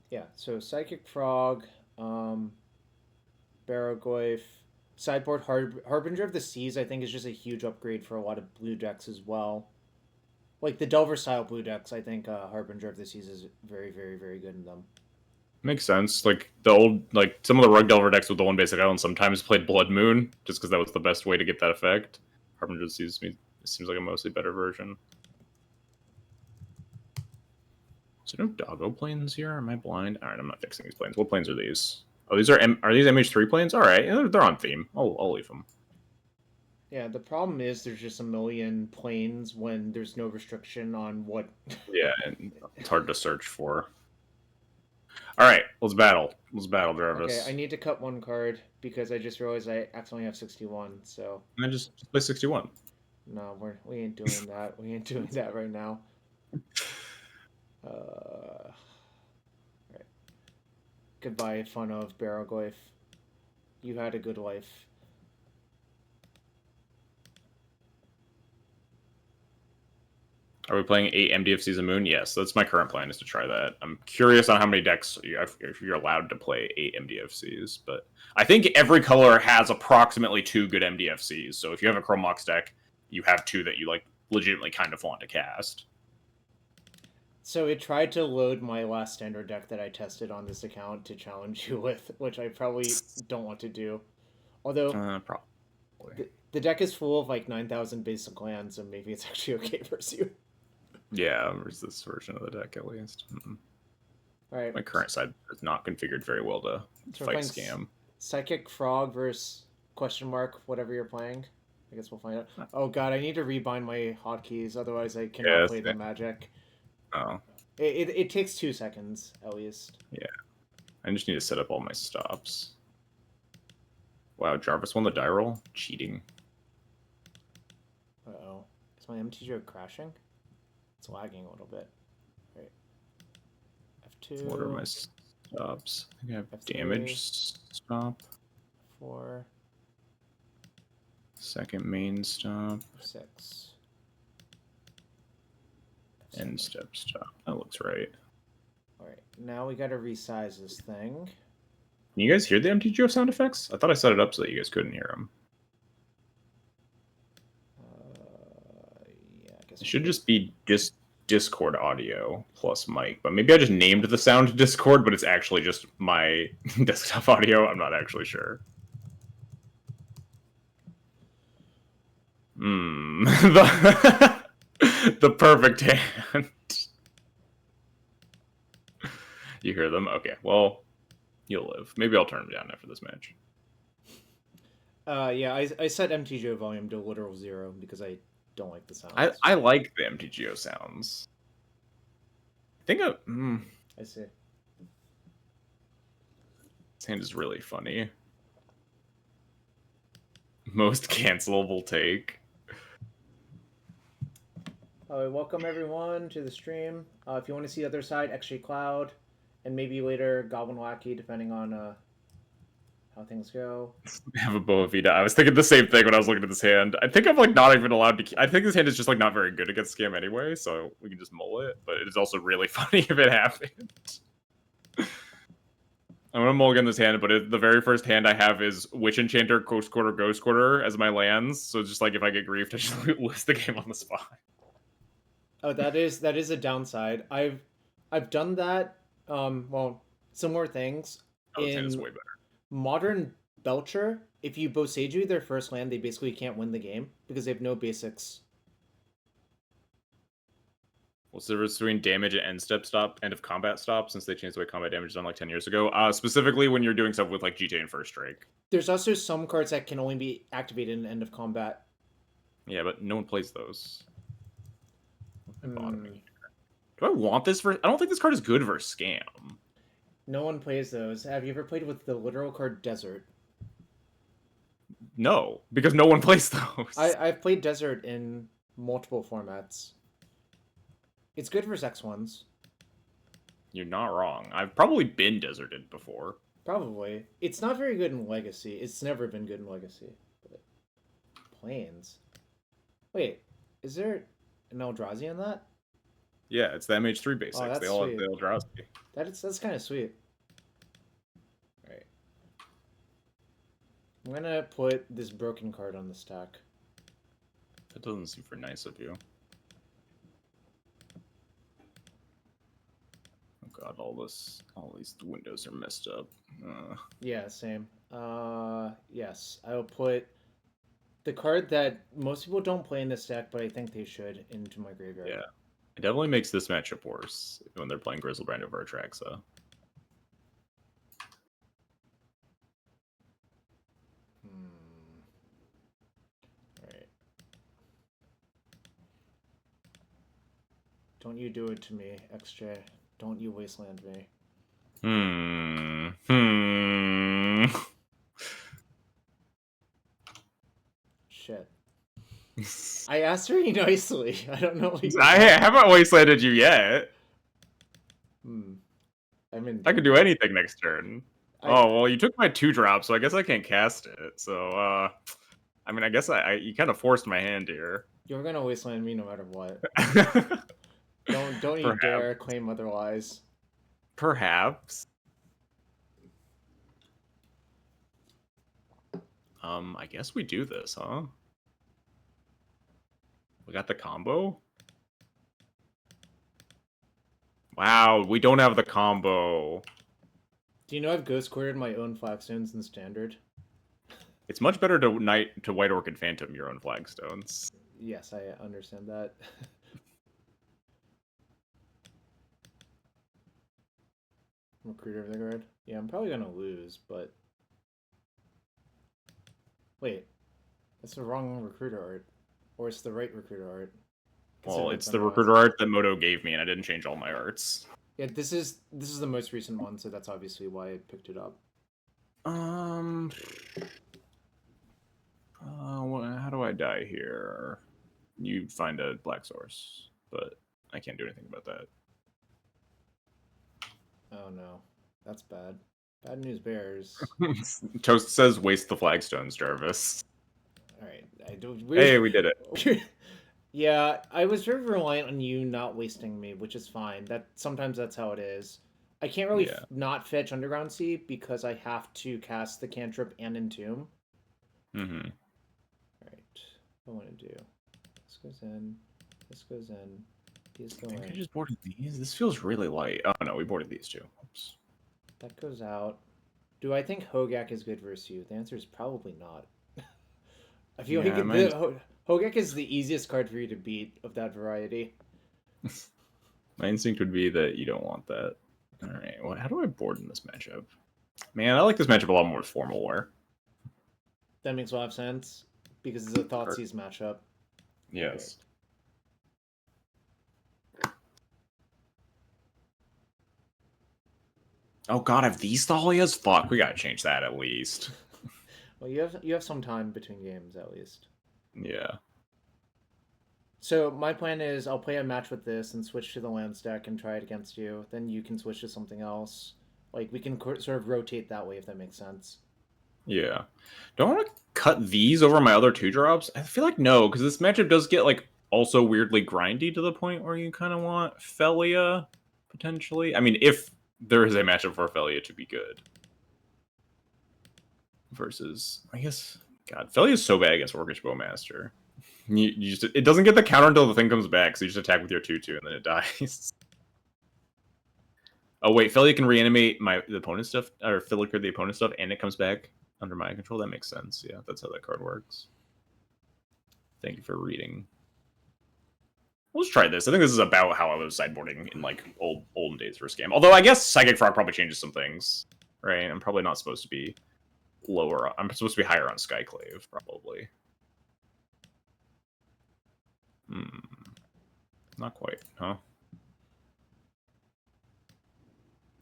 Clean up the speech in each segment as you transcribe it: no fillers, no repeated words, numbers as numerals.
Yeah, so Psychic Frog, um, Barragoyf, sideboard Harbinger of the Seas. I think is just a huge upgrade for a lot of blue decks as well. Like the Delver style blue decks, I think Harbinger of the Seas is very, very, very good in them. Makes sense. Like the old, like some of the Rug Delver decks with the one basic island sometimes played Blood Moon, just because that was the best way to get that effect. Harbinger seems like a mostly better version. Is there no doggo planes here? Am I blind? All right, I'm not fixing these planes. What planes are these? Oh, these are these MH3 planes? All right, yeah, they're on theme. I'll leave them. Yeah, the problem is there's just a million planes when there's no restriction on what. Yeah, and it's hard to search for. All right, let's battle. Let's battle, Okay, I Jarvis. need to cut one card because I just realized I accidentally have 61. So And then just play 61. no, we ain't doing that. We ain't doing that right now. Right. Goodbye, fun of Barragoyf. You had a good life. Are we playing 8 MDFCs a Moon? Yes, that's my current plan, is to try that. I'm curious on how many decks if you're allowed to play 8 MDFCs, but I think every color has approximately 2 good MDFCs. So if you have a Chromox deck, you have 2 that you like legitimately kind of want to cast. So it tried to load my last standard deck that I tested on this account to challenge you with, which I probably don't want to do. Although Probably. the deck is full of like 9,000 basic lands, so maybe it's actually okay versus you. Yeah, there's this version of the deck at least. All right. My current side is not configured very well to So we're fight playing scam. Psychic Frog versus question mark whatever you're playing. I guess we'll find out. Oh god, I need to rebind my hotkeys, otherwise I cannot Yeah, play the magic. oh, It takes 2 seconds at least. yeah. I just need to set up all my stops. Wow, Jarvis won the die roll? Cheating. Uh oh, is my MTGO crashing? It's lagging a little bit. Right. What are F2, my stops? I think I have F3, damage stop, 4, second main stop, F6, end F7. step stop. That looks right. All right, now we got to resize this thing. Can you guys hear the MTGO sound effects? I thought I set it up so that you guys couldn't hear them. Yeah, I guess It we should could. just be Discord audio plus mic, but maybe I just named the sound Discord, but it's actually just my desktop audio. I'm not actually sure. the, the perfect hand. You hear them? Okay, well, you'll live. Maybe I'll turn them down after this match. Yeah, I set MTGO volume to literal 0 because I don't like the sounds. I like the MTGO sounds. I think I see. this hand is really funny. Most cancelable take. Welcome everyone to the stream. If you want to see the other side, XJCloud, and maybe later Goblin Wacky, depending on how things go. I have a Boa Vita. I was thinking the same thing when I was looking at this hand. I think I'm like not even allowed to. I think this hand is just like not very good against scam anyway, so we can just mull it. But it is also really funny if it happened. I'm gonna mulligan this hand, but the very first hand I have is Witch Enchanter, Ghost Quarter as my lands. So just like if I get griefed, I just lose the game on the spot. Oh, that is a downside. I've done that. Well, similar things Oh, this hand is in way better. modern Belcher. If you Boseiju their first land, they basically can't win the game because they have no basics. What's the difference between damage and end step stop, end of combat stop, since they changed the way combat damage is done like 10 years ago? Specifically when you're doing stuff with like GTA and First Strike. There's also some cards that can only be activated in end of combat. Yeah, but no one plays those. Hmm. Do I want this for? I don't think this card is good for scam. No one plays those. Have you ever played with the literal card Desert? No, because no one plays those. I've played Desert in multiple formats. It's good for sex ones. You're not wrong. I've probably been deserted before. Probably. It's not very good in Legacy. It's never been good in Legacy. But Plains. Wait, is there an Eldrazi in that? Yeah, it's the MH3 Oh, basics. that's They all sweet. drowsy. That's kind of sweet. All right. I'm gonna put this broken card on the stack. That doesn't seem very nice of you. Oh god, all these windows are messed up. Yeah, same. Yes, I'll put the card that most people don't play in this deck, but I think they should, into my graveyard. Yeah, it definitely makes this matchup worse when they're playing Grizzlebrand over Atraxa. Alright. Don't you do it to me, XJ. Don't you wasteland me. Shit. I asked very nicely. I don't know what you I haven't wastelanded you yet. I could do anything next turn. Oh, well, you took my 2-drop, so I guess I can't cast it. So, I mean, I guess you kind of forced my hand here. You're gonna wasteland me no matter what. Don't you dare claim otherwise. Perhaps. I guess we do this, huh? We got the combo? Wow, we don't have the combo. Do you know I've ghost quartered my own flagstones in Standard? It's much better to White Orchid Phantom your own flagstones. Yes, I understand that. Recruiter of the guard? Yeah, I'm probably gonna lose, but... Wait. That's the wrong recruiter art. Or it's the right recruiter art. Well, it's the recruiter art that Moto gave me, and I didn't change all my arts. Yeah, this is the most recent one, so that's obviously why I picked it up. How do I die here? You find a black source, but I can't do anything about that. Oh no, that's bad. Bad news bears. Toast says waste the flagstones, Jarvis. Alright, I do. Hey, we did it. Yeah, I was very reliant on you not wasting me, which is fine. Sometimes that's how it is. I can't really not fetch Underground Sea because I have to cast the cantrip and Entomb. Mm-hmm. Alright, what do I want to do? This goes in. This goes in. These go in. I just boarded these? This feels really light. Oh no, we boarded these too. Oops. That goes out. Do I think Hogak is good versus you? The answer is probably not. I feel like Hogak is the easiest card for you to beat of that variety. My instinct would be that you don't want that. Alright, well, how do I board in this matchup? Man, I like this matchup a lot more with Formal Wear. That makes a lot of sense, because it's a Thoughtseize matchup. Yes. Okay. Oh god, I have these Thalias? Fuck, we gotta change that at least. Well, you have some time between games, at least. Yeah. So my plan is I'll play a match with this and switch to the lands deck and try it against you. Then you can switch to something else. Like, we can sort of rotate that way, if that makes sense. Yeah. Do I want to cut these over my other 2-drops? I feel like no, because this matchup does get, like, also weirdly grindy to the point where you kind of want Felia, potentially. I mean, if there is a matchup for Felia to be good. Versus, I guess, God, Felia is so bad against Orcish Bowmaster. It doesn't get the counter until the thing comes back, so you just attack with your 2/2 and then it dies. Oh wait, Felia can reanimate the opponent's stuff, or filicker the opponent's stuff, and it comes back under my control. That makes sense. Yeah, that's how that card works. Thank you for reading. Let's try this. I think this is about how I was sideboarding in like olden days for Scam. Although I guess Psychic Frog probably changes some things, right? I'm probably not supposed to be lower. I'm supposed to be higher on Skyclave, probably. Not quite, huh?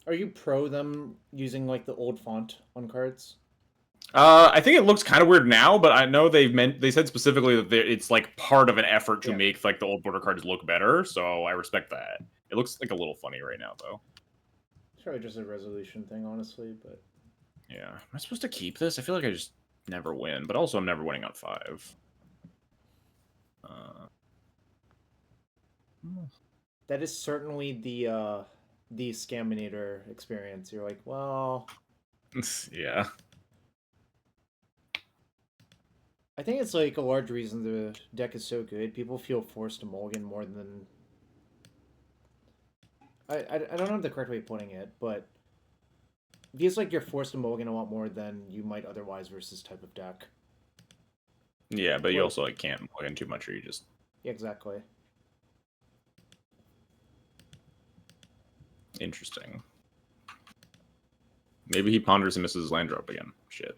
Are you pro them using like the old font on cards? I think it looks kind of weird now, but I know they said specifically that it's like part of an effort to make like the old border cards look better. So I respect that. It looks like a little funny right now, though. It's probably just a resolution thing, honestly. But yeah, am I supposed to keep this? I feel like I just never win, but also I'm never winning on 5. That is certainly the Scaminator experience. You're like, well, Yeah. I think it's like a large reason the deck is so good. People feel forced to mulligan more than I don't know the correct way of putting it, but it feels like you're forced to mulligan a lot more than you might otherwise versus type of deck. Yeah, but you Like, also like can't plug in too much, or you just yeah, exactly. interesting. Maybe he ponders and misses his land drop again. Shit.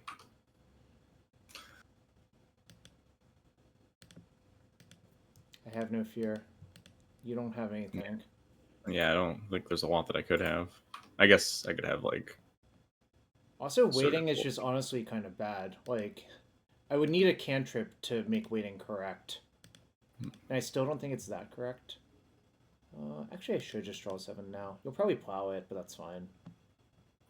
I have no fear. You don't have anything. Yeah, I don't think there's a lot that I could have. I guess I could have like Also, certain. waiting is just honestly kind of bad. Like, I would need a cantrip to make waiting correct. And I still don't think it's that correct. Actually, I should just draw 7 now. You'll probably plow it, but that's fine.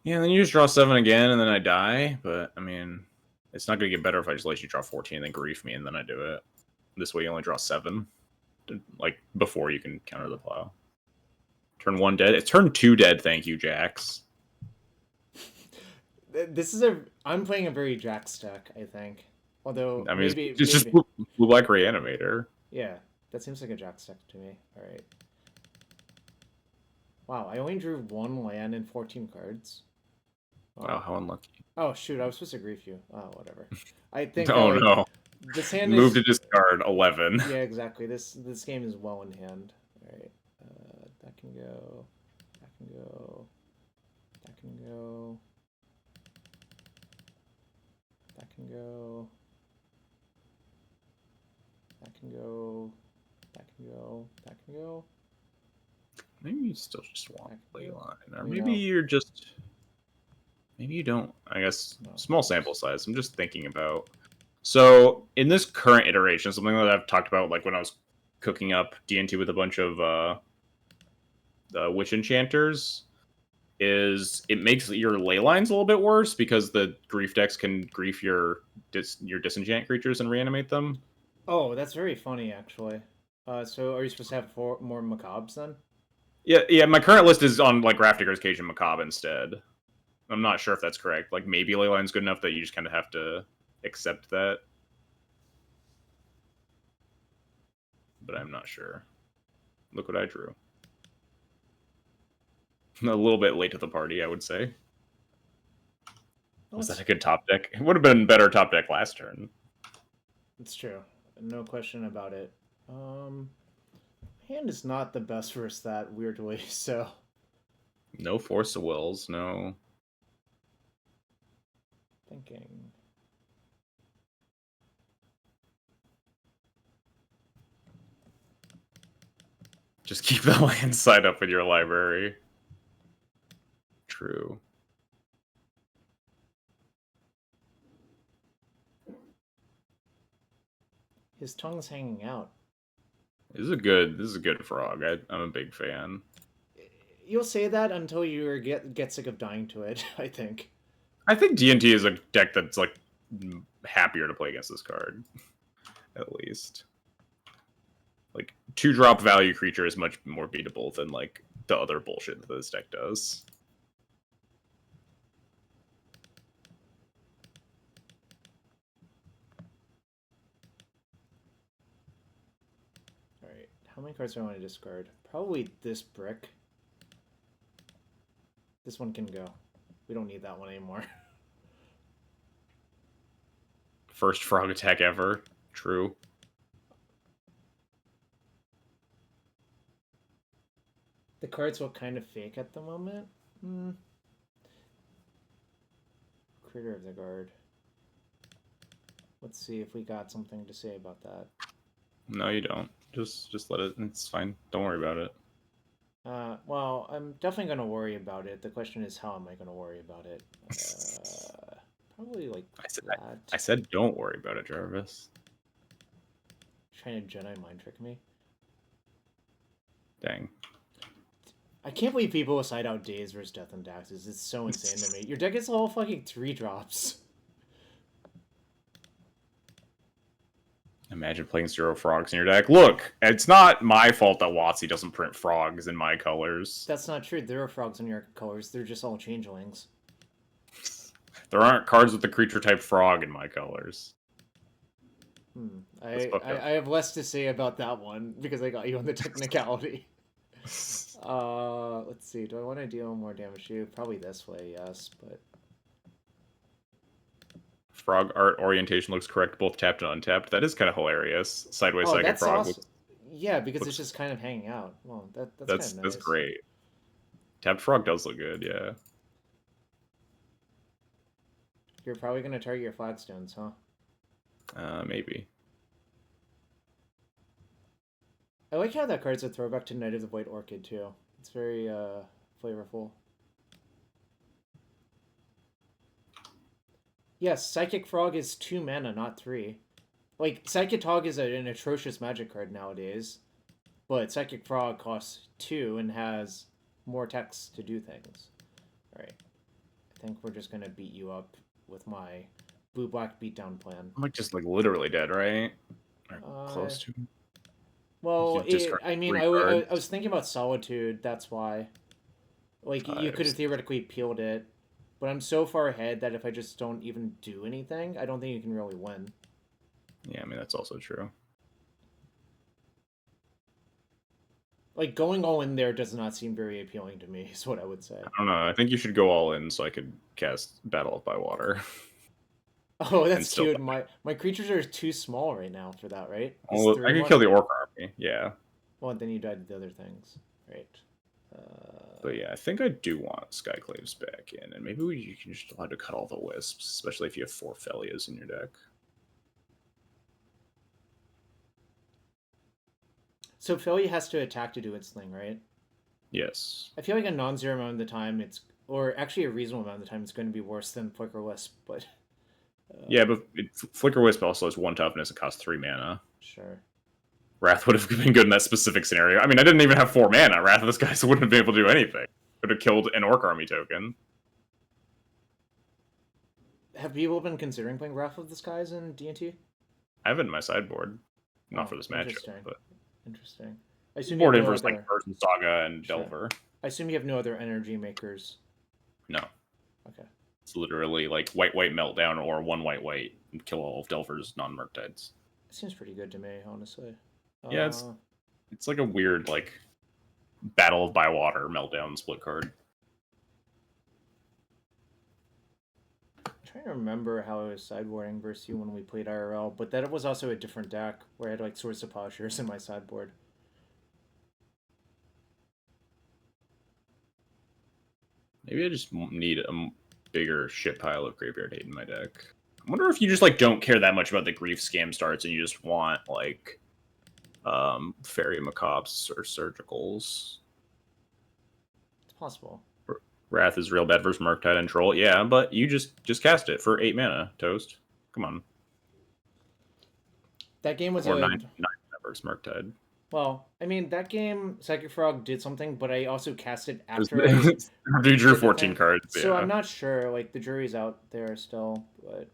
Yeah, then you just draw 7 again, and then I die. But I mean, it's not gonna get better if I just let you draw 14 and then grief me, and then I do it. This way, you only draw 7, like before you can counter the plow. Turn 1 dead. It's turn 2 dead. Thank you, Jax. This is a. I'm playing a very Jax deck, I think. Although I mean, maybe it's just blue black reanimator. yeah, that seems like a Jax deck to me. All right. Wow, I only drew 1 land and 14 cards. Wow, how unlucky. Oh shoot, I was supposed to grief you. Oh, whatever. I think Oh like no. this hand Move is to discard 11. yeah, exactly. This game is well in hand. All right. That can go. That can go. That can go. That can go. That can go. That can go. That can go. Maybe you still just want Leyline. Or You maybe know. you're just... Maybe you don't. I guess No. small sample size. I'm just thinking about... So, in this current iteration, something that I've talked about, like when I was cooking up D&T with a bunch of Witch Enchanters, is it makes your ley lines a little bit worse because the grief decks can grief your disenchant creatures and reanimate them. Oh, that's very funny actually. So are you supposed to have more macabres then? Yeah. My current list is on like Grafdigger's Cage and Macabre instead. I'm not sure if that's correct. Like maybe Leyline's good enough that you just kind of have to accept that, but I'm not sure. Look what I drew. A little bit late to the party, I would say. Was that a good top deck? It would have been better top deck last turn. It's true. No question about it. Hand is not the best versus that, weirdly, so... No Force of Wills, no... Thinking... Just keep the land side up in your library. True. His tongue's hanging out. This is a good frog. I'm a big fan. You'll say that until you get sick of dying to it, I think. I think D&T is a deck that's like happier to play against this card. At least. Like 2-drop value creature is much more beatable than like the other bullshit that this deck does. Alright, how many cards do I want to discard? Probably this brick. This one can go. We don't need that one anymore. First frog attack ever. True. The cards look kind of fake at the moment. Critter of the Guard. Let's see if we got something to say about that. No, you don't. Just let it. It's fine. Don't worry about it. Well, I'm definitely going to worry about it. The question is, how am I going to worry about it? Probably like that. I said don't worry about it, Jarvis. Trying to Jedi mind trick me. Dang. I can't believe people side out Days versus Death and Taxes. It's so insane to me. Your deck is all fucking 3 drops. Imagine playing 0 frogs in your deck. Look, it's not my fault that WotC doesn't print frogs in my colors. That's not true. There are frogs in your colors. They're just all changelings. There aren't cards with the creature type frog in my colors. I have less to say about that one because I got you on the technicality. Let's see. Do I want to deal more damage to you? Probably this way, yes, but... Frog art orientation looks correct, both tapped and untapped. That is kind of hilarious. Sideways Psychic Frog. Awesome. Yeah, because it's just kind of hanging out. Well, that's kind of nice. That's great. Tapped Frog does look good, yeah. You're probably going to target your flagstones, huh? Maybe. I like how that card's a throwback to Knight of the White Orchid, too. It's very, flavorful. Yes, Psychic Frog is 2 mana, not 3. Like, Psychic Tog is an atrocious magic card nowadays, but Psychic Frog costs 2 and has more text to do things. Alright. I think we're just gonna beat you up with my blue-black beatdown plan. I'm just literally dead, right? Or close to. Well, I was thinking about Solitude, that's why. Like, you could have theoretically peeled it, but I'm so far ahead that if I just don't even do anything, I don't think you can really win. Yeah, I mean, that's also true. Like, going all in there does not seem very appealing to me, is what I would say. I don't know. I think you should go all in so I could cast Battle by Water. Oh, that's cute. My creatures are too small right now for that, right? Well, I can kill the Orc Army, yeah. Well, then you died to the other things. Right. But yeah, I think I do want Skyclaves back in, and maybe you can just allow to cut all the Wisps, especially if you have 4 Felias in your deck. So Felia has to attack to do its thing, right? Yes. I feel like a non-zero amount of the time or actually a reasonable amount of the time, it's going to be worse than Flicker Wisp, but... yeah, but Flicker Wisp also has 1 toughness and costs 3 mana. Sure. Wrath would have been good in that specific scenario. I mean, I didn't even have 4 mana. Wrath of this guy wouldn't have been able to do anything. Could have killed an Orc Army token. Have people been considering playing Wrath of the Skies in D&T? I have it in my sideboard. Not for this matchup, but... Interesting. I assume board in versus like Virgin Saga and Delver. I assume you have no other energy makers. No. Okay. It's literally like white meltdown or 1 white and kill all of Delver's non-Murktides. It seems pretty good to me, honestly. Yeah, it's like a weird like Battle by Water meltdown split card. I'm trying to remember how I was sideboarding versus you when we played IRL, but that was also a different deck where I had like Swords of Plowshares in my sideboard. Maybe I just need a bigger shit pile of Graveyard Hate in my deck. I wonder if you just like don't care that much about the Grief Scam starts and you just want like Fairy Macabres or Surgicals. It's possible. Wrath is real bad versus Murktide and Troll. Yeah, but you just cast it for 8 mana, Toast. Come on. That game was or 9 mana versus Murktide. Well, I mean, that game, Psychic Frog did something, but I also cast it after you drew 14 cards. So yeah. I'm not sure. Like, the jury's out there still, but...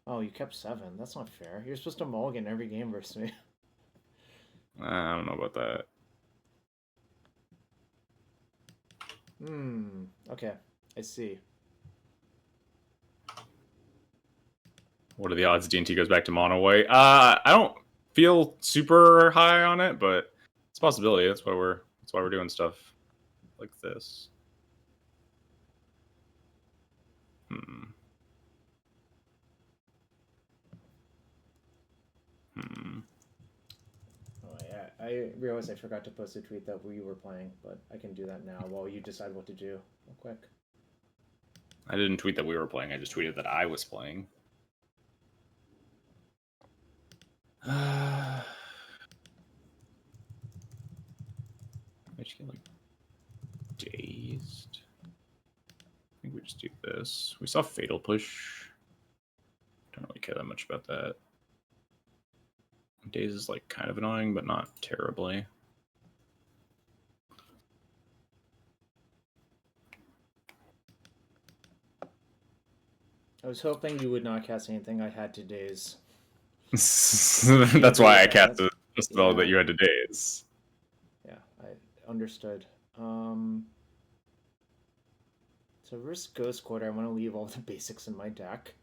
Oh, you kept 7. That's not fair. You're supposed to mulligan every game versus me. I don't know about that. Okay. I see. What are the odds D&T goes back to mono white? I don't feel super high on it, but it's a possibility. That's why we're doing stuff like this. Oh yeah, I realized I forgot to post a tweet that we were playing, but I can do that now while you decide what to do real quick. I didn't tweet that we were playing. I just tweeted that I was playing. I just get like dazed. I think we just do this. We saw Fatal Push. Don't really care that much about that. Daze is like kind of annoying, but not terribly. I was hoping you would not cast anything I had to daze. That's why I cast the spell that you had to daze. Yeah, I understood. So risk Ghost Quarter, I want to leave all the basics in my deck.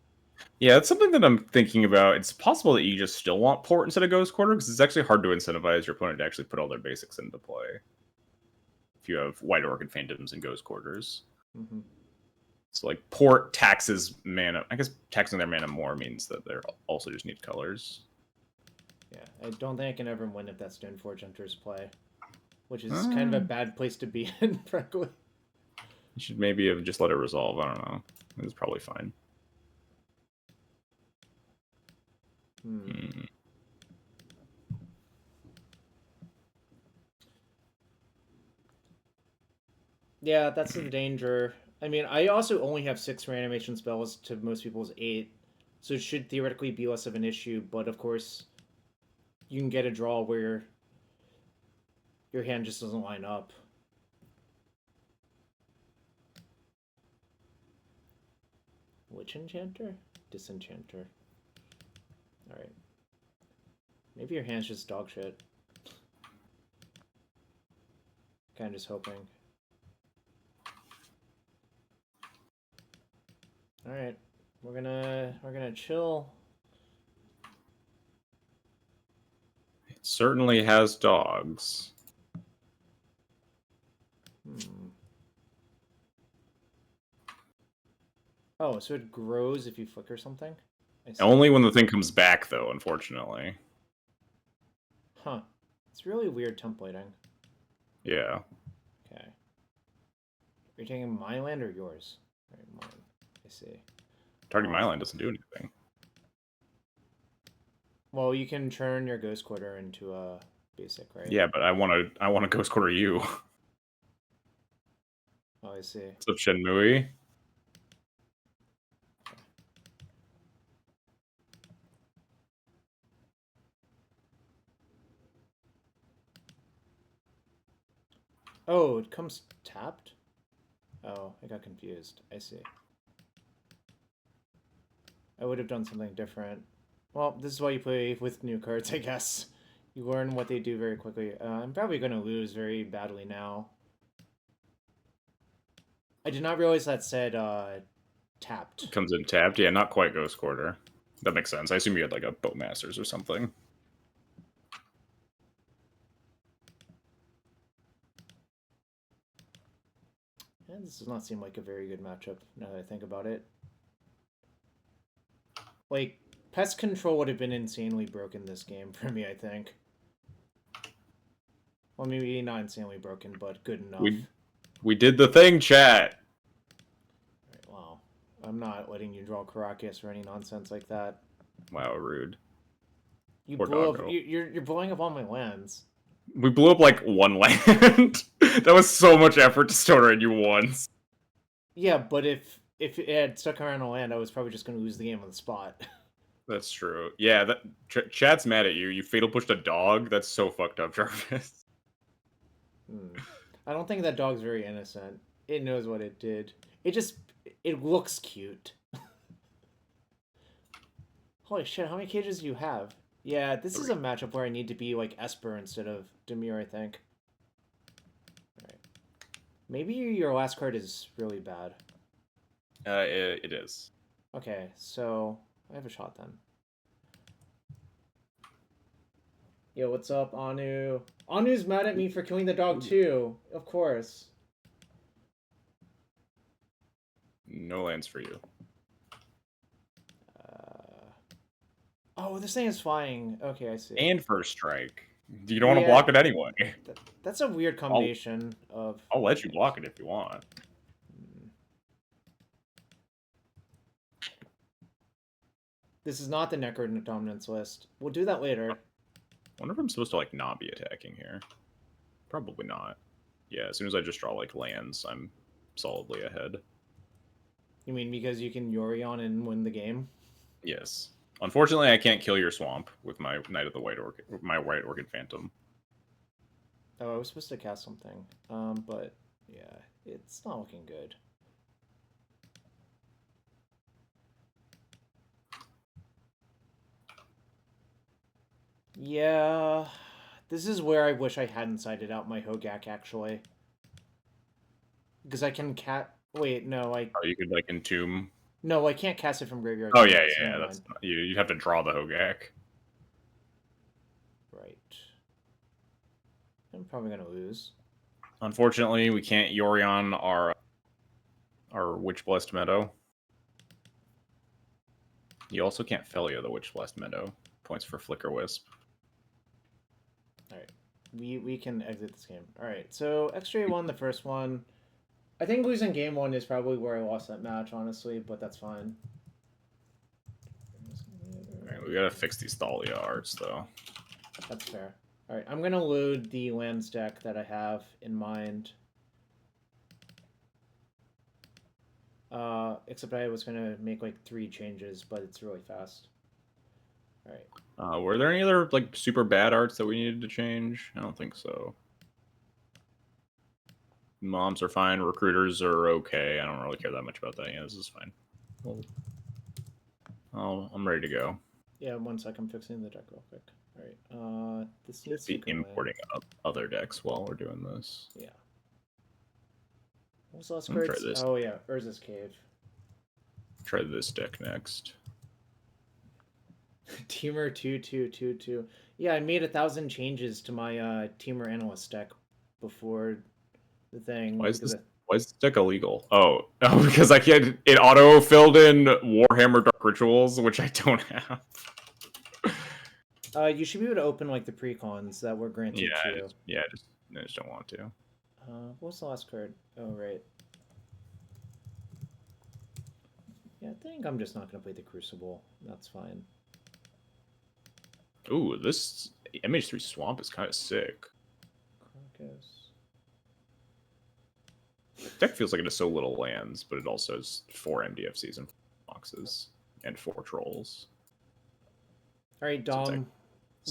Yeah, it's something that I'm thinking about. It's possible that you just still want Port instead of Ghost Quarter, because it's actually hard to incentivize your opponent to actually put all their basics into play. If you have White Orchid Phantoms and Ghost Quarters. Mm-hmm. So, like, Port taxes mana. I guess taxing their mana more means that they also just need colors. Yeah, I don't think I can ever win if that Stoneforge enters play. Which is kind of a bad place to be in, frankly. You should maybe have just let it resolve. I don't know. It's probably fine. Yeah, that's the danger. I mean, I also only have 6 reanimation spells to most people's 8, so it should theoretically be less of an issue, but of course, you can get a draw where your hand just doesn't line up. Witch Enchanter? Disenchanter. Alright. Maybe your hand's just dog shit. Kinda just hoping. Alright. We're gonna chill. It certainly has dogs. Oh, so it grows if you flicker something? Only when the thing comes back, though, unfortunately. Huh. It's really weird templating. Yeah. Okay. Are you taking my land or yours? Alright, mine. I see. Targeting my land doesn't do anything. Well, you can turn your Ghost Quarter into a basic, right? Yeah, but I want to Ghost Quarter you. Oh, I see. What's up, Shenmue? Oh, it comes tapped? Oh, I got confused. I see. I would have done something different. Well, this is why you play with new cards, I guess. You learn what they do very quickly. I'm probably going to lose very badly now. I did not realize that said tapped. Comes in tapped? Yeah, not quite Ghost Quarter. That makes sense. I assume you had like a Bowmasters or something. Yeah, this does not seem like a very good matchup now that I think about it. Like, Pest Control would have been insanely broken this game for me, I think. Well, maybe not insanely broken, but good enough. We did the thing, chat! Right, wow. I'm not letting you draw Caracas or any nonsense like that. Wow, rude. You blew up, you're blowing up all my lands. We blew up like one land. That was so much effort to stone at you once. Yeah, but if it had stuck around a land, I was probably just going to lose the game on the spot. That's true. Yeah, that chat's mad at you. You fatal pushed a dog? That's so fucked up, Jarvis. I don't think that dog's very innocent. It knows what it did. It looks cute. Holy shit, how many cages do you have? Yeah, this is a matchup where I need to be like Esper instead of Demir, I think. Alright. Maybe your last card is really bad. It is. Okay, so I have a shot then. Yo, what's up, Anu? Anu's mad at me for killing the dog too, of course. No lands for you. Oh, this thing is flying. Okay, I see. And first strike. You don't want to block it anyway. That's a weird combination of... I'll let you block it if you want. This is not the Necrodominance list. We'll do that later. I wonder if I'm supposed to, like, not be attacking here. Probably not. Yeah, as soon as I just draw, like, lands, I'm solidly ahead. You mean because you can Yorion and win the game? Yes. Unfortunately, I can't kill your swamp with my Knight of the White Orchid, my White Orchid Phantom. Oh, I was supposed to cast something. But, yeah, it's not looking good. Yeah, this is where I wish I hadn't sided out my Hogak, actually. Because I can Wait, no, Oh, you could like entomb. No, I can't cast it from graveyard Oh yeah, spells. yeah, Never yeah. mind. That's not, you have to draw the Hogak. Right. I'm probably gonna lose. Unfortunately, we can't Yorion our Witch Blessed Meadow. You also can't Felia the Witch Blessed Meadow. Points for Flicker Wisp. Alright. We can exit this game. Alright, so XJ won the first one. I think losing game one is probably where I lost that match, honestly, but that's fine. Alright, we gotta fix these Thalia arts, though. That's fair. Alright, I'm gonna load the lands deck that I have in mind. Except I was gonna make like 3 changes, but it's really fast. Alright. Were there any other like super bad arts that we needed to change? I don't think so. Moms are fine. Recruiters are okay. I don't really care that much about that. Yeah, this is fine. Oh, I'm ready to go. Yeah, 1 sec. I'm fixing the deck real quick. Alright. This needs to be importing up other decks while we're doing this. Yeah. What was the last card? Try this. Oh, yeah. Urza's Cave. Try this deck next. Teamer 2-2-2-2. Yeah, I made 1,000 changes to my Teamer Analyst deck before the thing. Why is this deck illegal? Oh, because I can't. It auto filled in Warhammer Dark Rituals, which I don't have. You should be able to open like the precons that were granted to you. I just don't want to. What was the last card? Oh, right. Yeah, I think I'm just not gonna play the Crucible. That's fine. Ooh, this MH3 Swamp is kind of sick. Crocus. Deck feels like it has so little lands, but it also has 4 MDFCs and 4 boxes and 4 trolls. All right, Dom.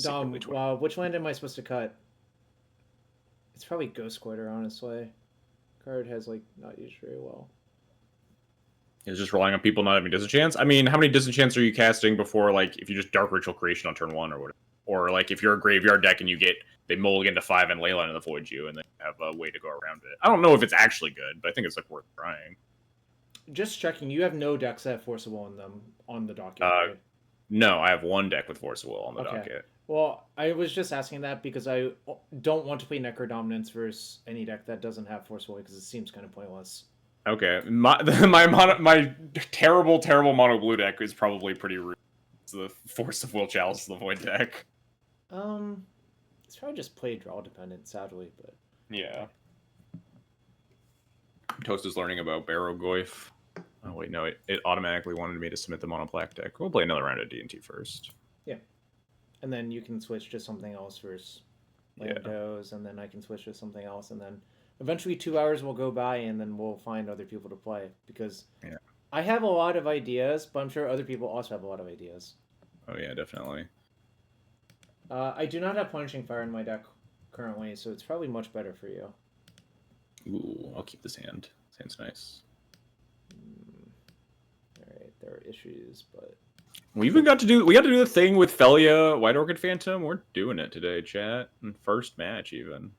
Dom, which land am I supposed to cut? It's probably Ghost Quarter, honestly. Card has like not used very well. It's just relying on people not having disenchants. I mean, how many disenchants are you casting before, like, if you just Dark Ritual Creation on turn 1 or whatever? Or, like, if you're a graveyard deck and they mulligan to 5 and Leyline in the Void you, and then have a way to go around it. I don't know if it's actually good, but I think it's, like, worth trying. Just checking, you have no decks that have Force of Will in them on the docket, right? No, I have 1 deck with Force of Will on the docket. Well, I was just asking that because I don't want to play Necrodominance versus any deck that doesn't have Force of Will because it seems kind of pointless. Okay, my terrible mono blue deck is probably pretty rude. It's the Force of Will Chalice the Void deck. It's probably just play draw dependent, sadly, but yeah. Toast is learning about Barrow-Goyf. Oh wait, no, it automatically wanted me to submit the mono black deck. We'll play another round of D&T first. Yeah, and then you can switch to something else versus Landos, and then I can switch to something else, and then eventually 2 hours will go by, and then we'll find other people to play, because I have a lot of ideas, but I'm sure other people also have a lot of ideas. Oh yeah, definitely. I do not have Punishing Fire in my deck currently, so it's probably much better for you. Ooh, I'll keep this hand. This hand's nice. Alright, there are issues, but... We got to do the thing with Felia, White Orchid Phantom. We're doing it today, chat. First match, even.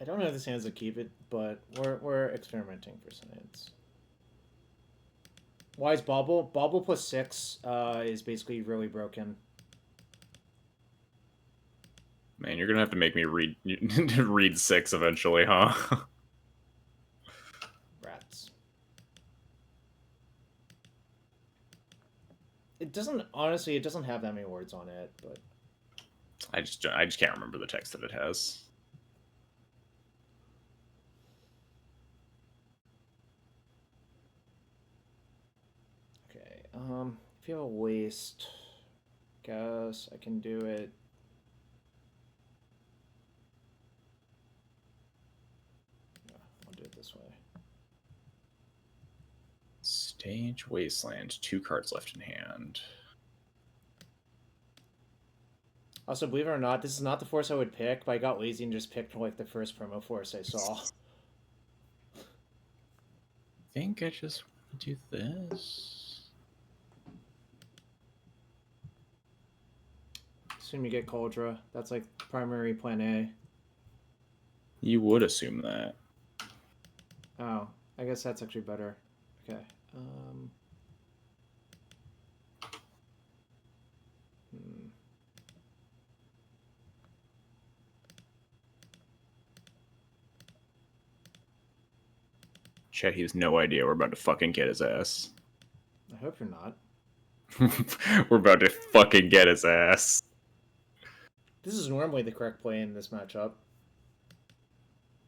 I don't know if this hand's a keep it, but we're experimenting for science. Why is Bobble? Bobble plus 6 is basically really broken. Man, you're gonna have to make me read 6 eventually, huh? Rats. It doesn't, honestly, it doesn't have that many words on it, but... I just can't remember the text that it has. Okay, if you have a waste, guess I can do it. I'll do it this way. Stage Wasteland, 2 cards left in hand. Also, believe it or not, this is not the force I would pick, but I got lazy and just picked like the first promo force I saw. I think I just want to do this. assume you get Cauldra. That's like primary plan A. You would assume that. Oh, I guess that's actually better. Okay. Hmm. Chet, he has no idea we're about to fucking get his ass. I hope you're not. We're about to fucking get his ass. This is normally the correct play in this matchup.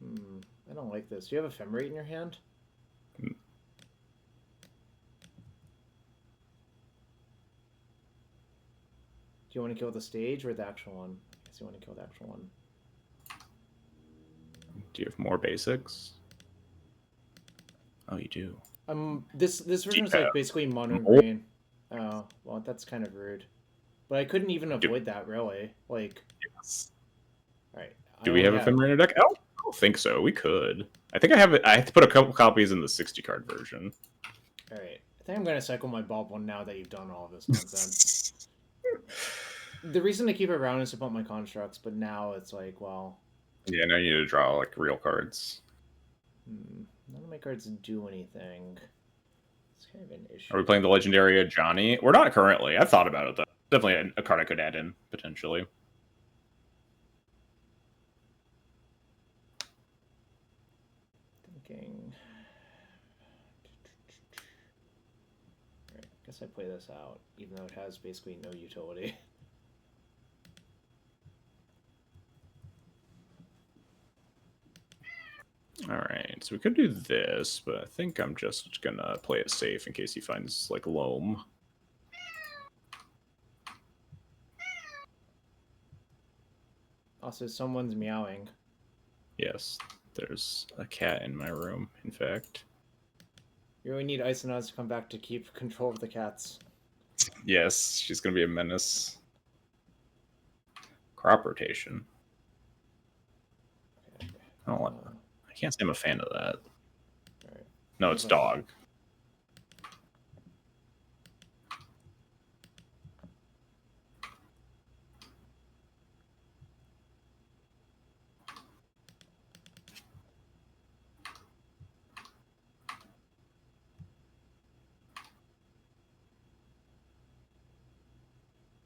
I don't like this. Do you have Ephemerate in your hand? Do you want to kill the stage or the actual one? I guess you want to kill the actual one. Do you have more basics? Oh, you do. This version is Yeah. like basically mono green. Oh, well, that's kind of rude. But I couldn't even avoid that, really. Like, Yes. Alright. Do we have a Ephemerate in our deck? I don't think so. We could. I think I have it. I have to put a couple copies in the 60 card version. Alright. I think I'm going to cycle my Bob one now that you've done all of this nonsense. The reason to keep it around is to put my constructs, but now it's like, well... Yeah, now you need to draw, like, real cards. None of my cards do anything. It's kind of an issue. Are we playing the Legendary Johnny? We're not currently. I've thought about it, though. Definitely a card I could add in, potentially. Thinking... Right, I guess I play this out, even though it has basically no utility. Alright, so we could do this, but I think I'm just gonna play it safe in case he finds, like, Loam. Also, someone's meowing. Yes, there's a cat in my room, in fact. You really need Isonaut to come back to keep control of the cats. Yes, she's gonna be a menace. Crop rotation. Okay. I don't want... I can't say I'm a fan of that. Right. No, it's dog.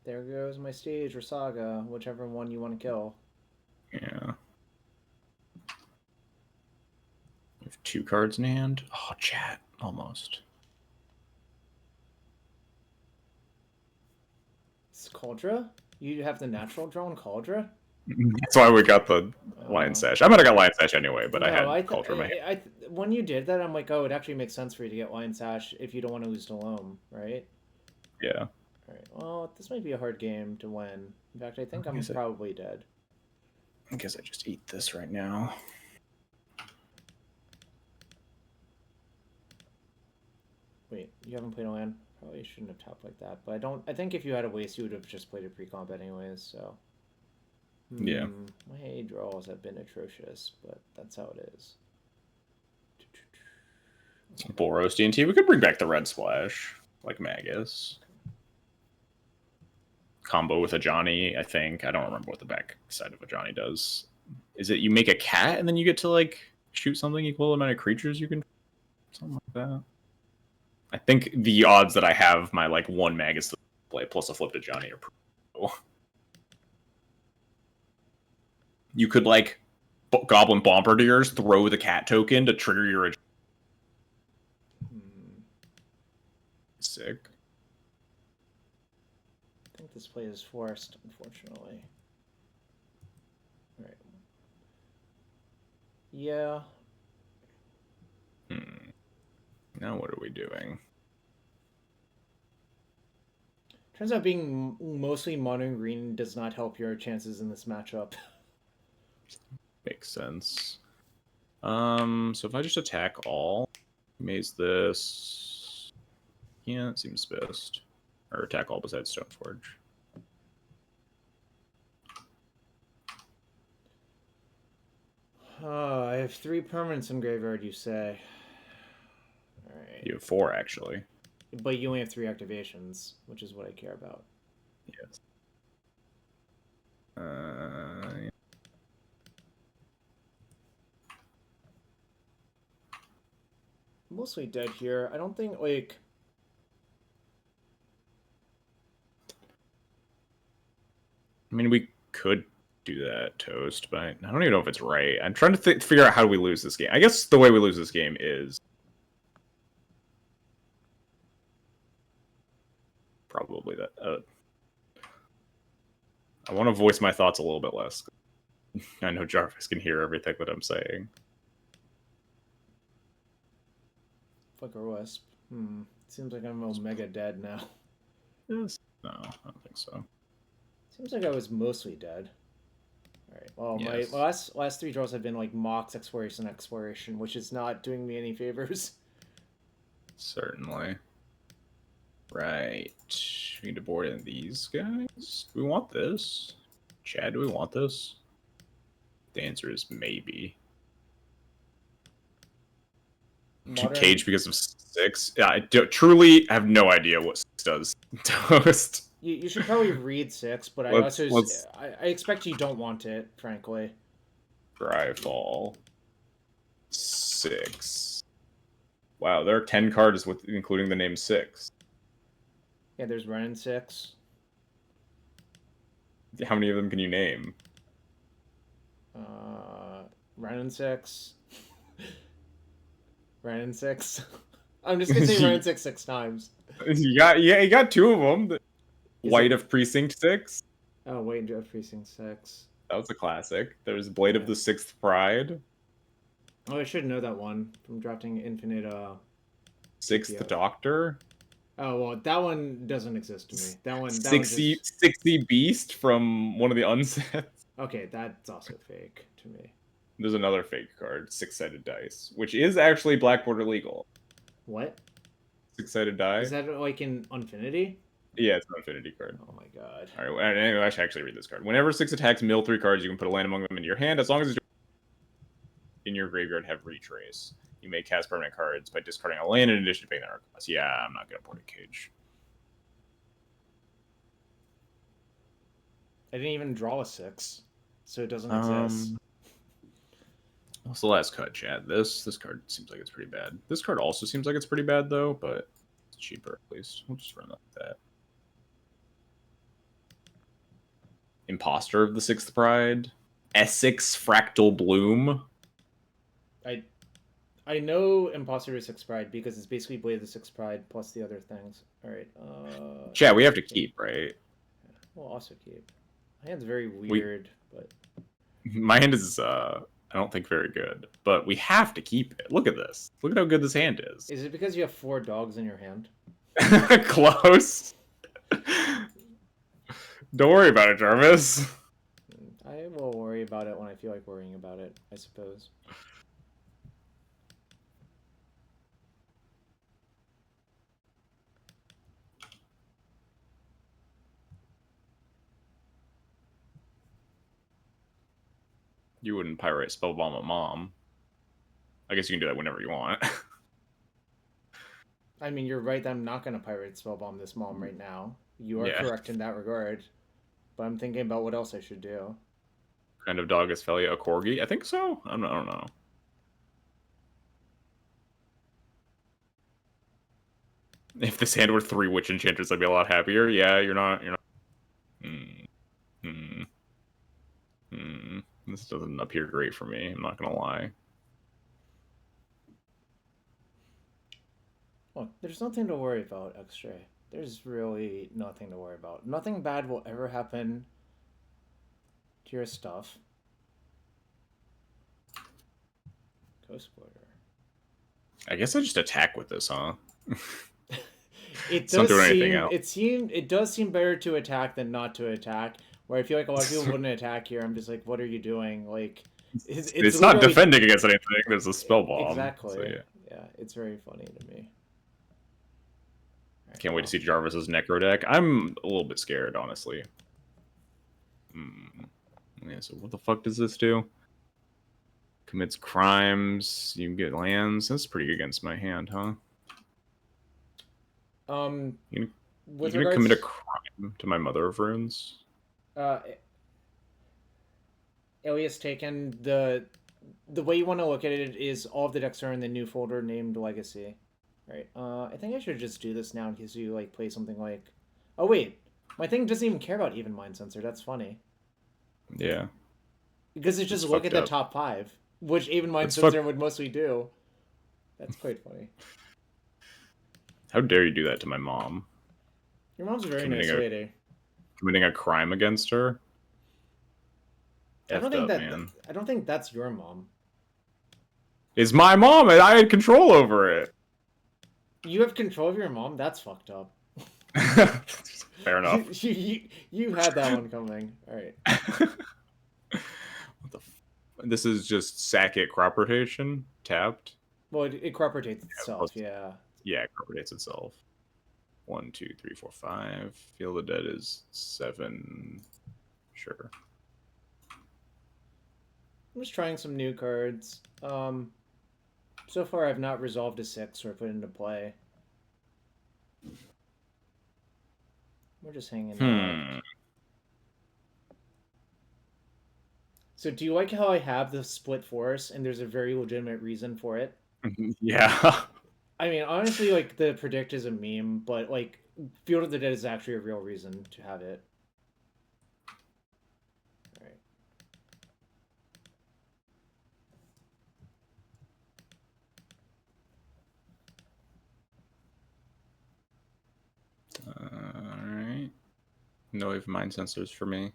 There goes my stage or saga, whichever one you want to kill. Yeah. You have 2 cards in hand? Oh, chat. Almost. It's Cauldra? You have the natural draw on Cauldra? That's why we got the Lion Sash. I might have got Lion Sash anyway, but no, I had Cauldra in my hand. When you did that, I'm like, oh, it actually makes sense for you to get Lion Sash if you don't want to lose to Loam, right? Yeah. Alright, well, this might be a hard game to win. In fact, I think I'm probably dead. I guess I just eat this right now. Wait, you haven't played a land? Probably shouldn't have tapped like that, but I think if you had a waste, you would have just played a pre-comp anyways, so... Yeah. My draws have been atrocious, but that's how it is. Boros D&T. We could bring back the Red Splash, like Magus. Combo with a Johnny, I think. I don't remember what the back side of a Johnny does. Is it you make a cat and then you get to, like, shoot something equal amount of creatures you can... Something like that. I think the odds that I have my, like, 1 Magus to play plus a flip to Johnny are pretty low. You could, like, Goblin Bombardiers, throw the cat token to trigger your... Sick. I think this play is forced, unfortunately. Alright. Yeah. Now what are we doing? Turns out being mostly mono green does not help your chances in this matchup. Makes sense. So if I just attack all, maze this. Yeah, it seems best. Or attack all besides Stoneforge. I have 3 permanents in graveyard, you say. Alright. You have 4, actually. But you only have 3 activations, which is what I care about. Yes. Mostly dead here. I don't think, like... I mean, we could do that, Toast, but I don't even know if it's right. I'm trying to figure out how do we lose this game. I guess the way we lose this game is probably that. I want to voice my thoughts a little bit less. I know Jarvis can hear everything that I'm saying. Fuck or Wisp. Seems like I'm Omega dead now. Yes. No, I don't think so. Seems like I was mostly dead. Alright, well, Yes. my last 3 draws have been like Mox, Exploration, which is not doing me any favors. Certainly. Right. We need to board in these guys. Do we want this? Chad, do we want this? The answer is maybe. Cage because of 6. Yeah, I truly have no idea what 6 does. Toast. You should probably read 6, but I expect you don't want it, frankly. Dryfall. 6. Wow, there are 10 cards with including the name 6. Yeah, there's Renin 6. How many of them can you name? Renin 6. Renin 6. I'm just gonna say Renin 6 times. You got 2 of them. White of Precinct 6. Oh, White of Precinct 6. That was a classic. There's Blade of the Sixth Pride. Oh, I should know that one from drafting Infinite. Sixth Doctor. Oh well, that one doesn't exist to me. That one. 60 Beast from one of the unsets. Okay, that's also fake to me. There's another fake card, 6-sided dice, which is actually Blackboard illegal. What? 6-sided die. Is that like in Infinity? Yeah, it's an Infinity card. Oh my god. All right, anyway, I should actually read this card. Whenever 6 attacks, mill 3 cards. You can put a land among them into your hand, as long as it's in your graveyard have retrace. You may cast permanent cards by discarding a land in addition to paying their cost. Yeah, I'm not gonna board a Cage. I didn't even draw a 6, so it doesn't exist. What's the last cut, Chad? This card seems like it's pretty bad. This card also seems like it's pretty bad, though, but it's cheaper, at least. We'll just run like that. Imposter of the Sixth Pride. Essex Fractal Bloom. I know Imposter of the Sixth Pride because it's basically Blade of the Sixth Pride plus the other things. Alright, Chad, we have to keep, right? We'll also keep. My hand's very weird, but... My hand is, I don't think very good. But we have to keep it. Look at this. Look at how good this hand is. Is it because you have 4 dogs in your hand? Close. Don't worry about it, Jarvis. I will worry about it when I feel like worrying about it, I suppose. You wouldn't pirate Spellbomb a mom. I guess you can do that whenever you want. I mean, you're right that I'm not going to pirate Spellbomb this mom right now. You are correct in that regard. But I'm thinking about what else I should do. Kind of dog is Felia a corgi? I think so. I don't know. If this hand were 3 Witch Enchanters, I'd be a lot happier. Yeah, you're not. This doesn't appear great for me. I'm not gonna lie. Look, there's nothing to worry about, XJ. There's really nothing to worry about. Nothing bad will ever happen to your stuff. Ghost Border. I guess I just attack with this, huh? It does seem better to attack than not to attack. Where I feel like a lot of people wouldn't attack here. I'm just like, what are you doing? Like, it's not defending against anything. There's a spell bomb. Exactly. So, yeah, it's very funny to me. Can't wait to see Jarvis's Necro deck. I'm a little bit scared, honestly. Yeah, so what the fuck does this do? Commits crimes. You can get lands. That's pretty against my hand, huh? You're gonna commit a crime to my Mother of Runes? Alias Taken, the way you want to look at it is all of the decks are in the new folder named Legacy. Right. I think I should just do this now in case you like play something like. Oh wait, my thing doesn't even care about Even Mind Sensor. That's funny. Yeah. Because it's just look at the top 5, which Even Mind Sensor would mostly do. That's quite funny. How dare you do that to my mom? Your mom's a very nice lady. Committing a crime against her? I don't think that's your mom. It's my mom, and I had control over it. You have control of your mom? That's fucked up. Fair enough. You had that one coming. All right. What the? This is just sack it crop rotation tapped. Well, it crop rotates itself. Yeah. Yeah, it crop rotates itself. 1, 2, 3, 4, 5. Field of Dead is 7. Sure. I'm just trying some new cards. So far I've not resolved a 6 or put into play. We're just hanging out. So do you like how I have the split force and there's a very legitimate reason for it? Yeah. I mean, honestly, like, the predict is a meme, but, like, Field of the Dead is actually a real reason to have it. Alright. No Even Mind Sensors for me.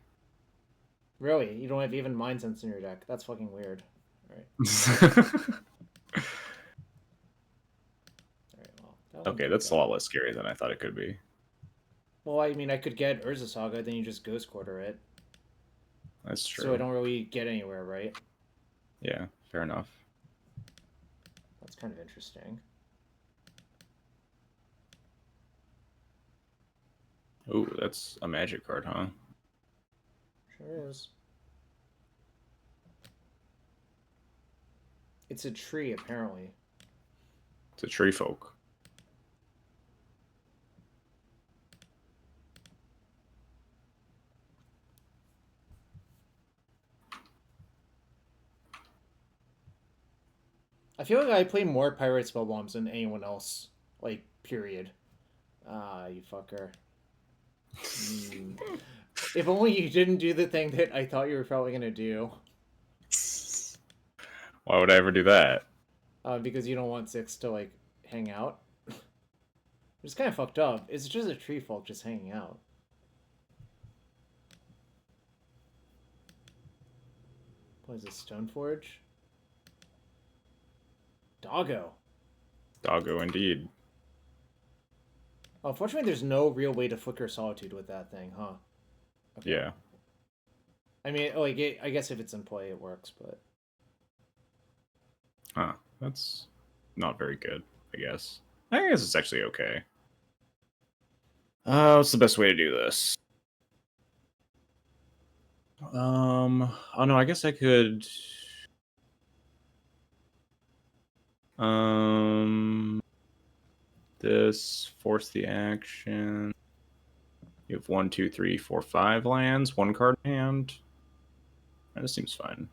Really? You don't have Even Mind Sense in your deck? That's fucking weird. Alright. Okay, that's a lot less scary than I thought it could be. Well, I mean, I could get Urza Saga, then you just Ghost Quarter it. That's true. So I don't really get anywhere, right? Yeah, fair enough. That's kind of interesting. Oh, that's a magic card, huh? Sure is. It's a tree, apparently. It's a tree folk. I feel like I play more Pirate Spell Bombs than anyone else. Like, period. Ah, you fucker. If only you didn't do the thing that I thought you were probably going to do. Why would I ever do that? Because you don't want 6 to, like, hang out. It's kind of fucked up. It's just a tree folk just hanging out. What is this, Stoneforge? Doggo. Doggo, indeed. Oh, fortunately, there's no real way to flicker Solitude with that thing, huh? Okay. Yeah. I mean, like, I guess if it's in play, it works, but... Huh. That's not very good, I guess. I guess it's actually okay. What's the best way to do this? Oh no, I guess I could... This, force the action. You have 1, 2, 3, 4, 5 lands, 1 card in hand. That seems fine.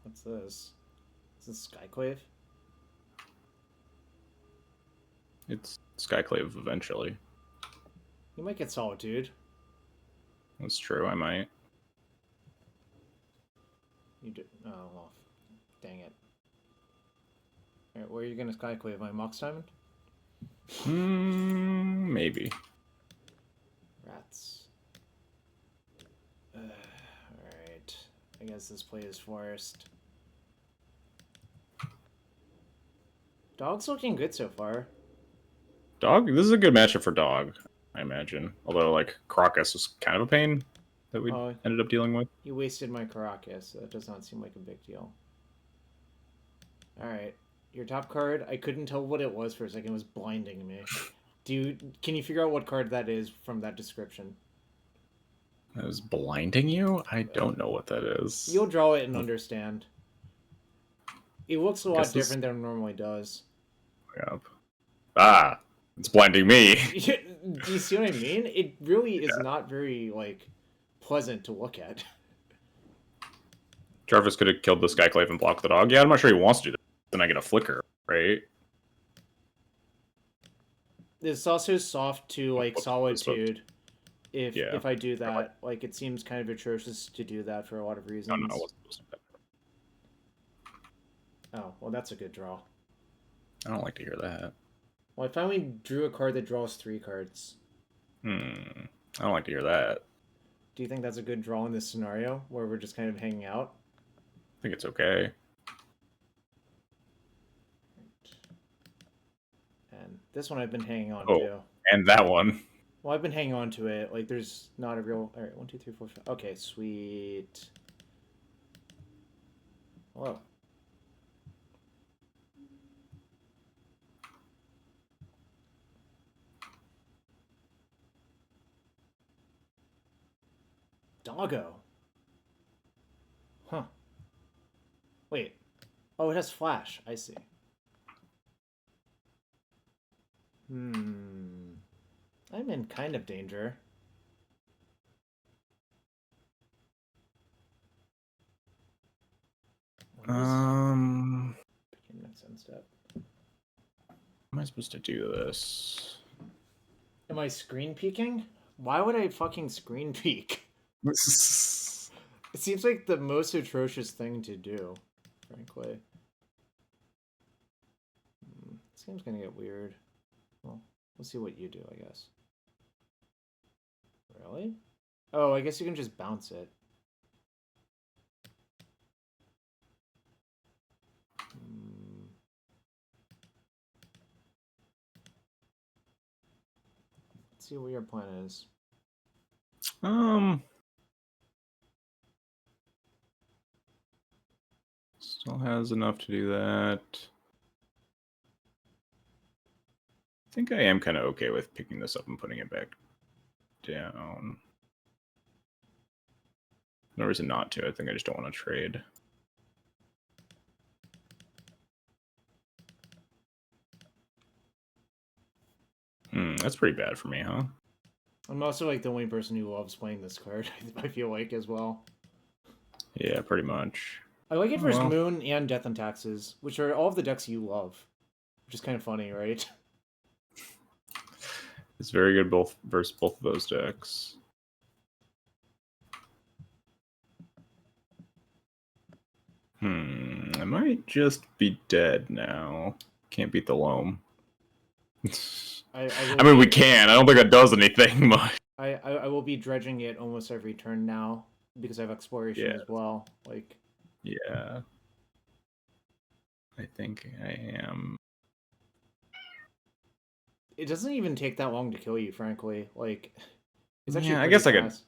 What's this? Is this Skyclave? It's Skyclave eventually. You might get Solitude. That's true, I might. You did. Oh, well. Dang it. Alright, where are you gonna Skyclave? My Mox Diamond? Maybe. Rats. Alright. I guess this play is forced. Dog's looking good so far. Dog? This is a good matchup for Dog, I imagine. Although, like, Crocus was kind of a pain that we ended up dealing with. You wasted my Caracas, so that does not seem like a big deal. Alright. Your top card, I couldn't tell what it was for a second. It was blinding me. Can you figure out what card that is from that description? It was blinding you? I don't know what that is. You'll draw it and understand. It looks a lot different than it normally does. Yep. Ah! It's blinding me! Do you see what I mean? It really is not very, like, pleasant to look at. Jarvis could have killed the Skyclave and blocked the dog. Yeah, I'm not sure he wants to do that. Then I get a flicker, right? It's also soft to like Solitude. If I do that, like, like it seems kind of atrocious to do that for a lot of reasons. No, I wasn't supposed to. Oh, well, that's a good draw. I don't like to hear that. Well, I finally drew a card that draws 3 cards. I don't like to hear that. Do you think that's a good draw in this scenario where we're just kind of hanging out? I think it's okay. And this one I've been hanging on to. And that one. Well, I've been hanging on to it. Like, there's not a real... All right, 1, 2, 3, 4, 5. Okay, sweet. Hello. Doggo. Huh. Wait. Oh, it has flash. I see. I'm in kind of danger. Begin next end step. Am I supposed to do this? Am I screen peeking? Why would I fucking screen peek? It seems like the most atrocious thing to do, frankly. This game's gonna get weird. Well, we'll see what you do, I guess. Really? Oh, I guess you can just bounce it. Let's see what your plan is. Still has enough to do that. I think I am kind of okay with picking this up and putting it back down. No reason not to. I think I just don't want to trade. That's pretty bad for me, huh? I'm also like the only person who loves playing this card, I feel like, as well. Yeah, pretty much. I like it versus Moon and Death and Taxes, which are all of the decks you love. Which is kind of funny, right? It's very good versus both of those decks. I might just be dead now. Can't beat the Loam. I mean, we can. I don't think that does anything much. I will be dredging it almost every turn now because I have exploration as well. Like, yeah, I think I am. It doesn't even take that long to kill you, frankly. Like, it's actually I guess fast.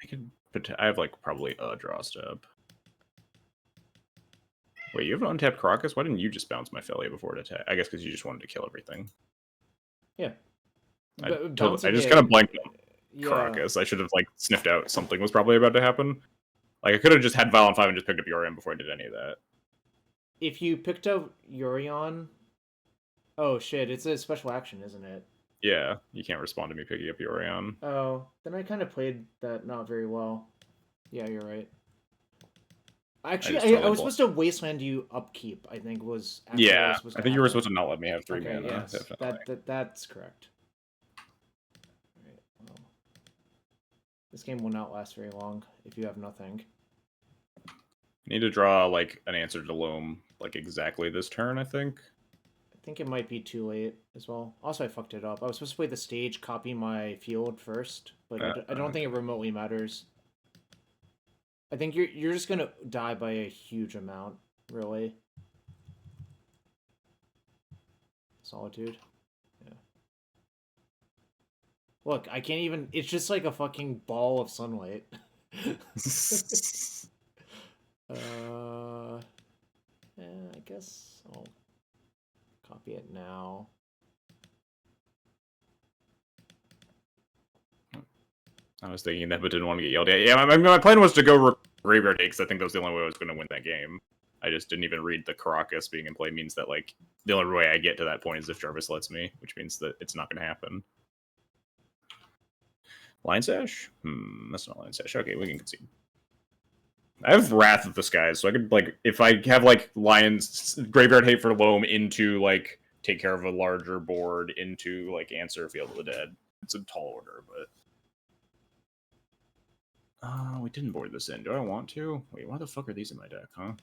I could. I have like probably a draw step. Wait, you have an untapped Caracas? Why didn't you just bounce my Felia before it attacked? I guess because you just wanted to kill everything. Yeah. I just kind of blanked on Caracas. I should have like sniffed out something was probably about to happen. Like I could have just had Violent 5 and just picked up Yorion before I did any of that. If you picked up Yorion... Oh shit, it's a special action, isn't it? Yeah, you can't respond to me picking up Yorion. Oh, then I kind of played that not very well. Yeah, you're right. Actually, I was supposed to wasteland you upkeep, I think was... Yeah, I think you were supposed to not let me have 3 mana. Yes, that's correct. Right, well, this game will not last very long if you have nothing. I need to draw, like, an answer to Loam, like, exactly this turn, I think. I think it might be too late as well. Also, I fucked it up. I was supposed to play the stage, copy my field first, but I don't think it remotely matters. I think you're just gonna die by a huge amount, really. Solitude. Yeah. Look, I can't even... It's just like a fucking ball of sunlight. I guess I'll copy it now. I was thinking that, but didn't want to get yelled at. Yeah, my plan was to go Graveyard Hate, because I think that was the only way I was going to win that game. I just didn't even read the Caracas being in play means that, like, the only way I get to that point is if Jarvis lets me, which means that it's not going to happen. Lion Sash? That's not Lion Sash. Okay, we can concede. I have Wrath of the Skies, so I could, like, if I have, like, Lion's Graveyard Hate for Loam into, like, take care of a larger board into, like, Answer Field of the Dead. It's a tall order, but... we didn't board this in. Do I want to? Wait, why the fuck are these in my deck, huh?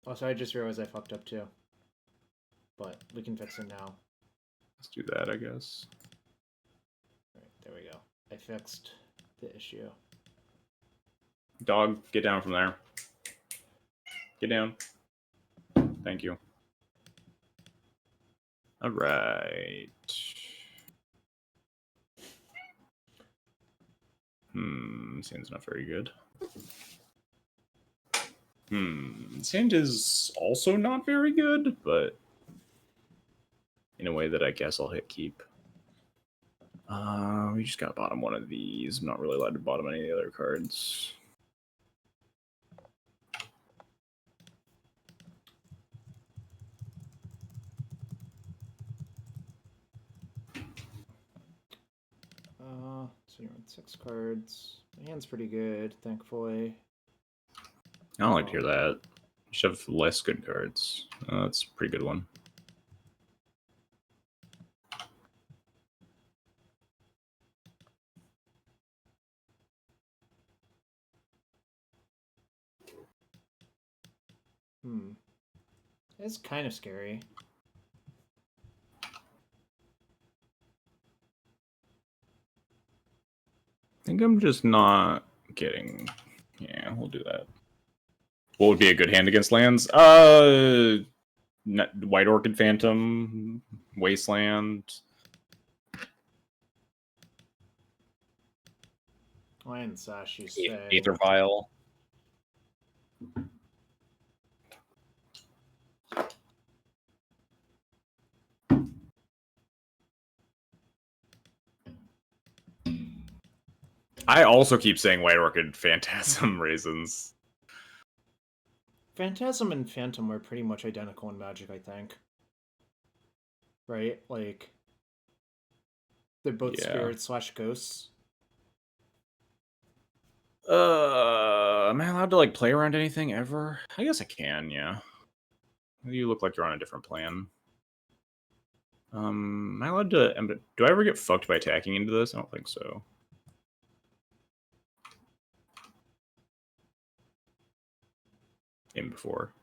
Also, I just realized I fucked up too. But we can fix it now. Let's do that, I guess. Alright, there we go. I fixed the issue. Dog, get down from there. Get down. Thank you. Alright. Sand's not very good. Sand is also not very good, but in a way that I guess I'll hit keep. We just got bottom one of these. I'm not really allowed to bottom any of the other cards. So you're on 6 cards. My hand's pretty good, thankfully. I don't like to hear that. You should have less good cards. That's a pretty good one. It's kind of scary. I think I'm just not getting... Yeah, we'll do that. What would be a good hand against lands? White Orchid Phantom, Wasteland. Lion Sash, you say. Aether Vial. I also keep saying White Orchid Phantasm Raisins. Phantasm and Phantom are pretty much identical in Magic, I think. Right? Like, they're both spirits / ghosts. Am I allowed to, like, play around anything ever? I guess I can, yeah. You look like you're on a different plan. Am I allowed to... Do I ever get fucked by attacking into this? I don't think so. In before.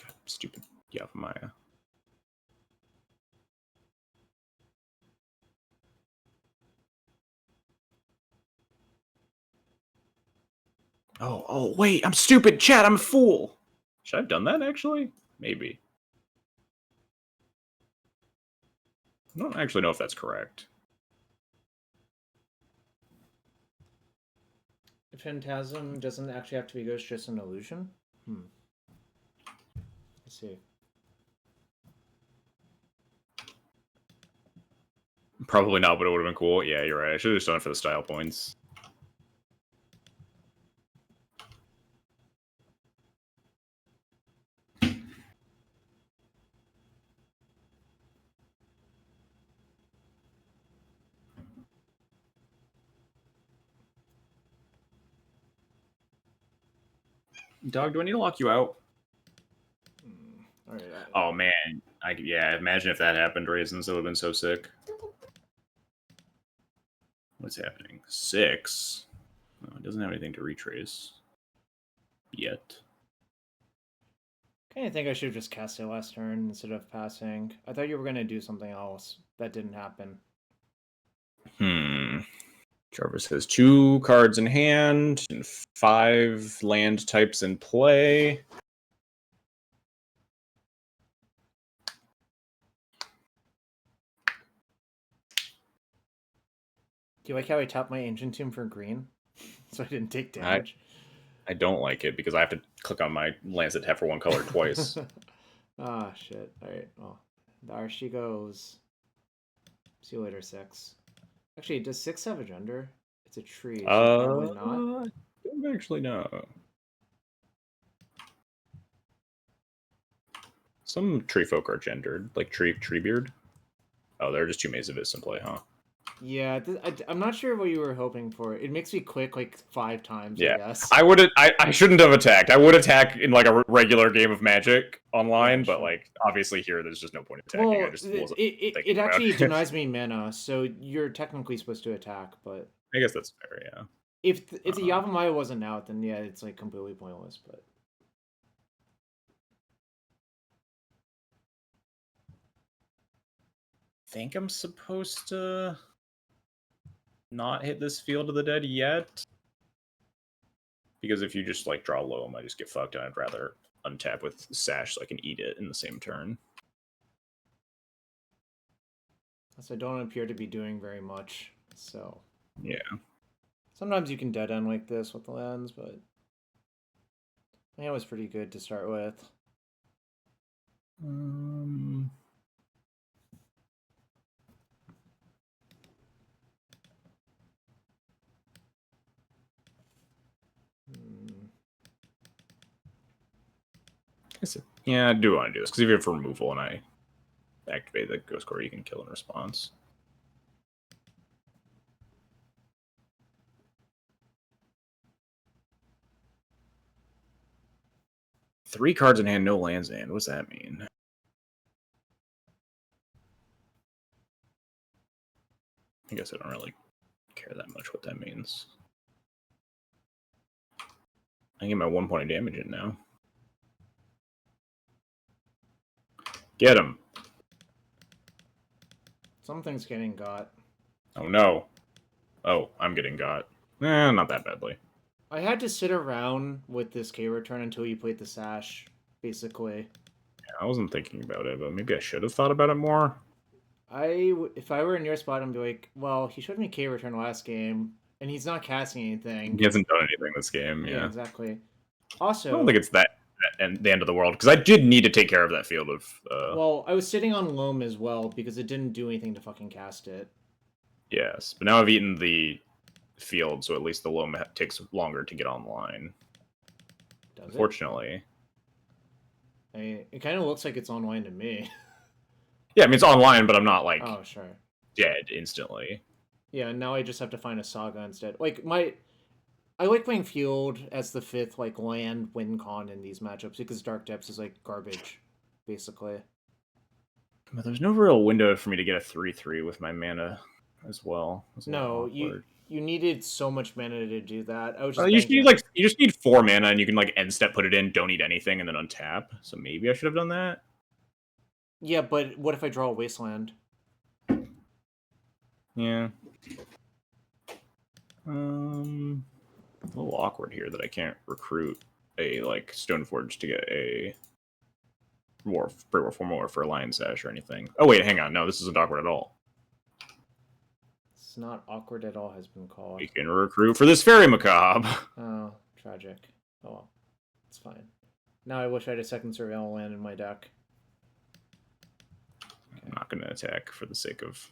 God, stupid Yavimaya. Oh, wait, I'm stupid, chat, I'm a fool! Should I have done that, actually? Maybe. I don't actually know if that's correct. Phantasm doesn't actually have to be ghost, just an illusion? Let's see. Probably not, but it would have been cool. Yeah, you're right. I should have just done it for the style points. Dog, do I need to lock you out? All right, oh, man. Yeah, imagine if that happened, Raisins. It would have been so sick. What's happening? 6? Oh, it doesn't have anything to retrace. Yet. I think I should have just cast it last turn instead of passing. I thought you were going to do something else. That didn't happen. Jarvis has 2 cards in hand and 5 land types in play. Do you like how I tapped my Ancient Tomb for green? So I didn't take damage. I don't like it because I have to click on my lands that have for 1 color twice. Ah, shit. Alright, well, there she goes. See you later, 6. Actually, does 6 have a gender? It's a tree, so probably not. I don't actually know. Some tree folk are gendered, like Treebeard. Oh, there are just 2 Maze of Vis in play, huh? Yeah, I'm not sure what you were hoping for. It makes me click like 5 times, Yeah, I guess. I shouldn't have attacked. I would attack in like a regular game of Magic online, Yeah, but sure. like obviously here, there's just no point attacking. Well, I just wasn't it thinking about actually it. denies me mana, so you're technically supposed to attack, but I guess that's fair. Yeah. if the Yavimaya wasn't out, then yeah, it's like completely pointless. But I think I'm supposed to not hit this Field of the Dead yet, because if you just like draw Loam, I just get fucked, and I'd rather untap with Sash so I can eat it in the same turn. I don't appear to be doing very much, so yeah. Sometimes you can dead end like this with the lands, but I think it was pretty good to start with. Yeah, I do want to do this, because if you have removal and I activate the Ghost Core, you can kill in response. Three cards in hand, no lands in hand. What does that mean? I guess I don't really care that much what that means. I get my 1 point of damage in now. Get him. Something's getting got. Oh no. Oh, I'm getting got. Not that badly. I had to sit around with this K return until you played the Sash, basically. Yeah, I wasn't thinking about it, but maybe I should have thought about it more. If I were in your spot, I'd be like, well, he showed me K return last game, and he's not casting anything. He hasn't done anything this game. Yeah, exactly. Also, I don't think it's that and the end of the world, because I did need to take care of that field of. Well, I was sitting on Loam as well because it didn't do anything to fucking cast it. Yes, but now I've eaten the field, so at least the Loam takes longer to get online. Does Unfortunately. It kind of looks like it's online to me. Yeah, I mean, it's online, but I'm not, like, oh, sure. dead instantly. Yeah, now I just have to find a Saga instead. Like, I like playing Field as the 5th, like, land win con in these matchups because Dark Depths is, like, garbage, basically. But there's no real window for me to get a 3/3 with my mana as well. No, you needed so much mana to do that. I was just you just need 4 mana, and you can, like, end step, put it in, don't need anything, and then untap. So maybe I should have done that. Yeah, but what if I draw a Wasteland? Yeah. A little awkward here that I can't recruit a, like, Stoneforge to get a War for a Lion Sash or anything. Oh wait, hang on. No, this isn't awkward at all. It's not awkward at all has been called. We can recruit for this Fairy Macabre. Oh, tragic. Oh well. It's fine. Now I wish I had a second Surveil land in my deck. I'm not going to attack for the sake of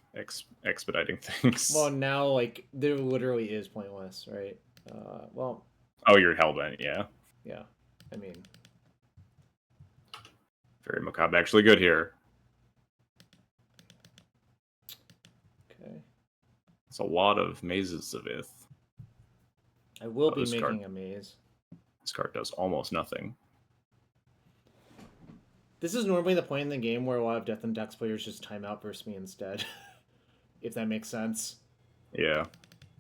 expediting things. Well, now, like, there literally is pointless, right? Well... Oh, you're hellbent, yeah. Yeah, I mean... Fairy Macabre actually good here. Okay. It's a lot of Mazes of Ith. I will be making a maze. This card does almost nothing. This is normally the point in the game where a lot of Death and Dex players just time out versus me instead. If that makes sense. Yeah.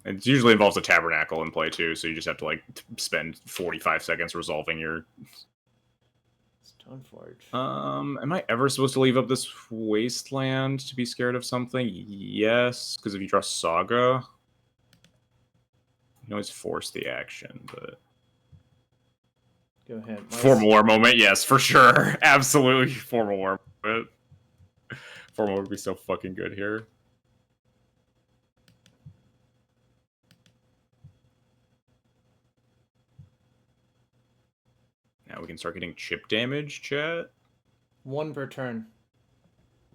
It usually involves a Tabernacle in play too, so you just have to, like, spend 45 seconds resolving your... Stoneforge. Am I ever supposed to leave up this Wasteland to be scared of something? Yes, because if you draw Saga, you can always force the action, but... Go ahead. Formal War moment, yes, for sure. Absolutely Formal War moment. Formal would be so fucking good here. Now we can start getting chip damage, chat. 1 per turn.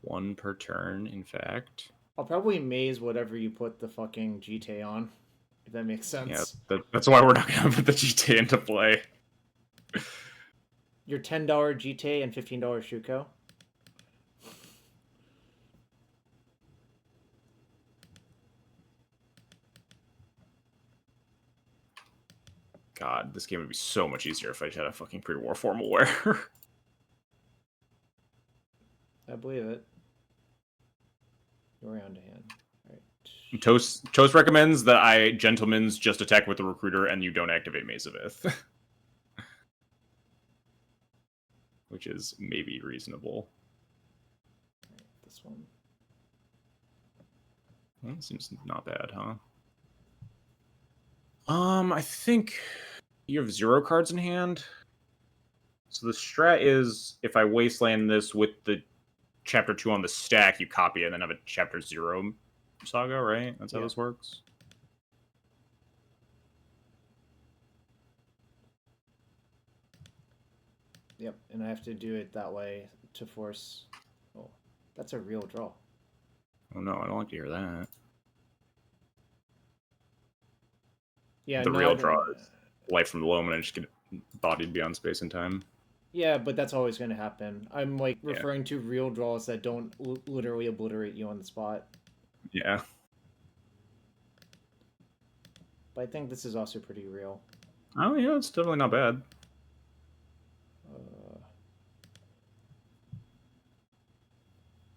1 per turn, in fact. I'll probably maze whatever you put the fucking GT on, if that makes sense. Yeah, that's why we're not going to put the GT into play. Your $10 GT and $15 Shuko? God, this game would be so much easier if I had a fucking pre-war formal wear. I believe it. You're around to hand. All right. Toast recommends that I gentlemen's just attack with the recruiter and you don't activate Maze of Ith. Which is maybe reasonable. Right, this one. Well, seems not bad, huh? I think you have 0 cards in hand. So the strat is if I wasteland this with the chapter 2 on the stack, you copy it and then have a chapter 0 saga, right? That's how this works. Yep, and I have to do it that way to force. Oh, that's a real draw. Oh no, I don't like to hear that. Yeah, the real draw is life from the loam and I just get bodied beyond space and time. Yeah, but that's always going to happen. I'm like referring to real draws that don't literally obliterate you on the spot. Yeah. But I think this is also pretty real. Oh yeah, it's definitely not bad.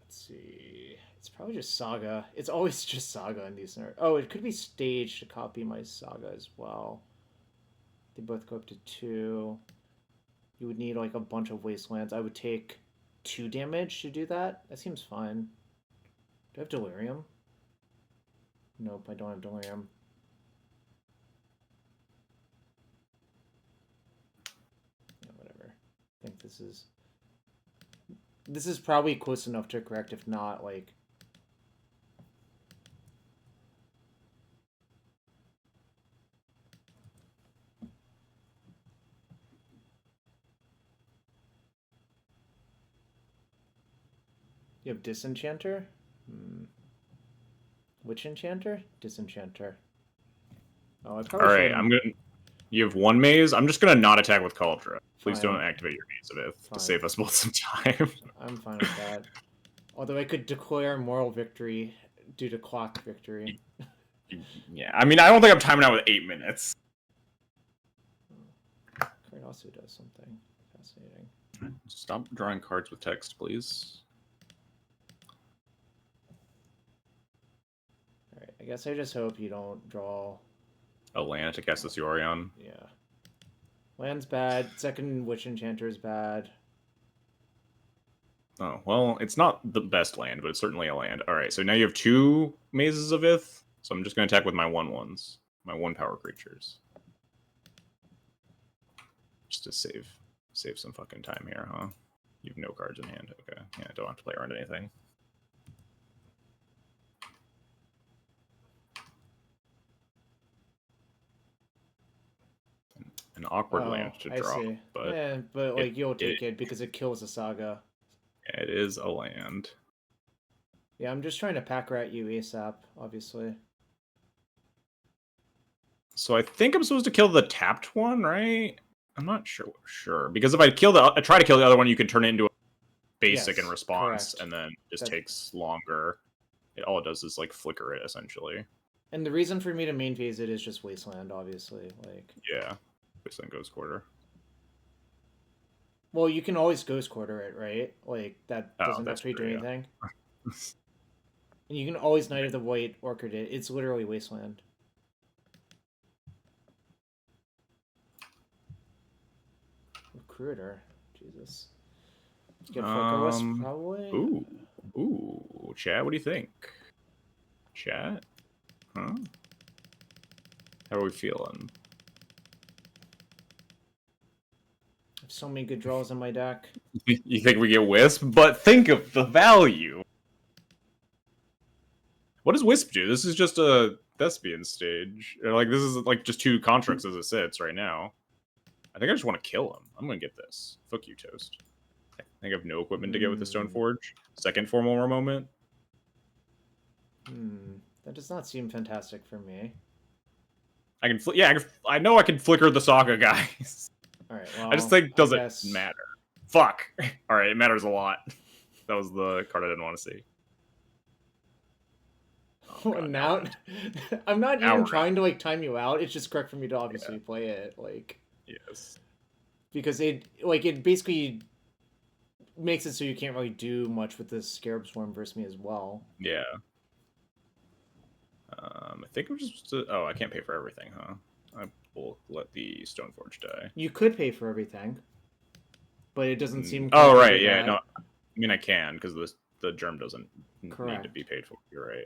Let's see. It's probably just Saga. It's always just Saga in these scenarios. Oh, it could be staged to copy my Saga as well. They both go up to 2. You would need like a bunch of wastelands. I would take 2 damage to do that. That seems fine. Do I have Delirium? Nope, I don't have Delirium. Yeah, whatever. I think this is probably close enough to correct, if not, like... You have Disenchanter? Witch Enchanter? Disenchanter. Oh, I probably Alright, I'm gonna... You have 1 maze? I'm just gonna not attack with Cauldron. Please don't activate your Maze of Ith to save us both some time. I'm fine with that. Although I could declare moral victory due to clock victory. Yeah, I mean, I don't think I'm timing out with 8 minutes. Card also does something fascinating. Stop drawing cards with text, please. Alright, I guess I just hope you don't draw... A land to cast this Yorion. Yeah. Land's bad. Second Witch Enchanter is bad. Oh, well, it's not the best land, but it's certainly a land. Alright, so now you have 2 Mazes of Ith, so I'm just going to attack with my 1/1s. My 1-power creatures. Just to save some fucking time here, huh? You have no cards in hand. Okay, yeah, I don't have to play around anything. An awkward land to draw. I see. But yeah, but like you'll take it because it kills the Saga. It is a land. Yeah, I'm just trying to pack rat you ASAP, obviously. So I think I'm supposed to kill the tapped one, right? I'm not sure. Because if I try to kill the other one, you can turn it into a basic in response, correct. and then it just takes longer. All it does is like flicker it essentially. And the reason for me to main phase it is just Wasteland, obviously. Like yeah, Wasteland Ghost Quarter. Well, you can always Ghost Quarter it, right? Like that doesn't actually do anything. And you can always Knight of the White Orchid it. It's literally Wasteland. Recruiter, Jesus. Get Focus, probably. Ooh, chat. What do you think? Chat, huh? How are we feeling? I have so many good draws in my deck. You think we get Wisp? But think of the value. What does Wisp do? This is just a Thespian stage. Like this is like just 2 constructs as it sits right now. I think I just want to kill him. I'm gonna get this. Fuck you, Toast. I think I have no equipment to get with the Stoneforge. Second formal war moment. That does not seem fantastic for me. I can, I know I can flicker the Saga, guys. All right. Well, I just think doesn't matter. Fuck. All right, it matters a lot. That was the card I didn't want to see. Oh, God, now, I'm not now even we're trying to like time you out. It's just correct for me to yeah. obviously play it, like, Yes. because it basically makes it so you can't really do much with this Scarab Swarm versus me as well. Yeah. I think I'm just. Oh, I can't pay for everything, huh? I will let the Stoneforge die. You could pay for everything, but it doesn't seem Oh, correct to right. do Yeah. that. No, I mean I can because the germ doesn't need to be Correct. paid for. You're right.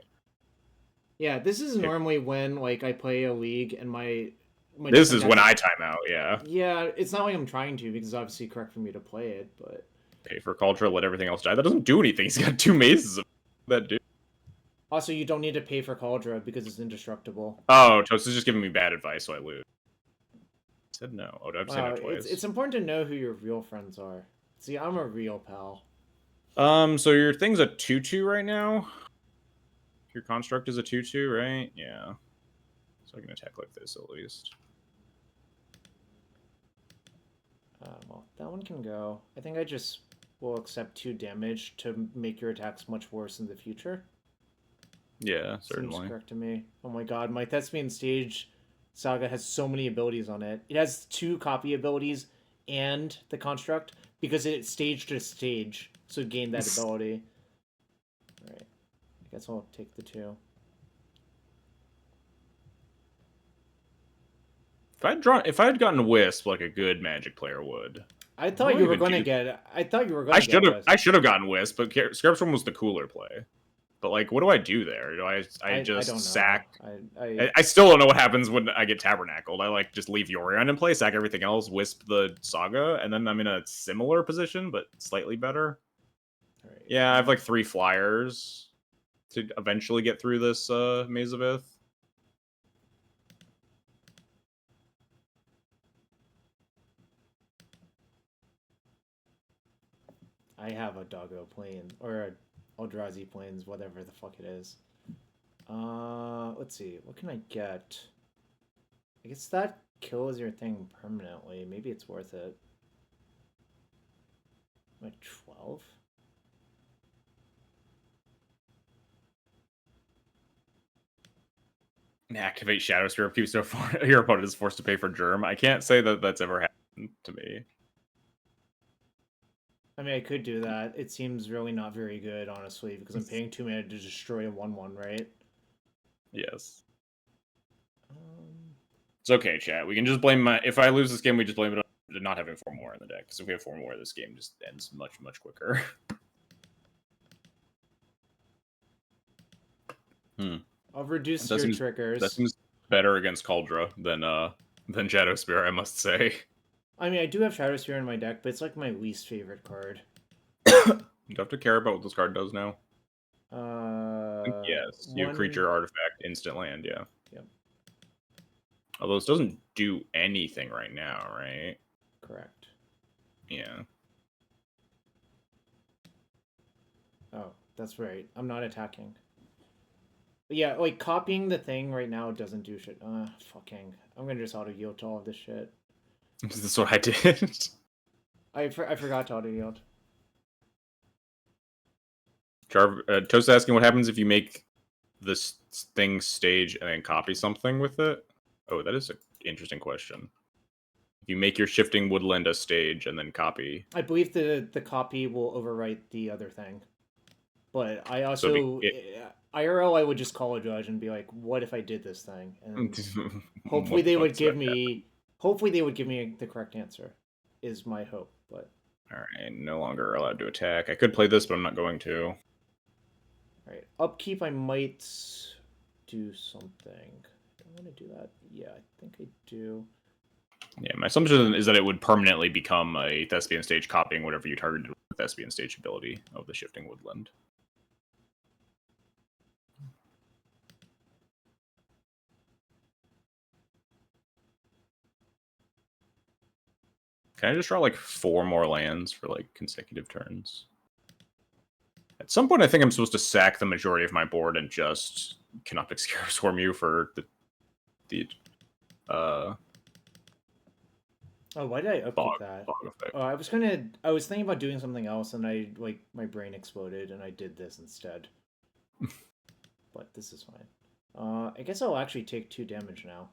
Yeah, this is Pay- normally when like I play a league and my This different is deck when is. I time out. Yeah. Yeah, it's not like I'm trying to because it's obviously correct for me to play it, but Pay for culture, let everything else die. That doesn't do anything. He's got 2 mazes of that dude. also you don't need to pay for Cauldra because it's indestructible. Oh, Toast is just giving me bad advice, so I lose. I said no. Oh, do I have to say Wow, no twice? it's important to know who your real friends are. See, I'm a real pal. So your thing's a 2/2 right now. Your construct is a 2/2, right? Yeah. So I can attack like this at least. Well, that one can go. I think I just will accept 2 damage to make your attacks much worse in the future. Yeah, Seems certainly. correct to me. Oh my god, my Thespian Stage Saga has so many abilities on it. It has 2 copy abilities and the construct because it's stage to stage, so gain that ability. Alright. I guess I'll take the 2. If I had gotten Wisp like a good Magic player would. I What thought do I you were even gonna do? get. I thought you were gonna get Wisp. I should have gotten Wisp, but Scarab Storm was the cooler play. But like, what do I do there? Do I I just don't know. sack? I I still don't know what happens when I get Tabernacled. I like just leave Yorion in play, sack everything else, Wisp the Saga, and then I'm in a similar position but slightly better. Alright. Yeah, I have like 3 flyers to eventually get through this Maze of Ith. I have a Doggo plane or a Eldrazi planes, whatever the fuck it is. Let's see. What can I get? I guess that kills your thing permanently. Maybe it's worth it. Am I 12? Activate Shadow Spear keeps your opponent is forced to pay for Germ. I can't say that that's ever happened to me. I mean, I could do that. It seems really not very good, honestly, because I'm paying 2 mana to destroy a 1/1, right? Yes. It's okay, chat. We can just blame my. If I lose this game, we just blame it on not having 4 more in the deck. Because if we have 4 more, this game just ends much, much quicker. I'll reduce your triggers. That seems better against Cauldra than Shadow Spear, I must say. I mean, I do have Shadow Sphere in my deck, but it's like my least favorite card. You have to care about what this card does now. Yes, you creature, artifact, instant land. Yeah. Yep. Although this doesn't do anything right now, right? Correct. Yeah. Oh, that's right. I'm not attacking. But yeah, like copying the thing right now doesn't do shit. Fucking. I'm gonna just auto yield to all of this shit. This is what I did. I forgot to auto yield. Toast asking what happens if you make this thing stage and then copy something with it. Oh, that is an interesting question. If you make your shifting woodland a stage and then copy, I believe the copy will overwrite the other thing. But I also IRL I would just call a judge and be like, "What if I did this thing?" And hopefully they would give me. Hopefully they would give me the correct answer. Is my hope, but. All right, no longer allowed to attack. I could play this, but I'm not going to. All right, upkeep. I might do something. Do I want to do that? Yeah, I think I do. Yeah, my assumption is that it would permanently become a Thespian stage, copying whatever you targeted with the Thespian stage ability of the shifting woodland. Can I just draw like 4 more lands for like consecutive turns? At some point, I think I'm supposed to sack the majority of my board and just Canoptic Swarm you for the Oh, why did I upkeep that? Oh, I was thinking about doing something else, and my brain exploded, and I did this instead. but this is fine. I guess I'll actually take 2 damage now.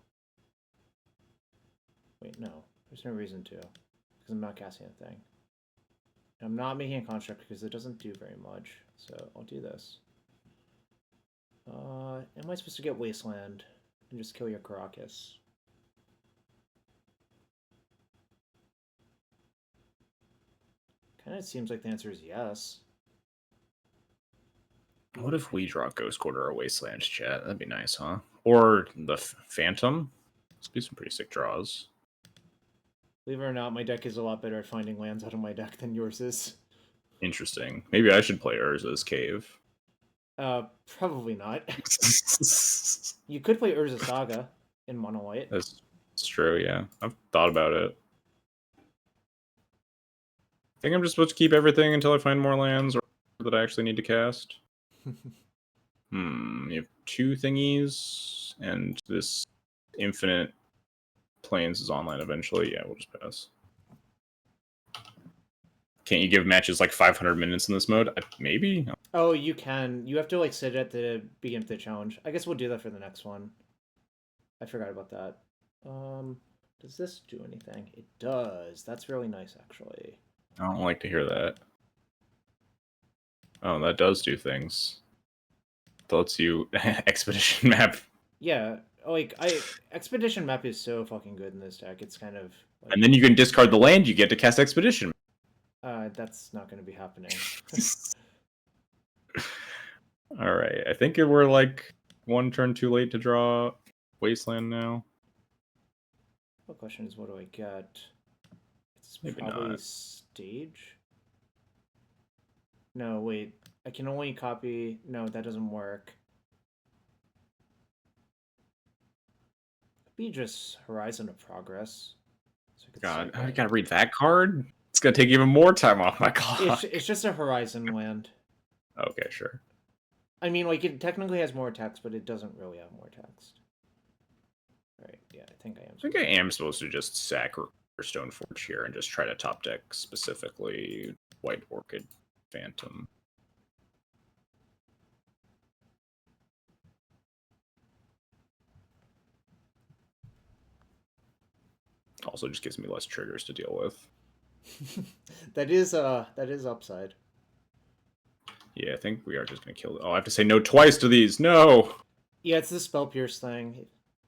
Wait, no. There's no reason to, because I'm not casting a thing. I'm not making a construct because it doesn't do very much, so I'll do this. Am I supposed to get Wasteland and just kill your Caracas? Kind of seems like the answer is yes. What if we draw Ghost Quarter or Wasteland, chat? That'd be nice, huh? Or the Phantom? Let's do some pretty sick draws. Believe it or not, my deck is a lot better at finding lands out of my deck than yours is. Interesting. Maybe I should play Urza's Cave. Probably not. You could play Urza Saga in mono white. That's true, yeah. I've thought about it. I think I'm just supposed to keep everything until I find more lands or that I actually need to cast. You have 2 thingies, and this infinite planes is online eventually. Yeah, we'll just pass. Can't you give matches like 500 minutes in this mode? Maybe? Oh, you can. You have to like sit at the beginning of the challenge. I guess we'll do that for the next one. I forgot about that. Does this do anything? It does. That's really nice, actually. I don't like to hear that. Oh, that does do things. That lets you expedition map. Yeah, like expedition map is so fucking good in this deck. It's kind of like, and then you can discard the land, you get to cast expedition. That's not going to be happening. All right, I think we're like 1 turn too late to draw Wasteland now. The question is, what do I get? It's Maybe probably not. Stage. No, wait. I can only copy. No, that doesn't work. Could be just Horizon of Progress. So God, I gotta read that card. It's gonna take even more time off my clock. It's just a Horizon land. Okay, sure. I mean, like, it technically has more text, but it doesn't really have more text. Right, yeah, I think I am supposed to just sack Stoneforge here and just try to top deck specifically White Orchid Phantom. Also just gives me less triggers to deal with. that is upside. Yeah, I think we are just gonna kill. Oh, I have to say no twice to these. No. Yeah, it's the Spell Pierce thing.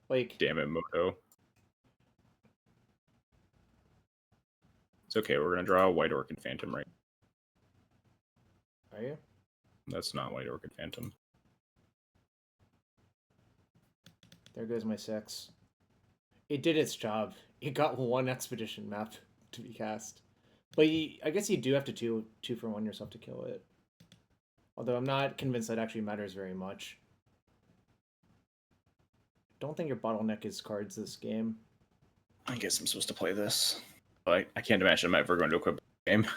Like, damn it, Moto. It's okay. We're gonna draw a White Orchid Phantom, right? Are you? That's not White Orchid Phantom. There goes my 6. It did its job. It got 1 expedition map to be cast. But I guess you do have to two for 1 yourself to kill it. Although I'm not convinced that actually matters very much. Don't think your bottleneck is cards this game. I guess I'm supposed to play this. But I can't imagine I'm ever going to equip the game.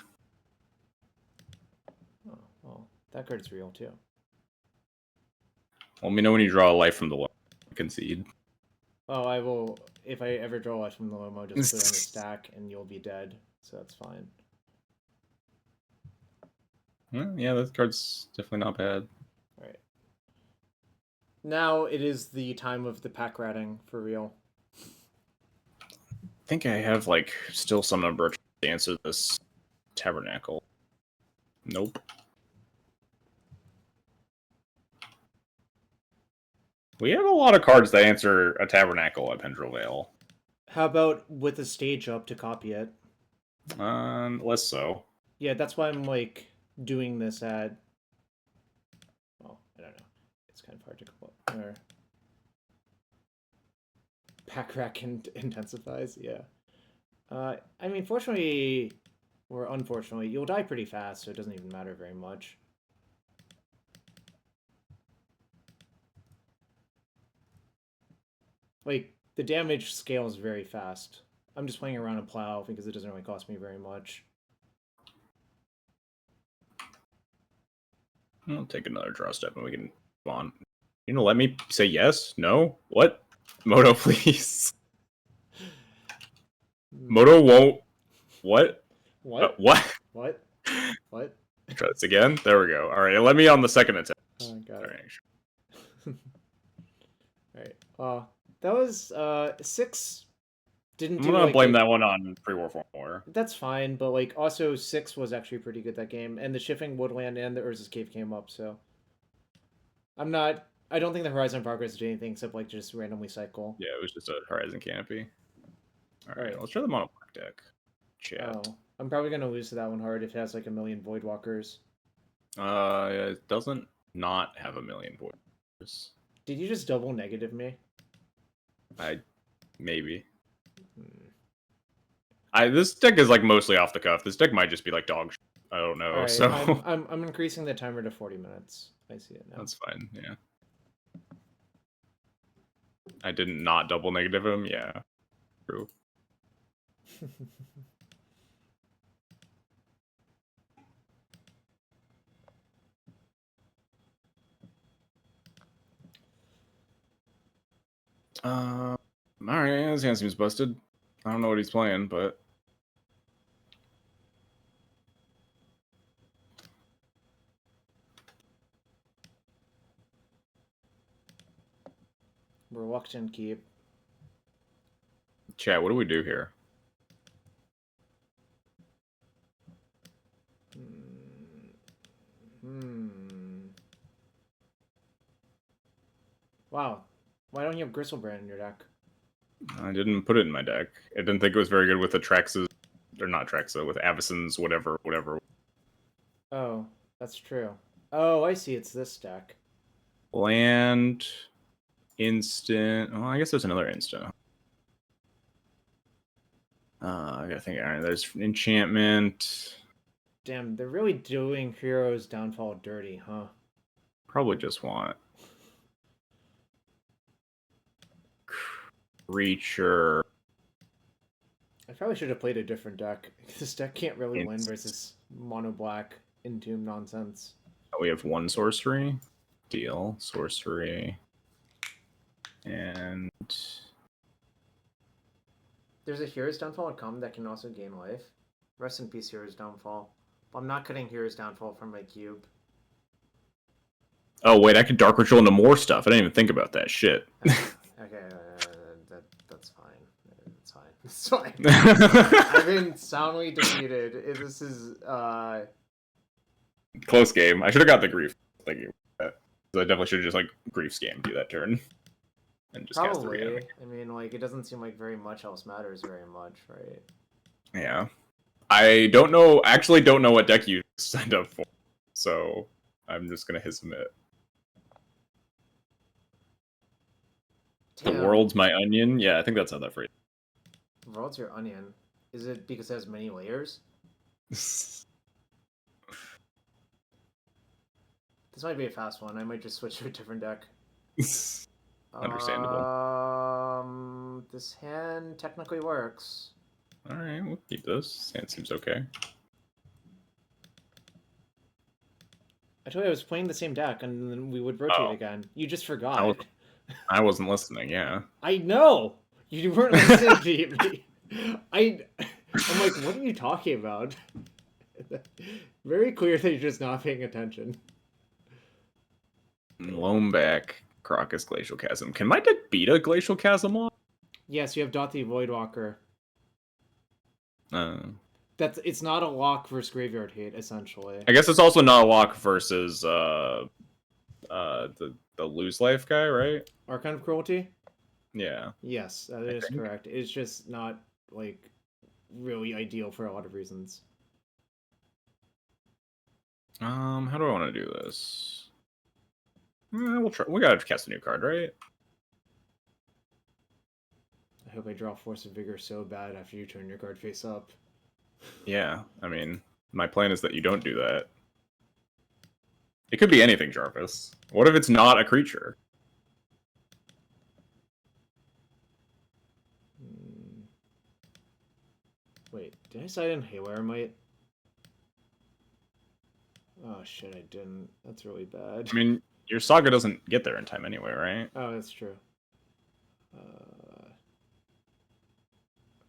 Oh, well, that card's real too. Let me know when you draw a life from the low. Concede. Oh, I will. If I ever draw life from the Lomo, just put it on the stack and you'll be dead. So that's fine. Yeah, that card's definitely not bad. Alright. Now it is the time of the pack ratting for real. I think I have, like, still some number to answer this Tabernacle. Nope. We have a lot of cards that answer a Tabernacle at Pendrell Vale. How about with a stage up to copy it? Less so. Yeah, that's why I'm, like, doing this at... Well, I don't know. It's kind of hard to come up. Or... Pack rack intensifies, yeah. I mean, fortunately, or unfortunately, you'll die pretty fast, so it doesn't even matter very much. Like, the damage scales very fast. I'm just playing around a plow because it doesn't really cost me very much. I'll take another draw step and we can move on. You know, let me say yes? No? What? Moto, please. Moto won't. What? What? What? What? What? Try this again. There we go. All right, let me on the second attempt. Oh, got it. Right. That was 6 didn't I'm do gonna like blame that one on pre-war more. That's fine, but like also 6 was actually pretty good that game, and the Shifting Woodland and the Urza's Cave came up, so I'm not. I don't think the Horizon Progress did anything except like just randomly cycle. Yeah, it was just a Horizon Canopy. All right, Right. let's try the mono black deck. Chat. Oh, I'm probably gonna lose to that one hard if it has like a million Voidwalkers. It doesn't not have a million voices. Did you just double negative me? Maybe. Hmm. This deck is like mostly off the cuff. This deck might just be like dog shit. I don't know. All right, So I'm increasing the timer to 40 minutes. I see it now. that's fine. Yeah. I didn't not double negative him. Yeah. True. All right. His hand seems busted. I don't know what he's playing, but Reluctant keep. chat. What do we do here? Wow. Why don't you have Gristlebrand in your deck? I didn't put it in my deck. I didn't think it was very good with the Trexes, or not Trexa, with Avacyn's, whatever. Oh, that's true. Oh, I see. It's this deck. Land, instant. Oh, I guess there's another instant. I gotta think. All right, there's enchantment. Damn, they're really doing Heroes Downfall dirty, huh? Probably just want creature. I probably should have played a different deck. This deck can't really win versus mono black Entomb nonsense. We have one sorcery. Deal. Sorcery. And there's a Heroes Downfall in common that can also gain life. Rest in peace, Heroes Downfall. But I'm not cutting Heroes Downfall from my cube. oh wait, I could Dark Ritual into more stuff. I didn't even think about that shit. Okay, that's fine. It's fine. It's fine. I've been soundly defeated. This is close game. I should have got the grief. Thank you. I definitely should have just like grief scammed you that turn. And just probably. Cast I mean, like it doesn't seem like very much else matters very much, right? Yeah. I don't know. Actually, don't know what deck you signed up for, so I'm just gonna hit submit. Damn. The world's my onion. Yeah, I think that's how that phrase. World's your onion. Is it because it has many layers? This might be a fast one. I might just switch to a different deck. Understandable. This hand technically works. All right, we'll keep this. Hand seems okay. I told you I was playing the same deck, and then we would rotate again. You just forgot. I wasn't listening. Yeah. I know you weren't listening to me. I'm like, what are you talking about? Very clear that you're just not paying attention. Loamback, Crocus, Glacial Chasm. Can my deck beat a Glacial Chasm off? Yes, you have Dothy Voidwalker. It's not a lock versus graveyard hate, essentially. I guess it's also not a lock versus the lose life guy, right? Archon of Cruelty? Yeah. Yes, that is correct. It's just not like really ideal for a lot of reasons. How do I want to do this? We'll try. We gotta cast a new card, right? I hope I draw Force of Vigor so bad after you turn your card face up. Yeah, I mean, my plan is that you don't do that. It could be anything, Jarvis. What if it's not a creature? Wait, did I side in Hailoremite? Oh shit, I didn't. That's really bad. I mean, your Saga doesn't get there in time anyway, right? Oh, that's true.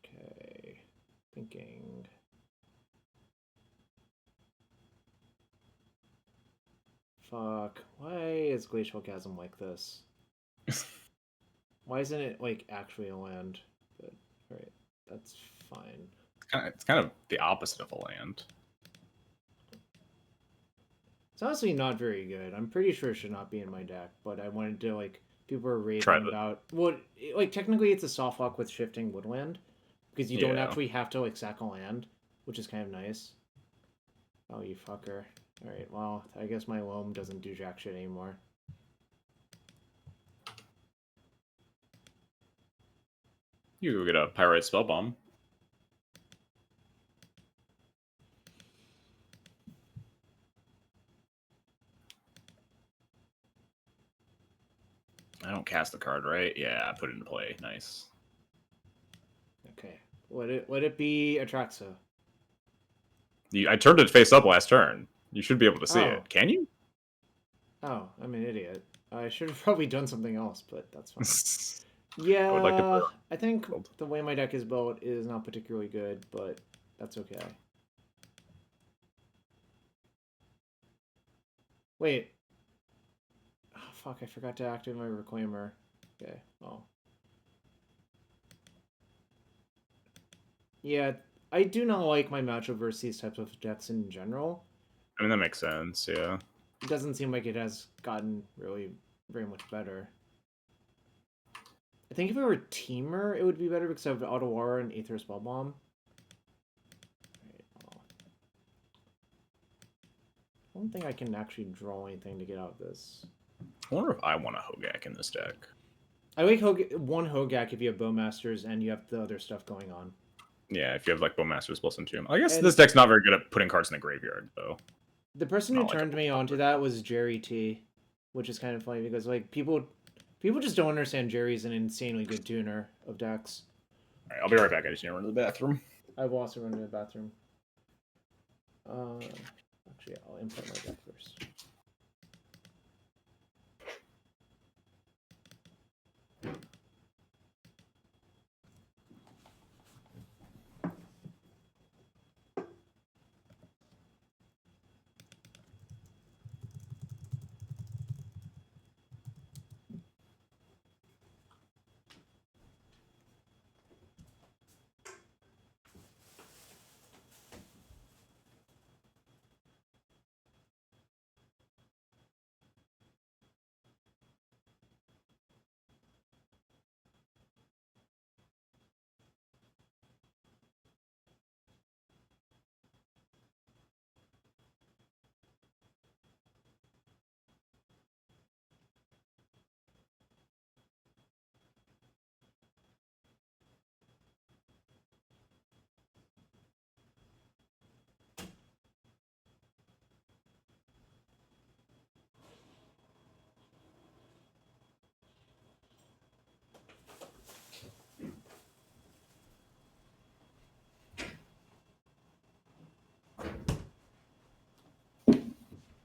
Okay. Thinking. Fuck. Why is Glacial Chasm like this? Why isn't it like actually a land? But alright, that's fine. It's kind of the opposite of a land. It's honestly not very good. I'm pretty sure it should not be in my deck, but I wanted to like people were Try raving the- about like technically it's a soft lock with shifting woodland because you don't actually have to like sack a land, which is kind of nice. Oh, you fucker. Alright, well, I guess my loam doesn't do jack shit anymore. You go get a Pyrite Spellbomb. I don't cast the card, right? Yeah, I put it into play. Nice. Okay. Let it be Atraxa. I turned it face up last turn. You should be able to see Oh. it. Can you? Oh, I'm an idiot. I should have probably done something else, but that's fine. I Yeah, would like to I think the way my deck is built is not particularly good, but that's okay. Wait. Oh, fuck, I forgot to activate my Reclaimer. Okay, well. Yeah, I do not like my matchup versus these types of decks in general. I mean, that makes sense, yeah. It doesn't seem like it has gotten really very much better. I think if it were Teamer, it would be better because I have Auto Aura and Aether Spellbomb. Right, well. I don't think I can actually draw anything to get out of this. I wonder if I want a Hogak in this deck. I like one Hogak if you have Bowmasters and you have the other stuff going on. Yeah, if you have like Bowmaster's plus Entomb. I guess this deck's not very good at putting cards in the graveyard, though. The person who turned me onto that was Jerry T, which is kind of funny because like people just don't understand Jerry's an insanely good tuner of decks. All right, I'll be right back. I just need to run to the bathroom. I will also run to the bathroom. Actually, I'll input my deck first.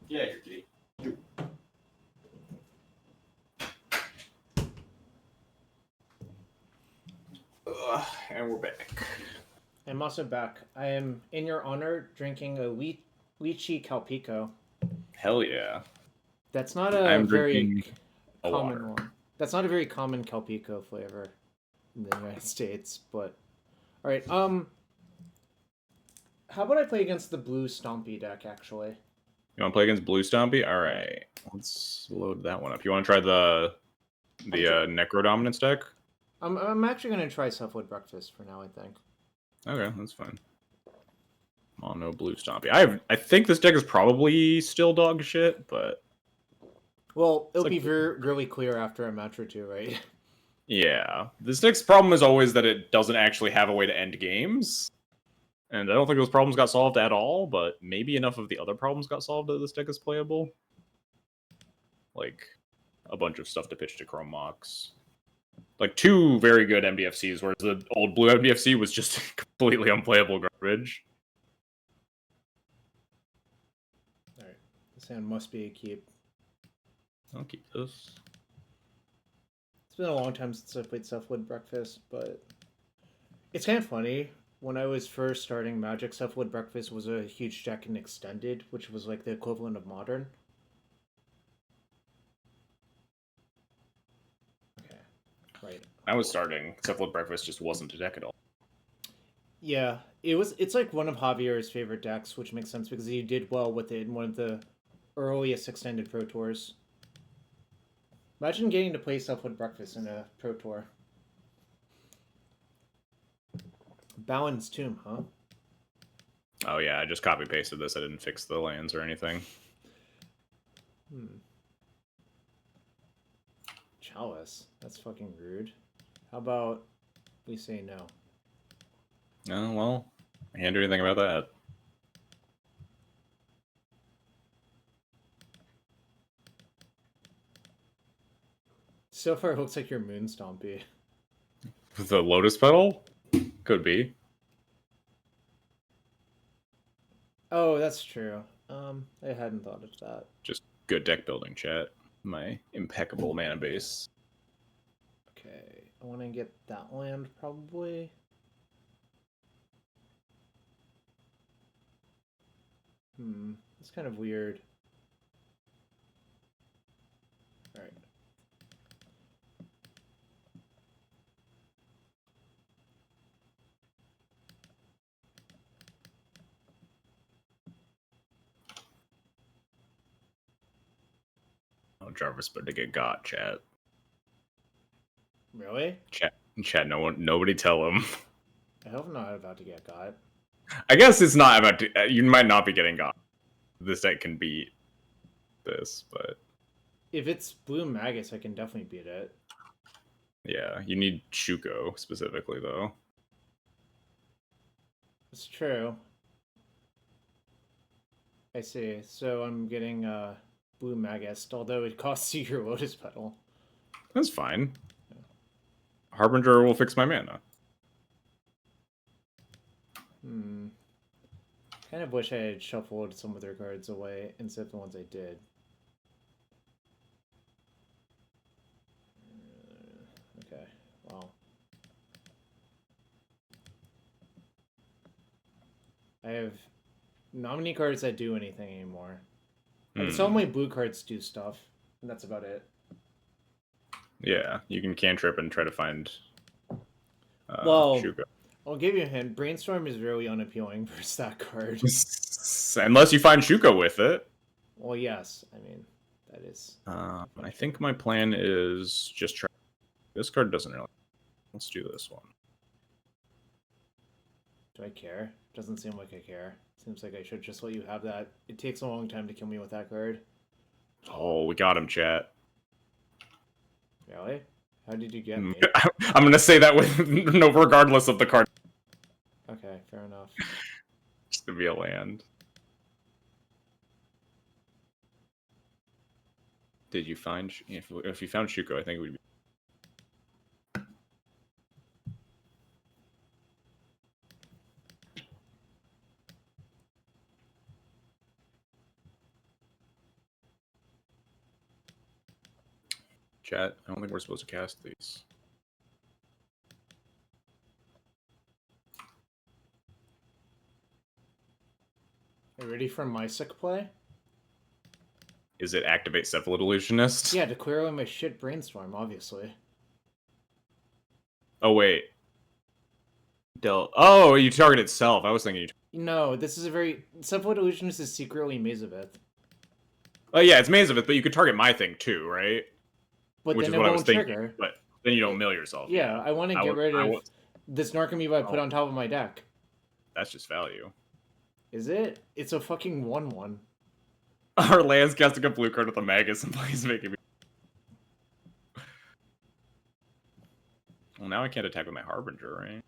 Yeah, you're G. And we're back. I'm also back. I am, in your honor, drinking a lychee calpico. Hell yeah. That's not a very common water. one. That's not a very common calpico flavor in the United States, but... Alright, how about I play against the blue Stompy deck, actually? You want to play against Blue Stompy? All right, let's load that one up. You want to try the Necrodominance deck? I'm actually going to try Selfwood Breakfast for now, I think. Okay, that's fine. Oh, no Blue Stompy. I think this deck is probably still dog shit, but... Well, it'll be really clear after a match or two, right? Yeah. This deck's problem is always that it doesn't actually have a way to end games. And I don't think those problems got solved at all, but maybe enough of the other problems got solved that this deck is playable. Like, a bunch of stuff to pitch to Chrome Mox. Like, 2 very good MDFCs, whereas the old blue MDFC was just completely unplayable garbage. Alright, this hand must be a keep. I'll keep this. It's been a long time since I played Selfwood Breakfast, but it's kind of funny. When I was first starting Magic, Selfwood Breakfast was a huge deck in Extended, which was like the equivalent of Modern. I was starting. Cephalid Breakfast just wasn't a deck at all. Yeah, it's like one of Javier's favorite decks, which makes sense because he did well with it in one of the earliest extended Pro Tours. Imagine getting to play Cephalid Breakfast in a Pro Tour. Balance Tomb, huh? Oh yeah, I just copy pasted this. I didn't fix the lands or anything. Chalice. That's fucking rude. How about we say no? Oh well, I can't do anything about that. So far, it looks like you're Moon Stompy. The Lotus Petal? Could be. Oh, that's true. I hadn't thought of that. Just good deck building, chat. My impeccable mana base. Okay, I want to get that land, probably. It's kind of weird. Alright. Oh, Jarvis better get got, chat. Really? Chat, nobody tell him. I hope I'm not about to get got. I guess it's not about to, you might not be getting got. This deck can beat this, but If it's Blue Magus, I can definitely beat it. yeah, you need Shuko specifically though. It's true. I see. So I'm getting Blue Magus, although it costs you your Lotus Petal. That's fine. Harbinger will fix my mana. Kind of wish I had shuffled some of their cards away instead of the ones I did. Okay, well. I have not many cards that do anything anymore. I can tell my blue cards do stuff, and that's about it. Yeah, you can cantrip and try to find well, Shuko. I'll give you a hint. Brainstorm is really unappealing versus that card. Unless you find Shuko with it. Well, yes. I mean, that is... I think my plan is just try... This card doesn't really... Let's do this one. Do I care? Doesn't seem like I care. Seems like I should just let you have that. It takes a long time to kill me with that card. Oh, we got him, chat. Really? How did you get me? I'm gonna say that with no, regardless of the card. Okay, fair enough. Just to be a land. Did you find... If you found Shuko, I think it would be... Chat, I don't think we're supposed to cast these. Are you ready for my sick play? Is it activate Cephalid Illusionist? Yeah, to clear away my shit Brainstorm, obviously. Oh, wait. Oh, you target itself. I was thinking you... No, this is a very... Cephalid Illusionist is secretly Mazavith. Oh, yeah, it's Mazavith, but you could target my thing too, right? But Which then is what I was thinking. trigger. But then you don't mill yourself. Yeah, I want to get rid of this Narcomoeba I put on top of my deck. That's just value. Is it? It's a fucking 1/1. Our lands casting a blue card with a Magus and plays making me... Well, now I can't attack with my Harbinger, right?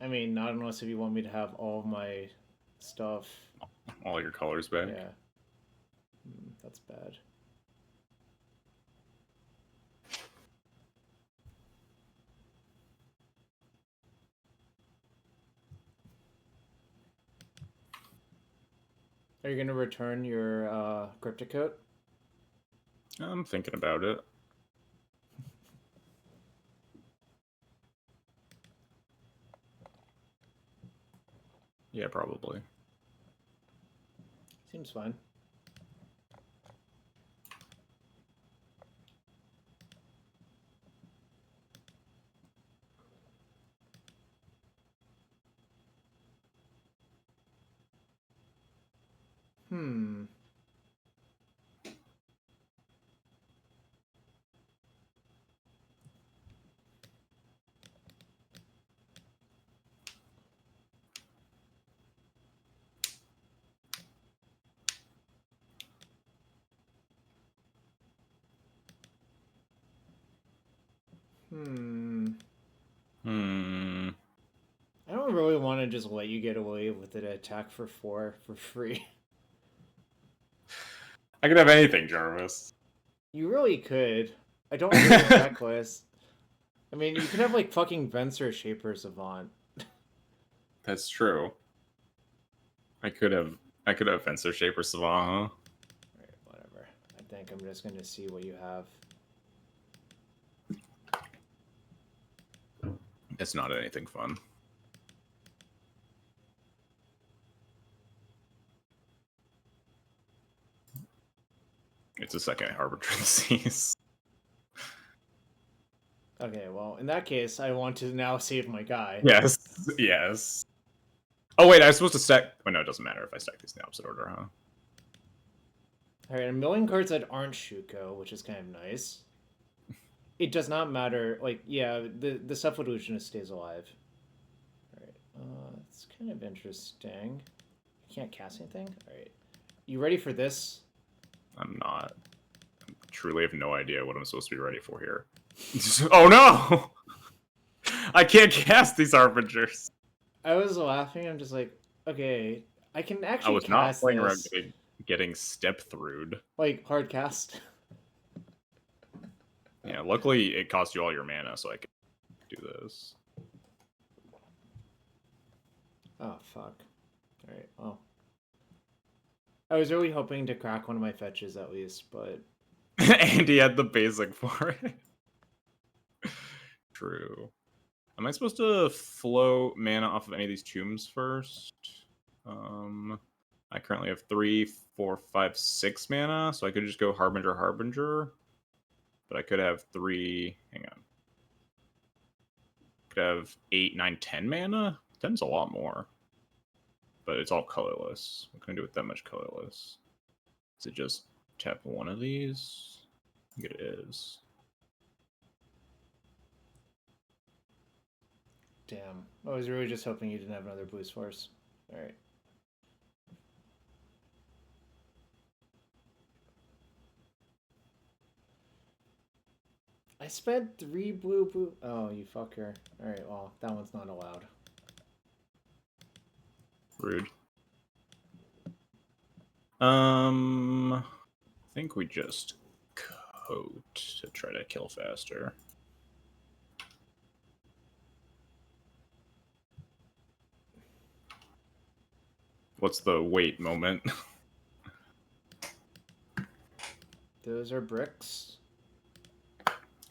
I mean, not unless if you want me to have all of my stuff. All your colors back? Yeah. That's bad. Are you going to return your Cryptic Coat? I'm thinking about it. Yeah, probably. Seems fine. Hmm. Hmm. Hmm. I don't really want to just let you get away with it. Attack for 4 for free. I could have anything, Jarvis. You really could. I don't have a deck list. I mean, you could have like fucking Venser Shaper Savant. That's true. I could have Fencer Shaper Savant, huh? Alright, whatever. I think I'm just gonna see what you have. It's not anything fun. It's a second Harbinger Disease. Okay, well, in that case, I want to now save my guy. Yes, yes. Oh wait, I was supposed to stack. Oh no, it doesn't matter if I stack these in the opposite order, huh? Alright, I'm milling cards that aren't Shuko, which is kind of nice. It does not matter. Like, yeah, the Self-Elutionist stays alive. Alright, it's kind of interesting. I can't cast anything? Alright. You ready for this? I'm not. I truly have no idea what I'm supposed to be ready for here. Oh no! I can't cast these Harbingers. I was laughing. I'm just like, okay, I can actually I was not cast playing around this. getting step through'd. Like, hard cast. Yeah, luckily it cost you all your mana, so I can do this. Oh, fuck. Alright, well. I was really hoping to crack one of my fetches at least, but... And he had the basic for it. True. Am I supposed to flow mana off of any of these tombs first? I currently have 3, 4, 5, 6 mana, so I could just go Harbinger, Harbinger. But I could have 3. Hang on. Could have 8, 9, 10 mana? 10's a lot more. But it's all colorless. What can I do with that much colorless? Is it just tap one of these? I think it is. Damn. I was really just hoping you didn't have another boost force. Alright. I spent 3 blue. Oh, you fucker. Alright, well, that one's not allowed. Rude. I think we just coat to try to kill faster. What's the wait moment? Those are bricks.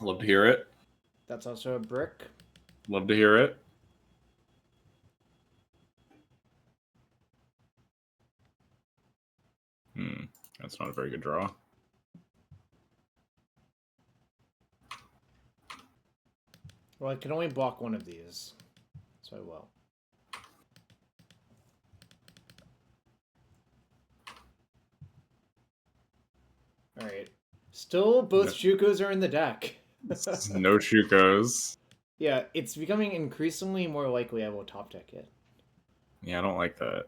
Love to hear it. That's also a brick. Love to hear it. That's not a very good draw. Well, I can only block one of these. So I will. Alright. Still, both Shukos are in the deck. No Shukos. Yeah, it's becoming increasingly more likely I will top deck it. Yeah, I don't like that.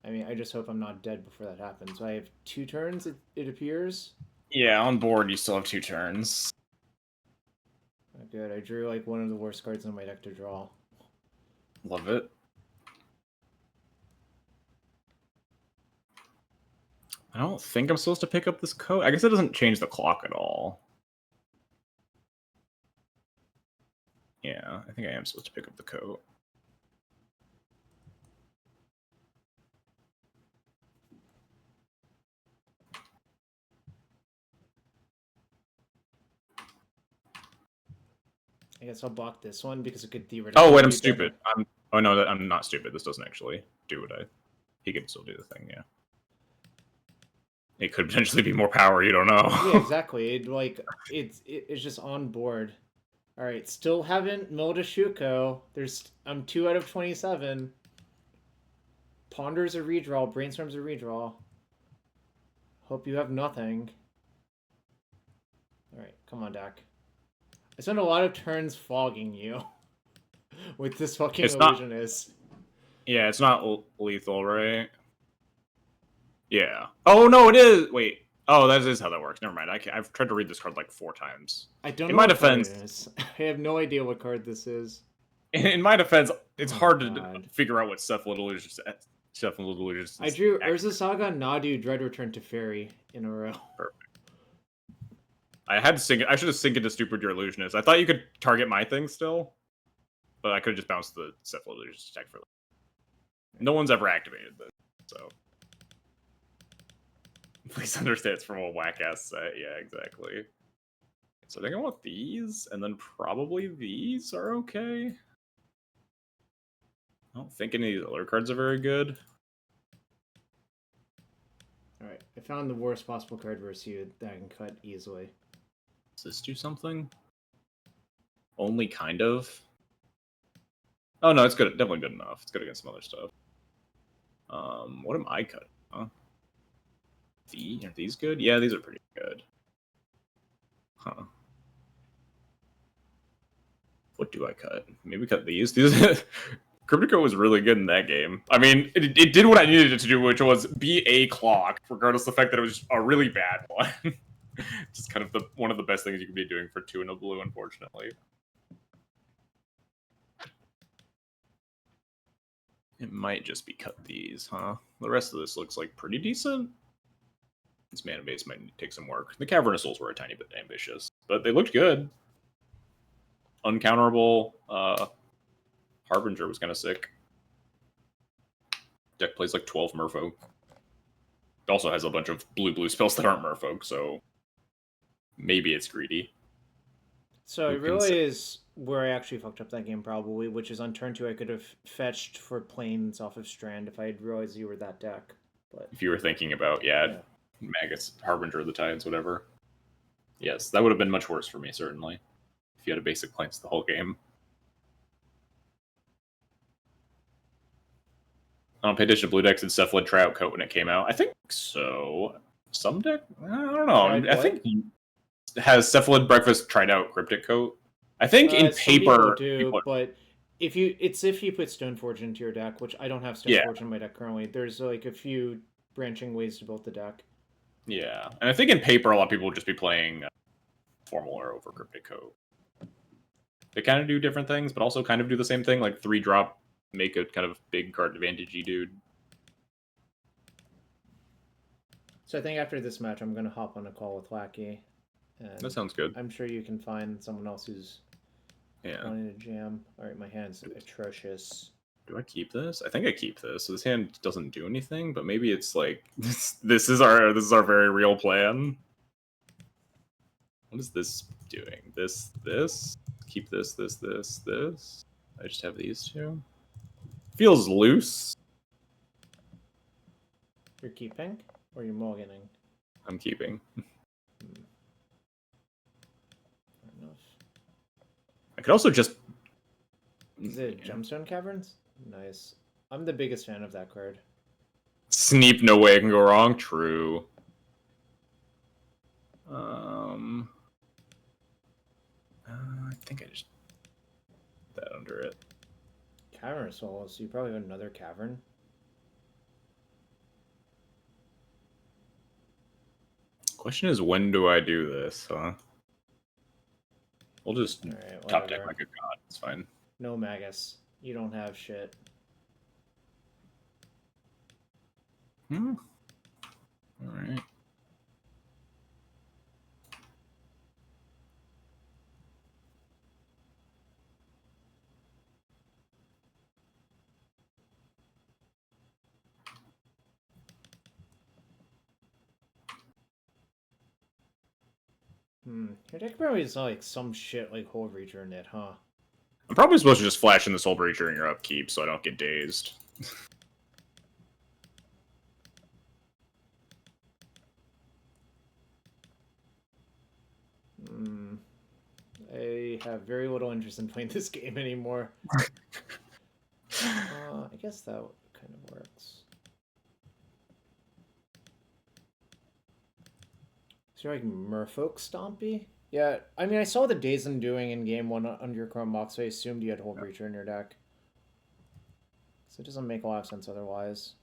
I mean, I just hope I'm not dead before that happens. So I have 2 turns, it appears. Yeah, on board you still have 2 turns. Oh, good, I drew like one of the worst cards in my deck to draw. Love it. I don't think I'm supposed to pick up this coat. I guess it doesn't change the clock at all. Yeah, I think I am supposed to pick up the coat. I guess I'll block this one because it could theoretically. Oh wait, I'm stupid. Oh no, I'm not stupid. This doesn't actually do what he could still do the thing. Yeah, it could potentially be more power. You don't know. Yeah, exactly. It's just on board. All right, still haven't milled a Shuko. I'm 2 out of 27. Ponder's a redraw. Brainstorm's a redraw. Hope you have nothing. Alright, come on, Dak. I spent a lot of turns flogging you with this fucking illusionist. Yeah, it's not lethal, right? Yeah. Oh, no, it is! Wait. Oh, that is how that works. Never mind. I've tried to read this card like 4 times. I don't in know my what defense, card it is. I have no idea what card this is. In my defense, it's hard to figure out what Cephalid Illusionist is. I drew Urza Saga, Nadu, Dread Return to Fairy in a row. Perfect. I had to sync it. I should have synced it to Stupid Your Illusionist. I thought you could target my thing still, but I could have just bounced the Cephalid Illusionist attack for that. No one's ever activated this, so. Please understand it's from a whack-ass set. Yeah, exactly. So I think I want these, and then probably these are okay. I don't think any of these other cards are very good. Alright, I found the worst possible card versus you that I can cut easily. Does this do something? Only kind of. Oh no, it's good. Definitely good enough. It's good against some other stuff. What am I cutting? Huh? Are these good? Yeah, these are pretty good. Huh. What do I cut? Maybe cut these. Cryptico was really good in that game. I mean, it did what I needed it to do, which was be a clock, regardless of the fact that it was a really bad one. Just kind of one of the best things you could be doing for 2 and a blue, unfortunately. It might just be cut these, huh? The rest of this looks like pretty decent. This mana base might take some work. The Cavernous Souls were a tiny bit ambitious, but they looked good. Uncounterable. Harbinger was kind of sick. Deck plays like 12 Merfolk. It also has a bunch of blue spells that aren't Merfolk, so maybe it's greedy. So it really is where I actually fucked up that game, probably, which is on turn 2 I could have fetched for planes off of Strand if I had realized you were that deck. But if you were thinking about, Magus, Harbinger of the Tides, whatever. Yes, that would have been much worse for me, certainly. If you had a basic planes the whole game. Pay attention to blue decks and Cephalid Tryout Coat when it came out. I think so. Some deck? I don't know. I think it has Cephalid Breakfast tried out Cryptic Coat. I think in paper people do, but if you put Stoneforge into your deck, which I don't have Stoneforge in my deck currently, there's like a few branching ways to build the deck. Yeah, and I think in paper a lot of people would just be playing Formula over Cryptic Coat. They kind of do different things, but also kind of do the same thing, like 3-drop, make a kind of big card advantage-y dude. So I think after this match, I'm going to hop on a call with Lackey. That sounds good. I'm sure you can find someone else who's wanting to jam. All right, my hand's atrocious. Do I keep this? I think I keep this. So this hand doesn't do anything, but maybe it's like this is our very real plan. What is this doing? This. Keep this. I just have these two. Feels loose. You're keeping, or you're mulliganing? I'm keeping. I could also just... Is it Gemstone Caverns? Nice. I'm the biggest fan of that card. Sneep, no way it can go wrong. True. I think I just put that under it. Cavern Souls, so you probably have another cavern. Question is, when do I do this, huh? We'll just top deck like a god. It's fine. No Magus. You don't have shit. Alright. Your deck probably is like some shit like Hold Reacher in it, huh? I'm probably supposed to just flash in the Soul Breacher in your upkeep so I don't get dazed. I have very little interest in playing this game anymore. I guess that kind of works. Is there like Merfolk Stompy? Yeah, I mean, I saw the Dazen doing in game one under your Chrome box, so I assumed you had Whole Breacher in your deck. So it doesn't make a lot of sense otherwise.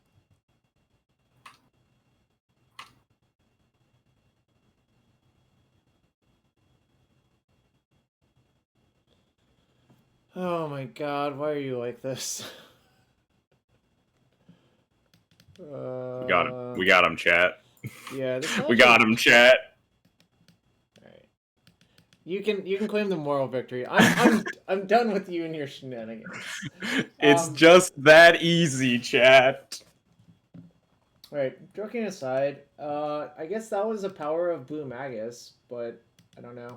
Oh my god, why are you like this? We got him. We got him, chat. Yeah, this We got him, chat. Alright. You can claim the moral victory. I'm done with you and your shenanigans. It's just that easy, chat. Alright, joking aside, I guess that was the power of Blue Magus, but I don't know.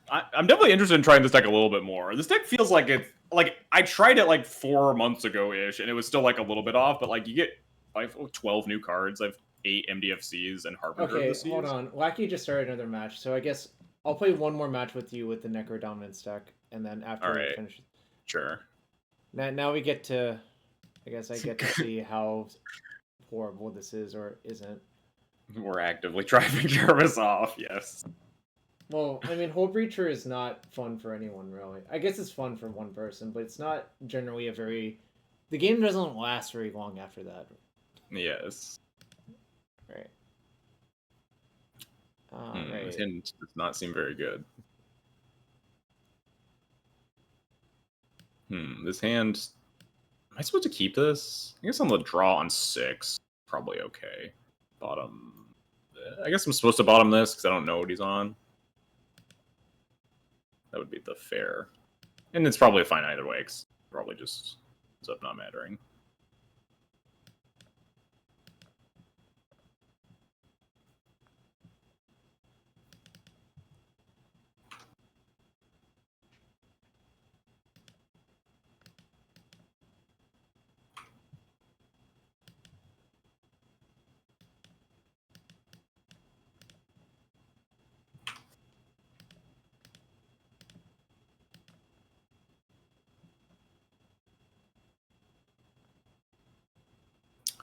I'm definitely interested in trying this deck a little bit more. This deck feels like it's like I tried it like 4 months ago ish, and it was still like a little bit off. But like you get like 12 new cards. I've 8 MDFCs and Harbinger of the Seas. Hold on. Wacky just started another match, so I guess I'll play one more match with you with the Necrodominance deck, and then after we finish. Sure. Now we get to, I guess I get to see how horrible this is or isn't. We're actively driving Jarvis off. Yes. Well, I mean, Whole Breacher is not fun for anyone, really. I guess it's fun for one person, but it's not generally a very... The game doesn't last very long after that. Yes. Right. Right. This hand does not seem very good. This hand... Am I supposed to keep this? I guess I'm going to draw on 6. Probably okay. Bottom... I guess I'm supposed to bottom this because I don't know what he's on. That would be the fair. And it's probably fine either way, because probably just ends up not mattering.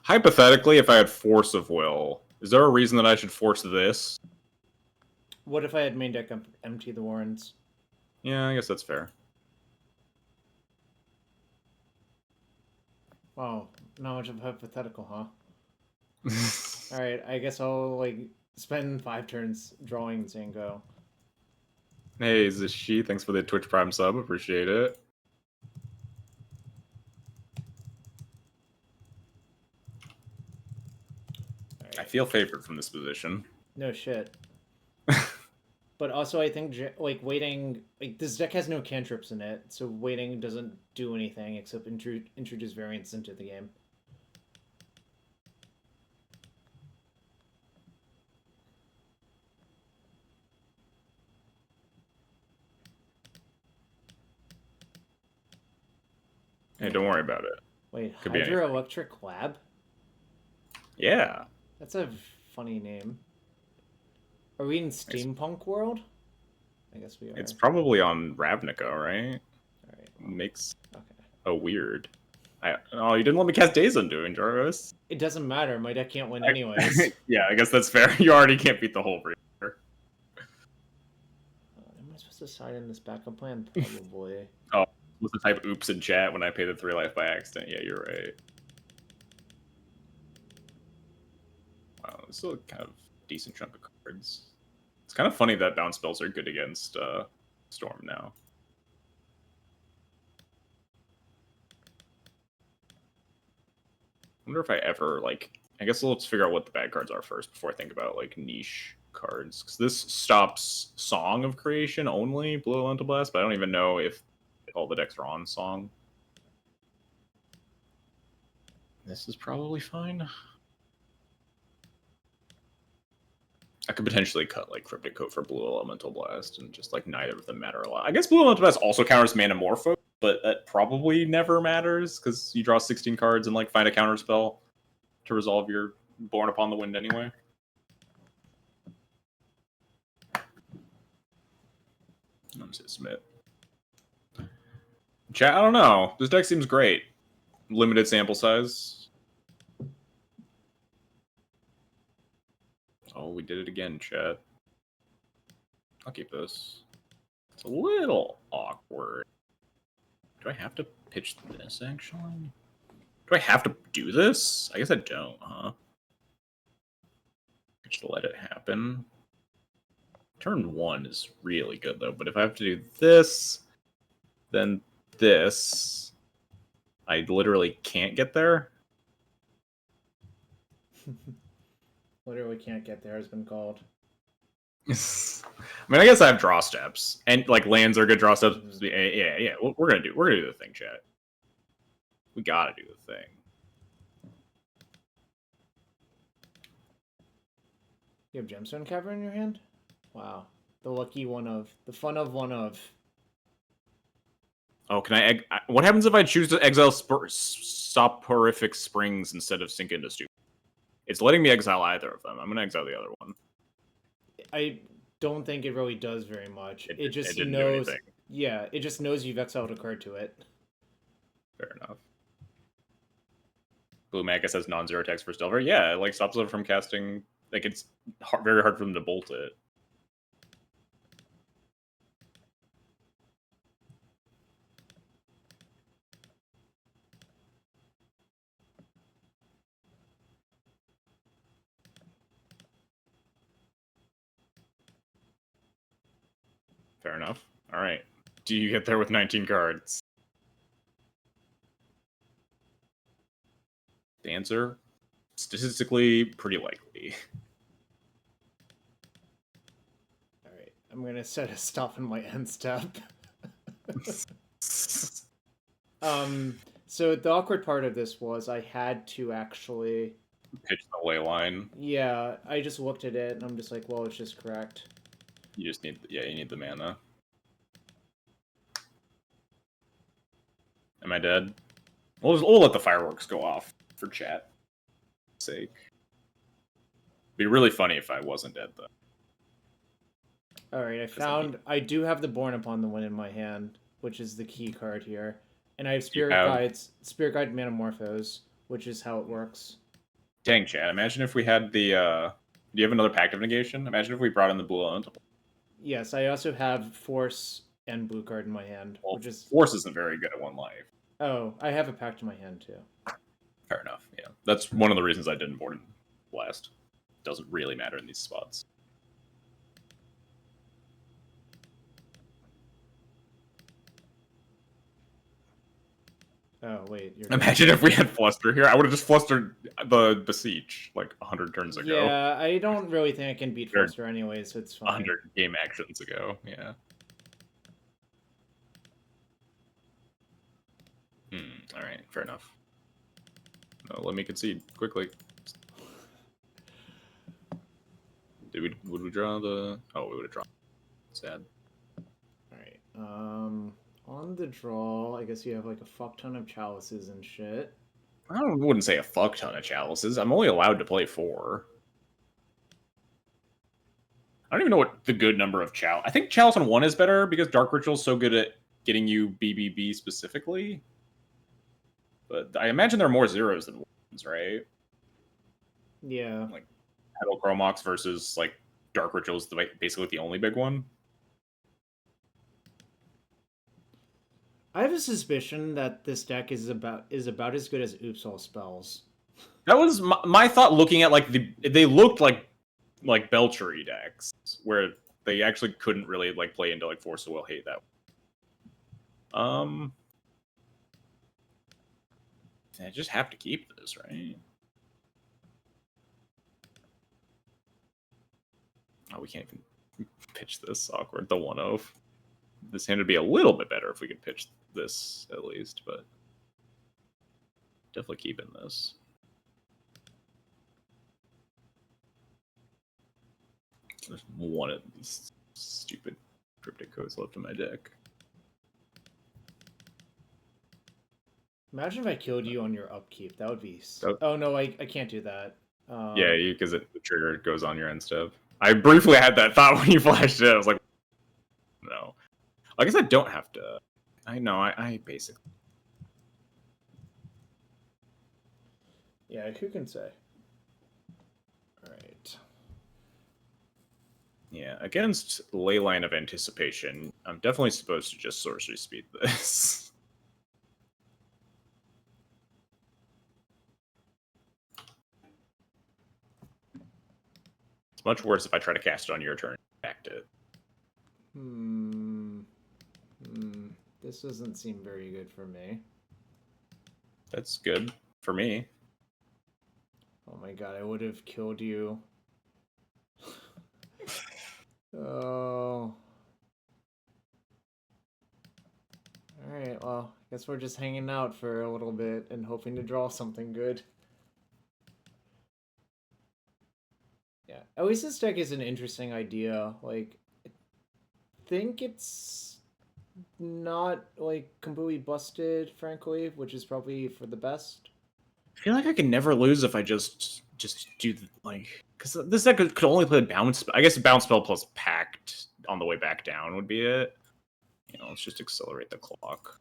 Hypothetically, if I had Force of Will, is there a reason that I should force this? What if I had main deck empty the Warrens? Yeah, I guess that's fair. Wow, not much of a hypothetical, huh? Alright, I guess I'll, like, spend 5 turns drawing and saying go. Hey, is this she? Thanks for the Twitch Prime sub. Appreciate it. Right. I feel favored from this position. No shit. But also, I think, like, waiting... Like, this deck has no cantrips in it, so waiting doesn't do anything except introduce variance into the game. Hey, don't worry about it. Wait, Hydroelectric Lab? Yeah. That's a funny name. Are we in Steampunk World? I guess we are. It's probably on Ravnica, right? Alright. Well, makes weird. Oh, you didn't let me cast Days Undoing, Jarvis. It doesn't matter. My deck can't win anyways. Yeah, I guess that's fair. You already can't beat the whole breeder. Am I supposed to side in this backup plan? Probably. Oh, was the type oops in chat when I paid the 3 life by accident. Yeah, you're right. Wow, this is a kind of decent chunk of cards. It's kind of funny that bounce spells are good against Storm now. I wonder if I ever, like... I guess let's figure out what the bad cards are first before I think about, like, niche cards. Because this stops Song of Creation only, Blue Elemental Blast, but I don't even know if all the decks are on Song. This is probably fine. I could potentially cut like Cryptic Coat for Blue Elemental Blast and just like neither of them matter a lot. I guess Blue Elemental Blast also counters Manamorpho, but that probably never matters because you draw 16 cards and like find a counter spell to resolve your Born Upon the Wind anyway. I'm just gonna submit. Chat, I don't know. This deck seems great. Limited sample size. Oh, we did it again, chat. I'll keep this. It's a little awkward. Do I have to pitch this, actually? Do I have to do this? I guess I don't, huh? Just let it happen. Turn 1 is really good, though. But if I have to do this, then this, I literally can't get there. Literally can't get there has been called. I mean, I guess I have draw steps, and like lands are good draw steps. Yeah. We're gonna do the thing, chat. We gotta do the thing. You have Gemstone Cavern in your hand? Wow. The lucky one of. The fun of one of. Oh, can I? What happens if I choose to exile Soporific Springs instead of Sink into Stupid? It's letting me exile either of them. I'm gonna exile the other one. I don't think it really does very much. It just didn't knows. do anything. Yeah, it just knows you've exiled a card to it. Fair enough. Blue Magus has non-zero text for Delver. Yeah, it like stops them from casting. Like it's very hard for them to bolt it. Fair enough. All right. Do you get there with 19 cards? The answer, statistically, pretty likely. All right, I'm gonna set a stop in my end step. So the awkward part of this was I had to actually Pitch the ley line. Yeah, I just looked at it and I'm just like, well, it's just correct. You just need, you need the mana. Am I dead? We'll let the fireworks go off for chat sake. Be really funny if I wasn't dead though. All right, I do have the Born Upon the Wind in my hand, which is the key card here, and I have Spirit Guide Metamorphose, which is how it works. Dang, chat! Imagine if we had the. Do you have another Pact of Negation? Imagine if we brought in the Blue Elemental. Yes, I also have Force and Blue card in my hand, Well, which is Force isn't very good at 1 life. Oh, I have a Pact in my hand too. Fair enough. Yeah, that's one of the reasons I didn't board in last. Doesn't really matter in these spots. Oh wait, Imagine if we had Fluster here. I would have just flustered the Beseech like 100 turns ago. Yeah, I don't really think I can beat Fluster anyway, so it's fine. 100 game actions ago, yeah. Alright, fair enough. No, let me concede quickly. Would we draw the... Oh, we would have drawn. Sad. Alright, on the draw, I guess you have like a fuck ton of chalices and shit. I wouldn't say a fuck ton of chalices. I'm only allowed to play 4. I don't even know what the good number of chalice... I think chalice on 1 is better because Dark Ritual's so good at getting you BBB specifically. But I imagine there are more zeros than 1s, right? Yeah. Like, Petal Chromox versus, like, Dark Ritual's basically the only big one. I have a suspicion that this deck is about as good as Oops All Spells. That was my thought looking at, like, they looked like Belchery decks, where they actually couldn't really, like, play into, like, Force of Will Hate that. I just have to keep this, right? Oh, we can't even pitch this. Awkward. The 1-0. This hand would be a little bit better if we could pitch this, at least, but definitely keeping this. There's one of these stupid cryptic codes left in my deck. Imagine if I killed you on your upkeep. That would be... Oh, no, I can't do that. Yeah, because the trigger goes on your end step. I briefly had that thought when you flashed it. I was like, no. I guess I don't have to. I know, I basically... Yeah, who can say? Alright. Yeah, against Leyline of Anticipation, I'm definitely supposed to just sorcery speed this. It's much worse if I try to cast it on your turn and act it. This doesn't seem very good for me. That's good for me. Oh my god, I would have killed you. Oh. Alright, well, I guess we're just hanging out for a little bit and hoping to draw something good. Yeah, Oasis deck is an interesting idea. Like, I think it's not, like, completely busted, frankly, which is probably for the best. I feel like I can never lose if I just do like, because this deck could only play bounce. I guess bounce spell plus pact on the way back down would be it. You know, let's just accelerate the clock.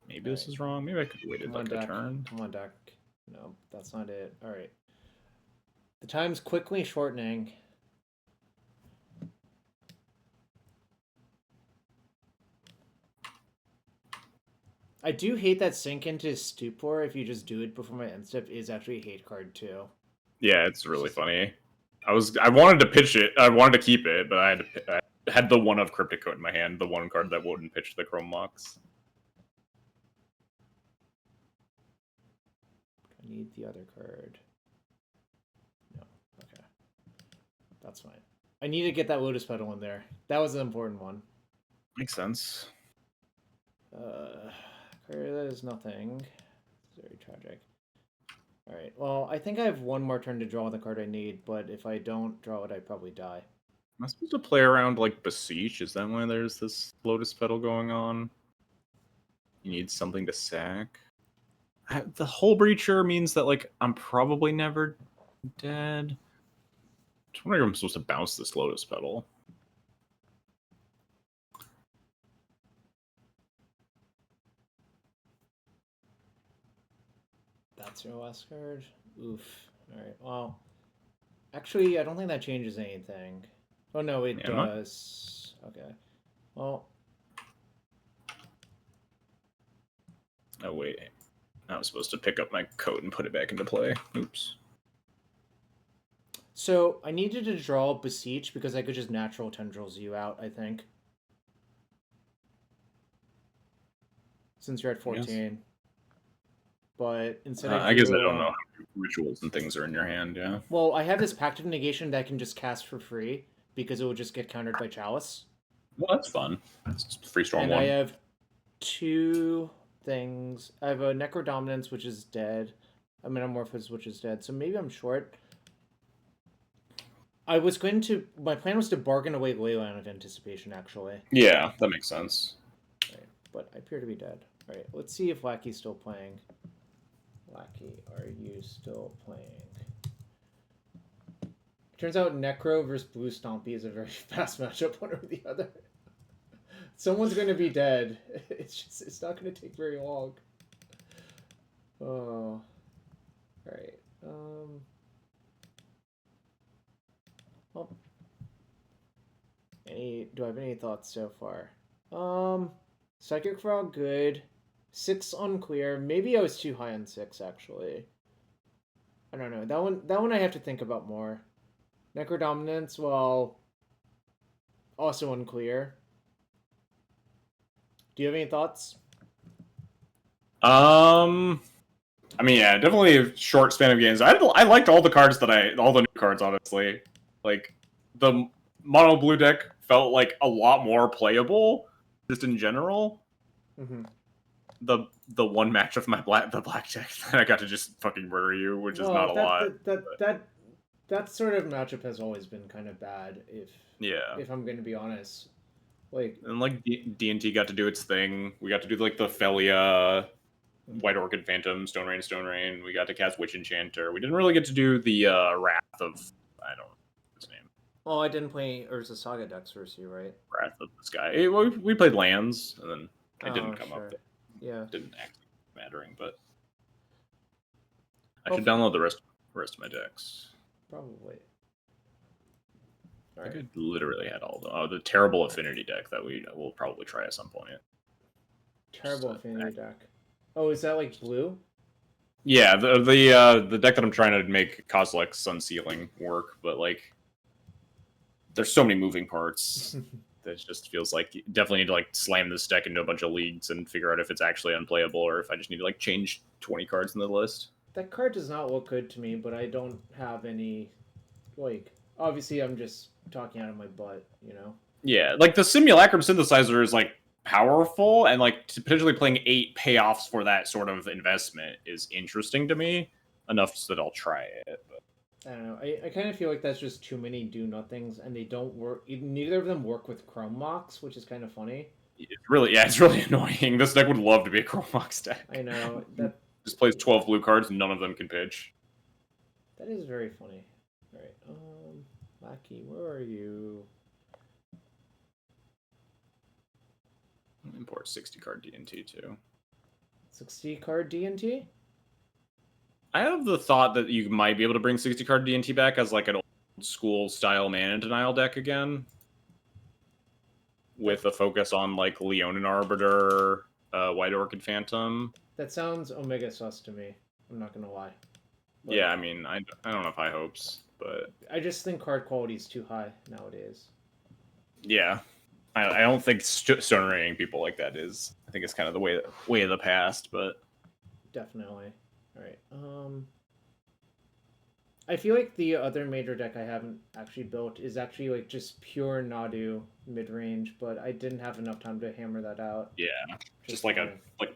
Maybe this is wrong. Maybe I could have waited like a turn. Come on, deck. No, that's not it. All right. The time's quickly shortening. I do hate that Sink into Stupor, if you just do it before my end step, is actually a hate card too. Yeah, it's really funny. I wanted to pitch it. I wanted to keep it, but I had the one of Cryptic Coat in my hand, the one card that wouldn't pitch the Chrome Mox. I need the other card. No. Okay. That's fine. I need to get that Lotus Petal in there. That was an important one. Makes sense. That is nothing. It's very tragic. Alright, well, I think I have one more turn to draw the card I need, but if I don't draw it, I probably die. Am I supposed to play around like Beseech? Is that why there's this Lotus Petal going on? You need something to sack? The Hull Breacher means that like I'm probably never dead. Just wondering if I'm supposed to bounce this Lotus Petal. That's your last card? Oof. Alright, well. Actually, I don't think that changes anything. Oh no, it does. Okay. Well. Oh wait. I was supposed to pick up my coat and put it back into play. Oops. So, I needed to draw Beseech because I could just natural tendrils you out, I think. Since you're at 14. But instead I guess I don't know how many rituals and things are in your hand, yeah. Well, I have this Pact of Negation that I can just cast for free because it will just get countered by Chalice. Well, that's fun. It's free storm and one. I have two things. I have a Necrodominance, which is dead. A Metamorphosis, which is dead. So maybe I'm short. My plan was to bargain away Leyline of Anticipation, actually. Yeah, that makes sense. Right, but I appear to be dead. Alright, let's see if Lacky's still playing. Lackey, are you still playing? Turns out Necro versus Blue Stompy is a very fast matchup, one or the other. Someone's going to be dead. It's not going to take very long. Oh. Alright. Well. Do I have any thoughts so far? Psychic Frog, good. 6 unclear. Maybe I was too high on 6, actually. I don't know. That one I have to think about more. Necrodominance, well, also unclear. Do you have any thoughts? I mean, yeah, definitely a short span of games. I liked all the cards all the new cards, honestly. Like, the mono blue deck felt like a lot more playable, just in general. Mm-hmm. The one match of the black deck that I got to just fucking murder you, which is not a lot. That sort of matchup has always been kind of bad, if I'm going to be honest. And D&T got to do its thing. We got to do like the Felia, White Orchid Phantom, Stone Rain. We got to cast Witch Enchanter. We didn't really get to do the Wrath of, I don't know his name. Oh, I didn't play Urza Saga decks versus you, right? Wrath of this guy. We played lands, and then it didn't come up. Yeah. It didn't actually mattering, but I should download the rest. rest of my decks. Probably. I think I literally had all of them. Oh, the terrible affinity deck that we will probably try at some point. Terrible affinity deck. Oh, is that like blue? Yeah, the deck that I'm trying to make Kozilek's Sunsealing work, but like, there's so many moving parts that it just feels like you definitely need to like slam this deck into a bunch of leagues and figure out if it's actually unplayable or if I just need to like change 20 cards in the list. That card does not look good to me, but I don't have any, like, obviously I'm just talking out of my butt, you know? Yeah, like the Simulacrum Synthesizer is like powerful, and like potentially playing 8 payoffs for that sort of investment is interesting to me enough so that I'll try it. But I don't know. I kind of feel like that's just too many do nothings, and they don't work. Neither of them work with Chrome Mox, which is kind of funny. it's really annoying. This deck would love to be a Chrome Mox deck. I know that Just plays 12 blue cards, and none of them can pitch. that is very funny. All right, Lackey, where are you? Import 60 card DNT too. 60 card DNT? I have the thought that you might be able to bring 60 card DNT back as like an old school style mana denial deck again. With a focus on like Leonin Arbiter, White Orchid Phantom. That sounds Omega sus to me. I'm not gonna lie. But yeah, I mean, I don't have high hopes, but I just think card quality is too high nowadays. Yeah, I don't think stone rating people like that is. I think it's kind of the way of the past, but definitely. All right. I feel like the other major deck I haven't actually built is actually like just pure Nadu mid range, but I didn't have enough time to hammer that out. Yeah, just like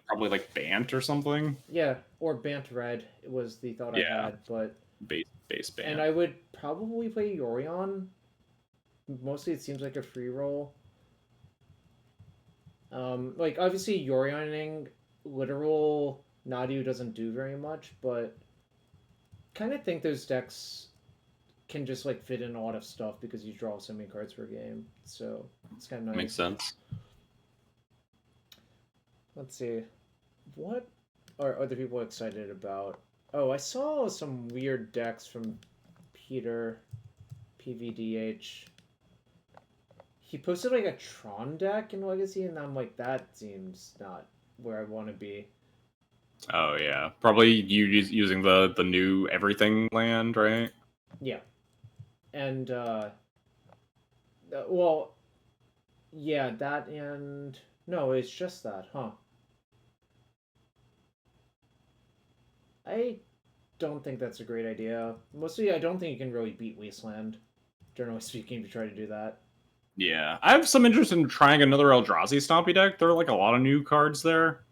probably like Bant or something. Yeah, or Bant Red was the thought I had, but base Bant. And I would probably play Yorion. Mostly, it seems like a free roll. Like obviously Yorioning literal Nadu doesn't do very much, but kind of think those decks can just like fit in a lot of stuff because you draw so many cards per game. So it's kind of nice. Makes sense. Let's see. What are other people excited about? Oh, I saw some weird decks from Peter PVDH. He posted like a Tron deck in Legacy, and I'm like, that seems not where I want to be. Oh yeah, probably using the new everything land, right? Yeah, and well, yeah, that and no, it's just that, huh? I don't think that's a great idea. Mostly, I don't think you can really beat Wasteland, generally speaking, to try to do that. Yeah, I have some interest in trying another Eldrazi Stompy deck. There are like a lot of new cards there.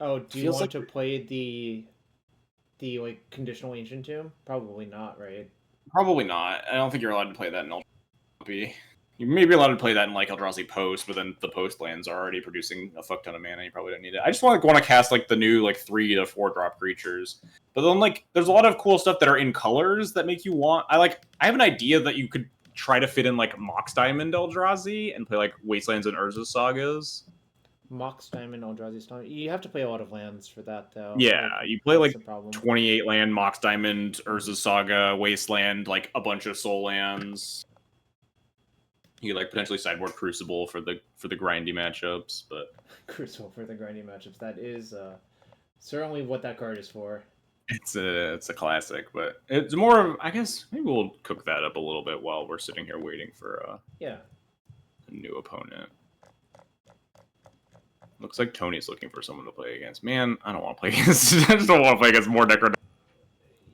Oh, do you want to play the like conditional ancient tomb? Probably not, right? Probably not. I don't think you're allowed to play that in Eldrazi. You may be allowed to play that in like Eldrazi Post, but then the Post lands are already producing a fuck ton of mana. You probably don't need it. I just want to cast like the new like 3 to 4 drop creatures. But then like there's a lot of cool stuff that are in colors that make you want. I have an idea that you could try to fit in like Mox Diamond Eldrazi and play like Wastelands and Urza Sagas. Mox Diamond Eldrazi Stompy. You have to play a lot of lands for that, though. Yeah, you play like 28 land Mox Diamond, Urza Saga, Wasteland, like a bunch of Soul lands. You could like potentially sideboard Crucible for the grindy matchups, but Crucible for the grindy matchups. That is certainly what that card is for. It's a classic, but it's more of, I guess maybe we'll cook that up a little bit while we're sitting here waiting for a new opponent. Looks like Tony's looking for someone to play against. Man, I don't want to play against. I just don't want to play against more Necrodominance.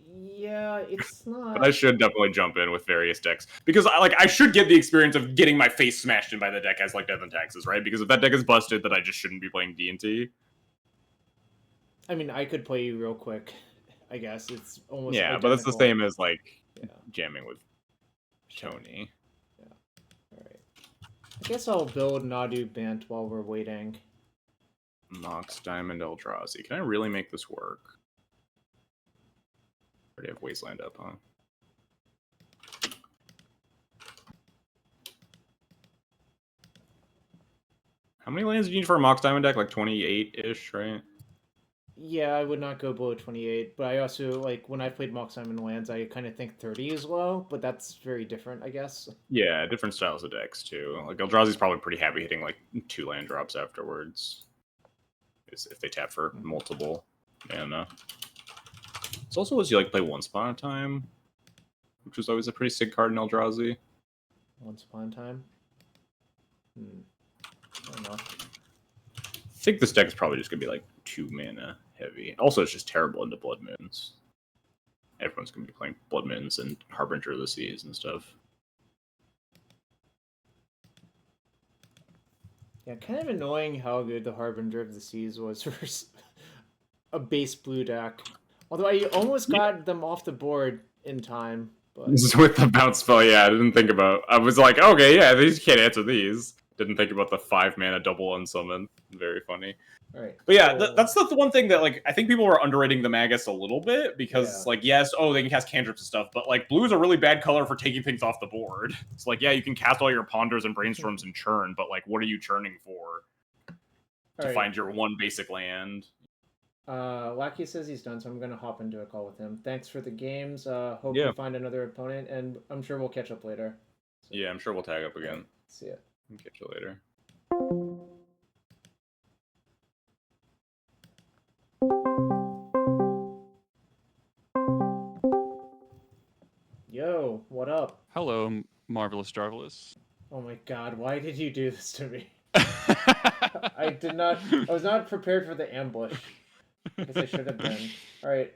Yeah, it's not. But I should definitely jump in with various decks because I should get the experience of getting my face smashed in by the deck as like Death and Taxes, right? Because if that deck is busted, then I just shouldn't be playing D&T. I mean, I could play you real quick. I guess it's almost but it's the same as like jamming with Tony. Yeah. All right. I guess I'll build Nadu Bant while we're waiting. Mox Diamond Eldrazi. Can I really make this work? Already have Wasteland up, huh? How many lands do you need for a Mox Diamond deck? Like 28-ish, right? Yeah, I would not go below 28, but I also, like, when I played Mock Simon Lands, I kind of think 30 is low, but that's very different, I guess. Yeah, different styles of decks too. Like Eldrazi's probably pretty happy hitting like 2 land drops afterwards, if they tap for multiple mana. It's also as you like play Once Upon a Time, which was always a pretty sick card in Eldrazi. Once Upon a Time? I don't know. I think this deck is probably just gonna be like 2 mana heavy. Also, it's just terrible into Blood Moons. Everyone's gonna be playing Blood Moons and Harbinger of the Seas and stuff. Yeah, kind of annoying how good the Harbinger of the Seas was for a base blue deck. Although I almost got them off the board in time. But This is with the bounce spell, yeah, I didn't think about. I was like, okay, yeah, these can't answer these. Didn't think about the 5 mana double unsummon. Very funny. all right, But yeah, so, that's the one thing that like I think people were underrating the Magus a little bit because Yeah. like yes, oh they can cast cantrips and stuff, but like blue is a really bad color for taking things off the board. It's like yeah, you can cast all your ponders and brainstorms and churn, but like what are you churning for? To right. find your one basic land. Wacky says he's done, so I'm gonna hop into a call with him. Thanks for the games. Hope Yeah. you find another opponent, and I'm sure we'll catch up later. So, yeah, I'm sure we'll tag up again. See ya. Catch you later. Yo, what up? Hello, Marvelous Jarvelous. Oh my god, why did you do this to me? I was not prepared for the ambush. I guess I should have been. Alright.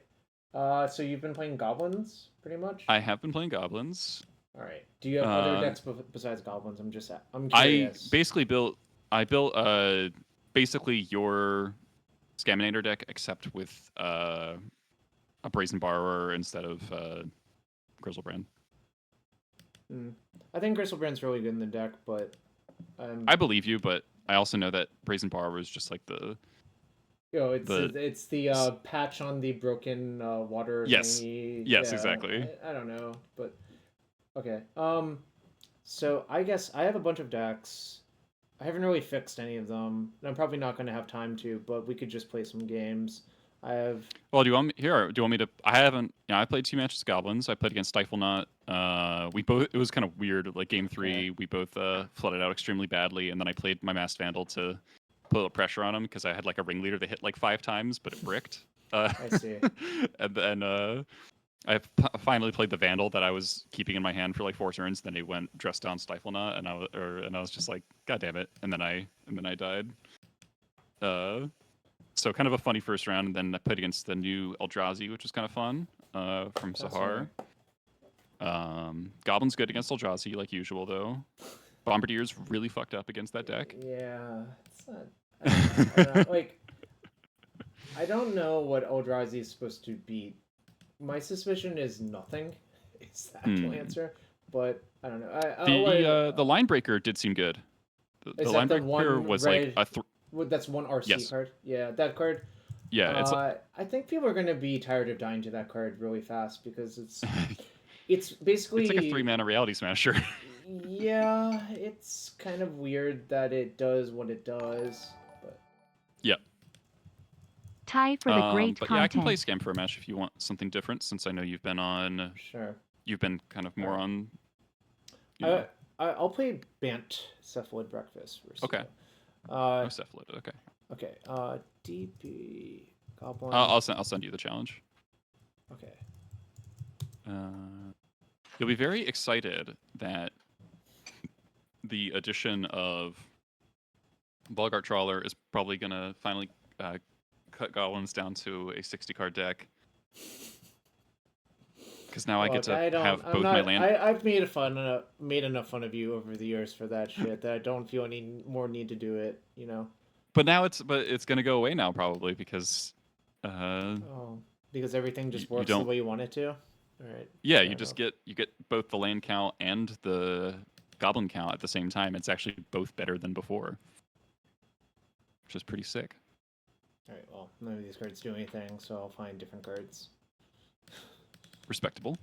So you've been playing Goblins, pretty much? I have been playing Goblins. Alright. Do you have other decks besides Goblins? I'm curious. I built basically your Scaminator deck, except with a Brazen Borrower instead of Grizzlebrand. I think Gristlebrand's really good in the deck, but I believe you, but I also know that Brazen Borrower is just like the it's the patch on the broken water thingy. Yes, Yeah, exactly. I don't know, but okay. So I guess I have a bunch of decks. I haven't really fixed any of them. And I'm probably not going to have time to, but we could just play some games. I have. Well, do you want me to? I haven't. I played 2 matches Goblins. I played against Stifle Knot. We both. It was kind of weird. Like game 3, we both flooded out extremely badly, and then I played my Masked Vandal to put a little pressure on him because I had like a ringleader that hit like 5 times, but it bricked. I see. And then I finally played the Vandal that I was keeping in my hand for like 4 turns. Then he went dressed down Stifle Knot, and I was just like, God damn it! And then I died. So kind of a funny first round, and then I played against the new Eldrazi, which was kind of fun, from Sahar. Goblin's good against Eldrazi, like usual, though. Bombardier's really fucked up against that deck. Yeah, it's not. I don't know, like, I don't know what Eldrazi is supposed to beat. My suspicion is nothing. Is the actual answer, but I don't know. The Line Breaker did seem good. The Line Breaker was like a. That's one RC card. Yeah, that card. Yeah, I think people are gonna be tired of dying to that card really fast because it's basically it's like a 3-mana Reality Smasher. Yeah, it's kind of weird that it does what it does, but yeah. Tie for the great but content. yeah, I can play Scam for a match if you want something different, since I know you've been on. Sure. You've been kind of more on. I'll play Bant Cephalid Breakfast first. Okay. Cephalid. Okay. Okay. DP Goblin. I'll send you the challenge. Okay. You'll be very excited that the addition of Bulgart Trawler is probably gonna finally cut Goblins down to a 60-card deck. Because now I get to have both my land. I've made enough fun of you over the years for that shit that I don't feel any more need to do it. You know. But now it's gonna go away now probably because. Because everything just works the way you want it to. All right. Yeah, you get both the land count and the goblin count at the same time. It's actually both better than before, which is pretty sick. All right. Well, none of these cards do anything, so I'll find different cards. Respectable.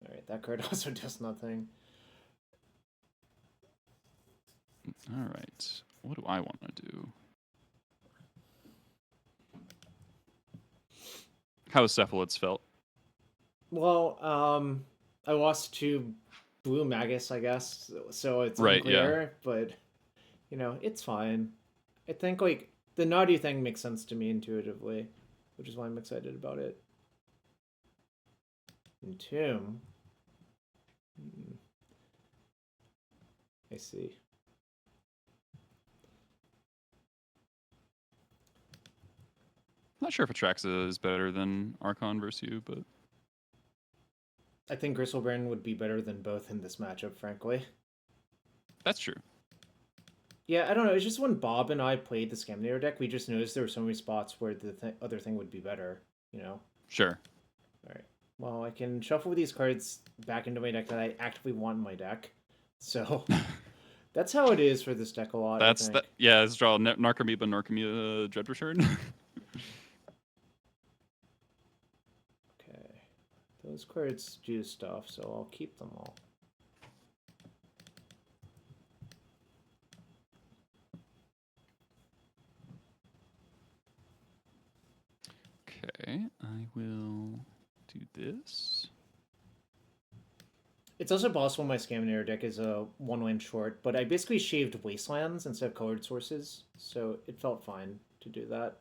All right, that card also does nothing. All right, what do I want to do? How Cephalids felt. Well, I lost to Blue Magus, I guess, so it's Right, yeah. unclear, but you know, it's fine. I think like the Nadu thing makes sense to me intuitively, which is why I'm excited about it. Entomb. I see. Not sure if Atraxa is better than Archon versus you, but I think Gristlebrand would be better than both in this matchup, frankly. that's true. Yeah, I don't know. It's just when Bob and I played the Scamnator deck, we just noticed there were so many spots where the other thing would be better, you know? Sure. Alright. Well, I can shuffle these cards back into my deck that I actively want in my deck. So, that's how it is for this deck a lot, That's I that. think. Yeah, let's draw Narcomoeba Dread Return. Okay. Those cards do stuff, so I'll keep them all. Okay, I will do this. It's also possible my Scamnator deck is a one-land short, but I basically shaved Wastelands instead of colored sources, so it felt fine to do that.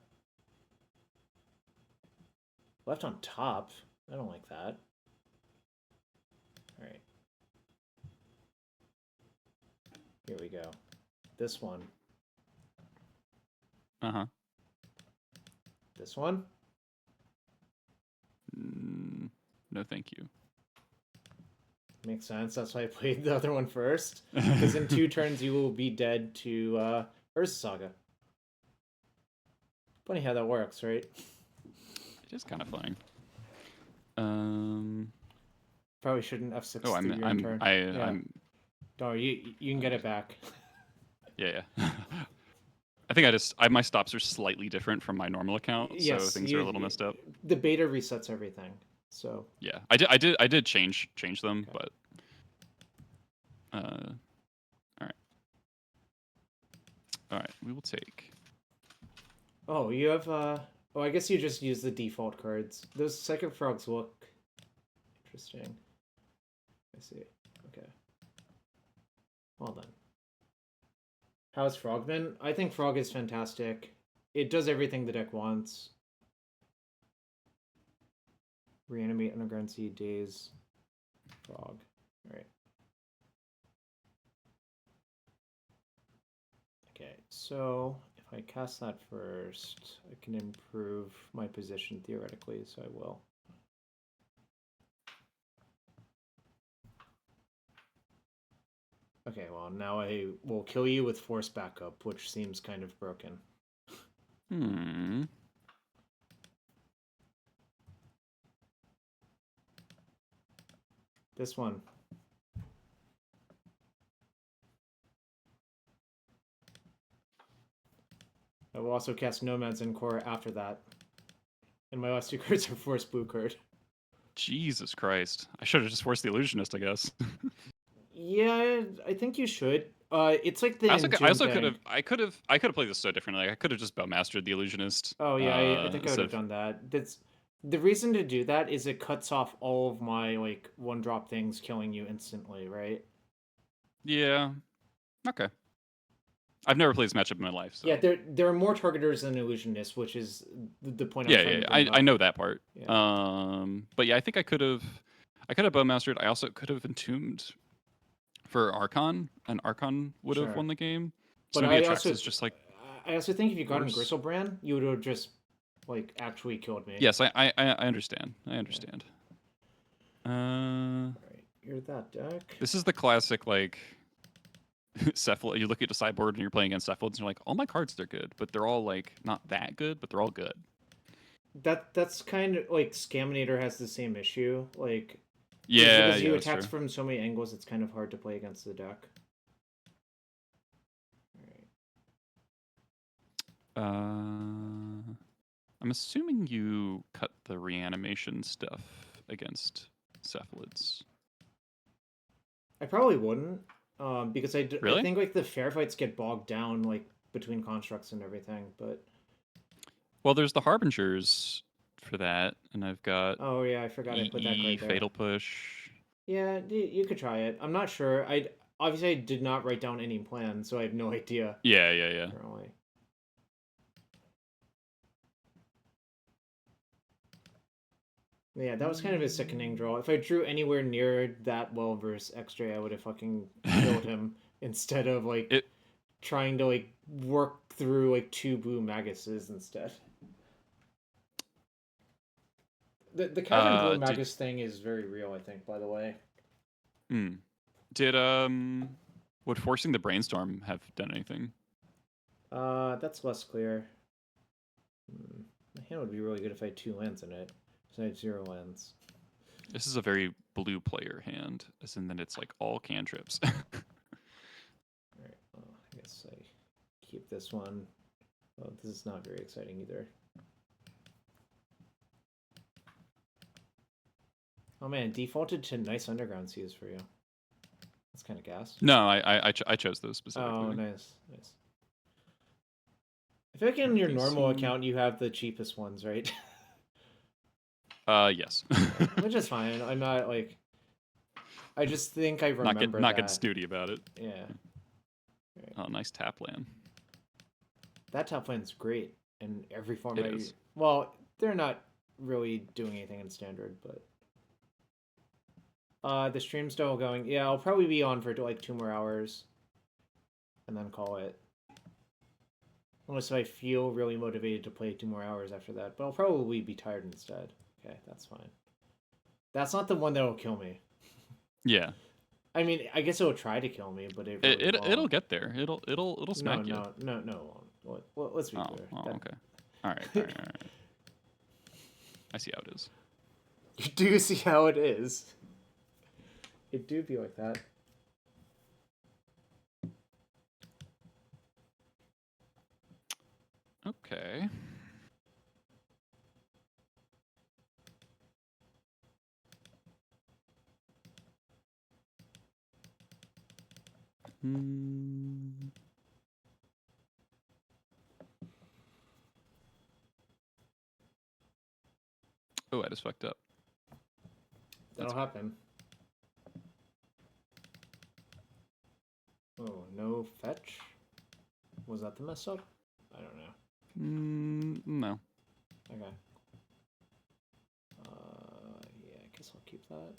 Left on top? I don't like that. Alright. Here we go. This one. Uh-huh. This one? No, thank you. Makes sense. That's why I played the other one first. Because in 2 turns you will be dead to Urza Saga. Funny how that works, right? It is kind of funny. Probably shouldn't F6 Oh, through your turn. I'm. Don't worry, you can get it back. Yeah. I think my stops are slightly different from my normal account, Yes, so things are a little messed up. The beta resets everything, so Yeah, I did change them, okay. but all right, we will take. Oh, you have oh, I guess you just use the default cards. Those Psychic Frogs look interesting. I see. Okay. Well then. How's Frog been? I think Frog is fantastic. It does everything the deck wants. Reanimate, Underground Seed, Daze, Frog. Alright. Okay, so if I cast that first, I can improve my position theoretically, so I will. Okay, well, now I will kill you with Force Backup, which seems kind of broken. This one. I will also cast Nomad's Encore after that. And my last 2 cards are Force Blue card. Jesus Christ! I should have just forced the Illusionist, I guess. Yeah, I think you should. It's like the. I also could have. I could have played this so differently. Like, I could have just Bowmastered the Illusionist. Oh yeah, I think I would have done that. That's the reason to do that is it cuts off all of my like 1-drop things killing you instantly, right? Yeah. Okay. I've never played this matchup in my life. So. Yeah, there are more targeters than Illusionist, which is the point. I know that part. Yeah. But yeah, I think I could have Bowmastered. I also could have Entombed for Archon, and Archon would have won the game. So but maybe I also is just like. I also think if you got in Gristlebrand, you would have just like actually killed me. Yes, I understand. I understand. Yeah. Alright, you're that deck. This is the classic like. Cephalid. You look at the sideboard and you're playing against Cephalids, and you're like, all my cards are good, but they're all like not that good, but they're all good. That's kind of like Scamnator has the same issue. Like, because you attack from so many angles, it's kind of hard to play against the deck. All right. I'm assuming you cut the reanimation stuff against Cephalids. I probably wouldn't. Because I think like the fair fights get bogged down like between constructs and everything, but well, there's the Harbingers for that, and I've got Oh yeah, I forgot I put that EE, right there. Fatal Push. Yeah, you could try it. I'm not sure. Obviously I did not write down any plans, so I have no idea. Yeah. Currently. Yeah, that was kind of a sickening draw. If I drew anywhere near that well versus XJ, I would have fucking killed him instead of like trying to like work through like 2 blue Maguses instead. The Cavern Blue Magus thing is very real, I think, by the way. Did would forcing the Brainstorm have done anything? That's less clear. My hand would be really good if I had 2 lands in it. So I had 0 lands. This is a very blue player hand, as in that it's like all cantrips. Alright, well, I guess I keep this one. Well, this is not very exciting either. Oh man, defaulted to nice Underground Seas for you. That's kind of gas. No, I chose those specifically. Oh, nice. I feel like in your normal account you have the cheapest ones, right? Yes. Which is fine. I'm not like. I just think I remember not getting snooty about it. Yeah. Right. Oh, nice tap land. That tap land's great in every form. It is. Well, they're not really doing anything in standard, but the stream's still going. Yeah, I'll probably be on for like 2 more hours, and then call it. Unless I feel really motivated to play 2 more hours after that, but I'll probably be tired instead. Okay, that's fine. That's not the one that'll kill me. Yeah. I mean, I guess it'll try to kill me, but it'll get there. It'll smack you. No. Well, let's be clear. Okay. All right. I see how it is. You do see how it is. It do be like that. Okay. Oh, I just fucked up. That'll happen. Oh, no fetch? Was that the mess up? I don't know. No. Okay. Yeah, I guess I'll keep that.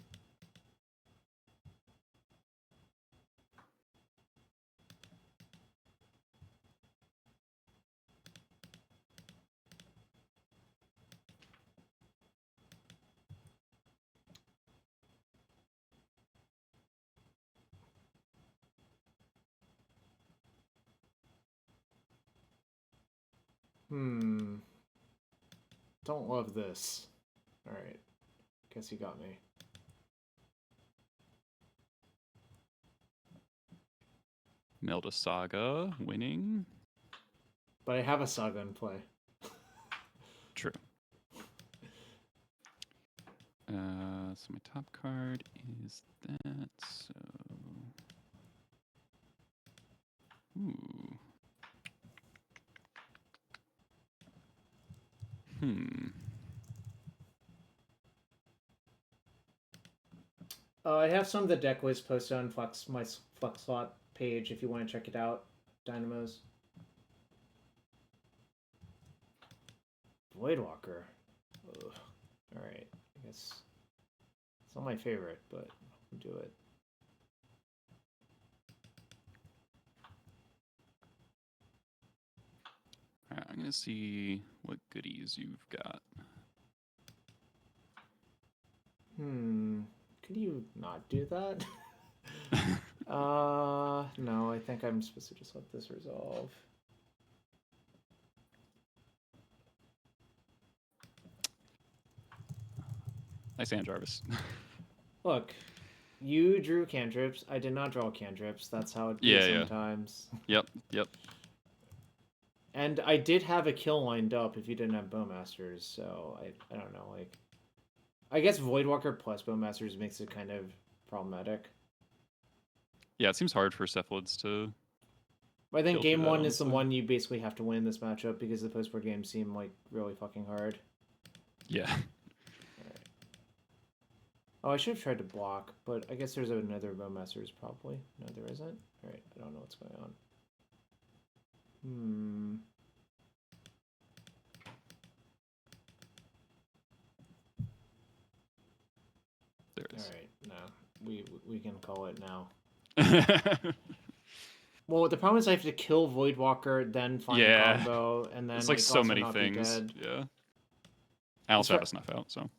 Don't love this. Alright. Guess you got me. Melda Saga winning. But I have a Saga in play. True. So my top card is that, so... Ooh. I have some of the deck lists posted on my Flex Slot page if you want to check it out. Dynamos. Voidwalker. Ugh. Alright, I guess it's not my favorite, but I'll do it. Alright, I'm gonna see what goodies you've got. Could you not do that? No, I think I'm supposed to just let this resolve. Nice hand, Jarvis. Look, you drew cantrips. I did not draw cantrips. That's how it goes sometimes. Yep. And I did have a kill lined up if you didn't have Bowmasters, so I don't know, like... I guess Voidwalker plus Bowmasters makes it kind of problematic. Yeah, it seems hard for cephalids to... But I think game 1 is the one you basically have to win this matchup because the post-board games seem like really fucking hard. Yeah. Oh, I should have tried to block, but I guess there's another Bowmasters probably. No, there isn't. Alright, I don't know what's going on. There it is. Alright, no. We can call it now. Well, the problem is I have to kill Voidwalker, then find a combo, and then it's like so also many not things. be dead. Yeah. I also have a Snuff Out, so.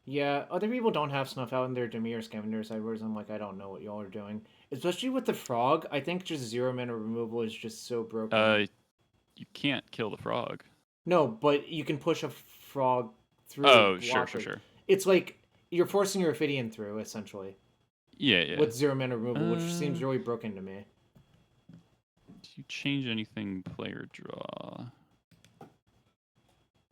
Yeah, other people don't have Snuff Out in their Dimir Scavenger sideboards. I'm like, I don't know what y'all are doing. Especially with the frog, I think just 0-mana removal is just so broken. You can't kill the frog. No, but you can push a frog through. Oh, sure. It's like you're forcing your Ophidian through, essentially. Yeah. With 0-mana removal, which seems really broken to me. Do you change anything player draw?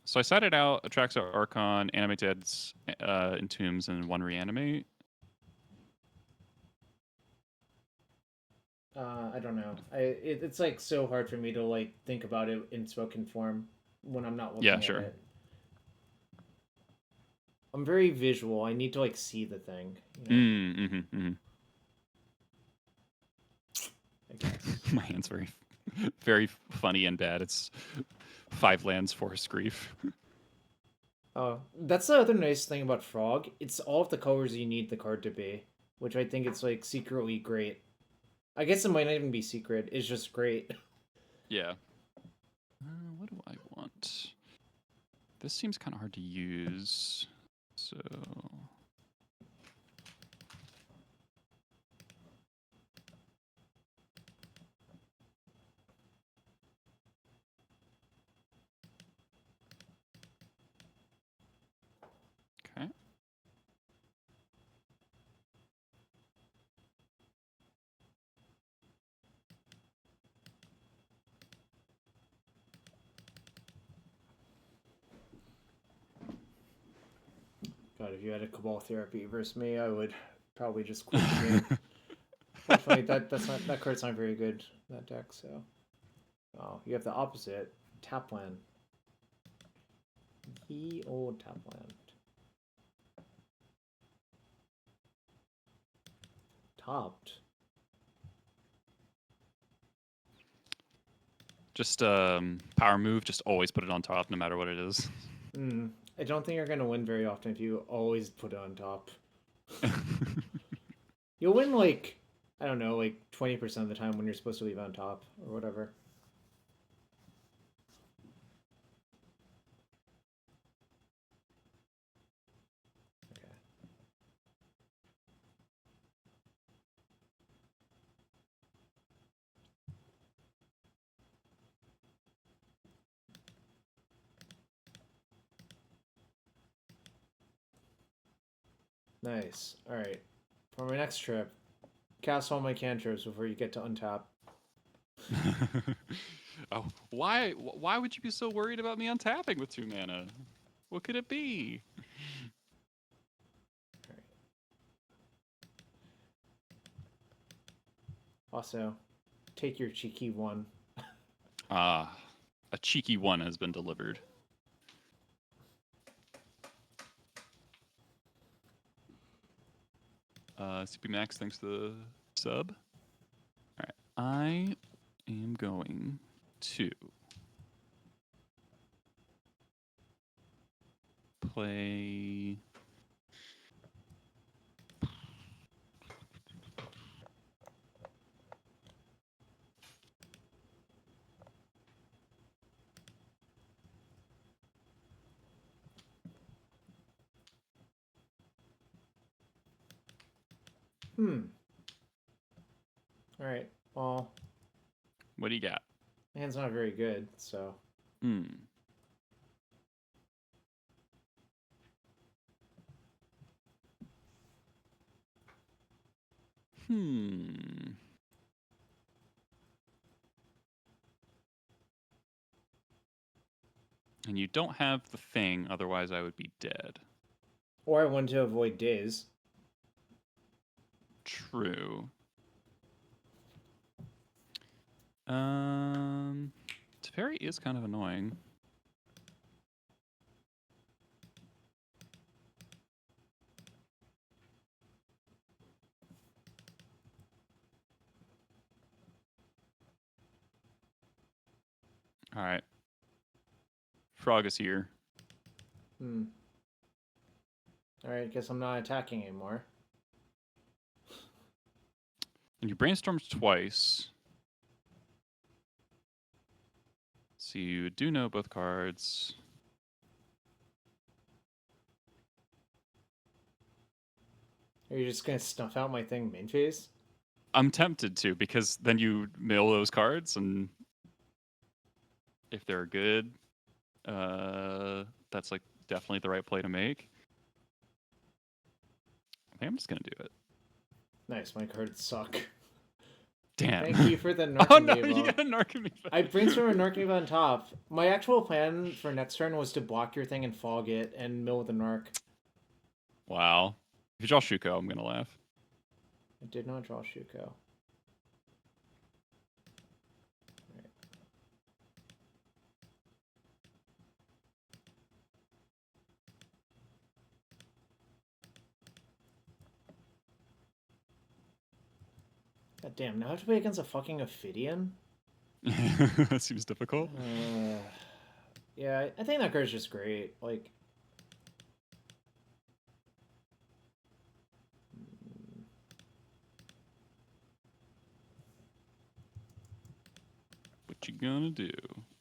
So I sided out, Atraxa Archon, Animate Deads, Entombs, and 1 Reanimate. I don't know. It's like so hard for me to like think about it in spoken form when I'm not looking at it. I'm very visual. I need to like see the thing. You know? I guess. My hand's very funny and bad. It's 5 lands, Forest Grief. Oh, that's the other nice thing about Frog. It's all of the colors you need the card to be, which I think it's like secretly great. I guess it might not even be secret. It's just great. Yeah. What do I want? This seems kind of hard to use. So. Okay. God, if you had a Cabal Therapy versus me, I would probably just quit the game. Fortunately, that card's not very good, that deck, so. Oh, you have the opposite. Tapland. Ye old Tapland. Topped. Just power move, just always put it on top no matter what it is. I don't think you're going to win very often if you always put it on top. You'll win like, I don't know, like 20% of the time when you're supposed to leave on top or whatever. Okay. Nice. Alright. For my next trip, cast all my cantrips before you get to untap. Oh, why would you be so worried about me untapping with 2 mana? What could it be? Alright. Also, take your cheeky 1. A cheeky 1 has been delivered. CP Max, thanks to the sub. Alright, I am going to play... Alright, well... What do you got? My hand's not very good, so... And you don't have the thing, otherwise I would be dead. Or I want to avoid days. True. Teferi is kind of annoying. All right. Frog is here. Hmm. Alright, guess I'm not attacking anymore. And you brainstormed twice. So you do know both cards. Are you just gonna snuff out my thing main phase? I'm tempted to, because then you mill those cards, and if they're good, that's like definitely the right play to make. I think I'm just gonna do it. Nice, my cards suck. Damn. Thank you for the Oh no, Narcomoeba. you got a Narcomoeba. I brainstormed a Narcomoeba on top. My actual plan for next turn was to block your thing and fog it and mill with a Narc. Wow. If you draw Shuko, I'm gonna laugh. I did not draw Shuko. Right. God damn, now I have to play against a fucking Ophidian? That seems difficult. Yeah, I think that card's just great. Like, What you gonna do?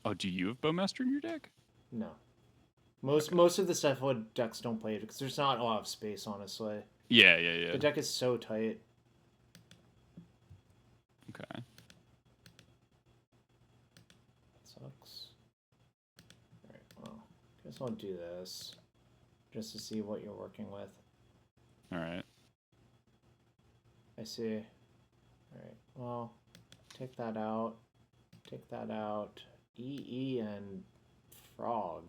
Oh, do you have Bowmaster in your deck? no. Most of the Cephalid decks don't play it because there's not a lot of space, honestly. Yeah, yeah, yeah. The deck is so tight. Okay. Sucks. Alright, well, guess I'll do this. Just to see what you're working with. Alright. I see. Alright, well, take that out. Take that out. EE and Frog.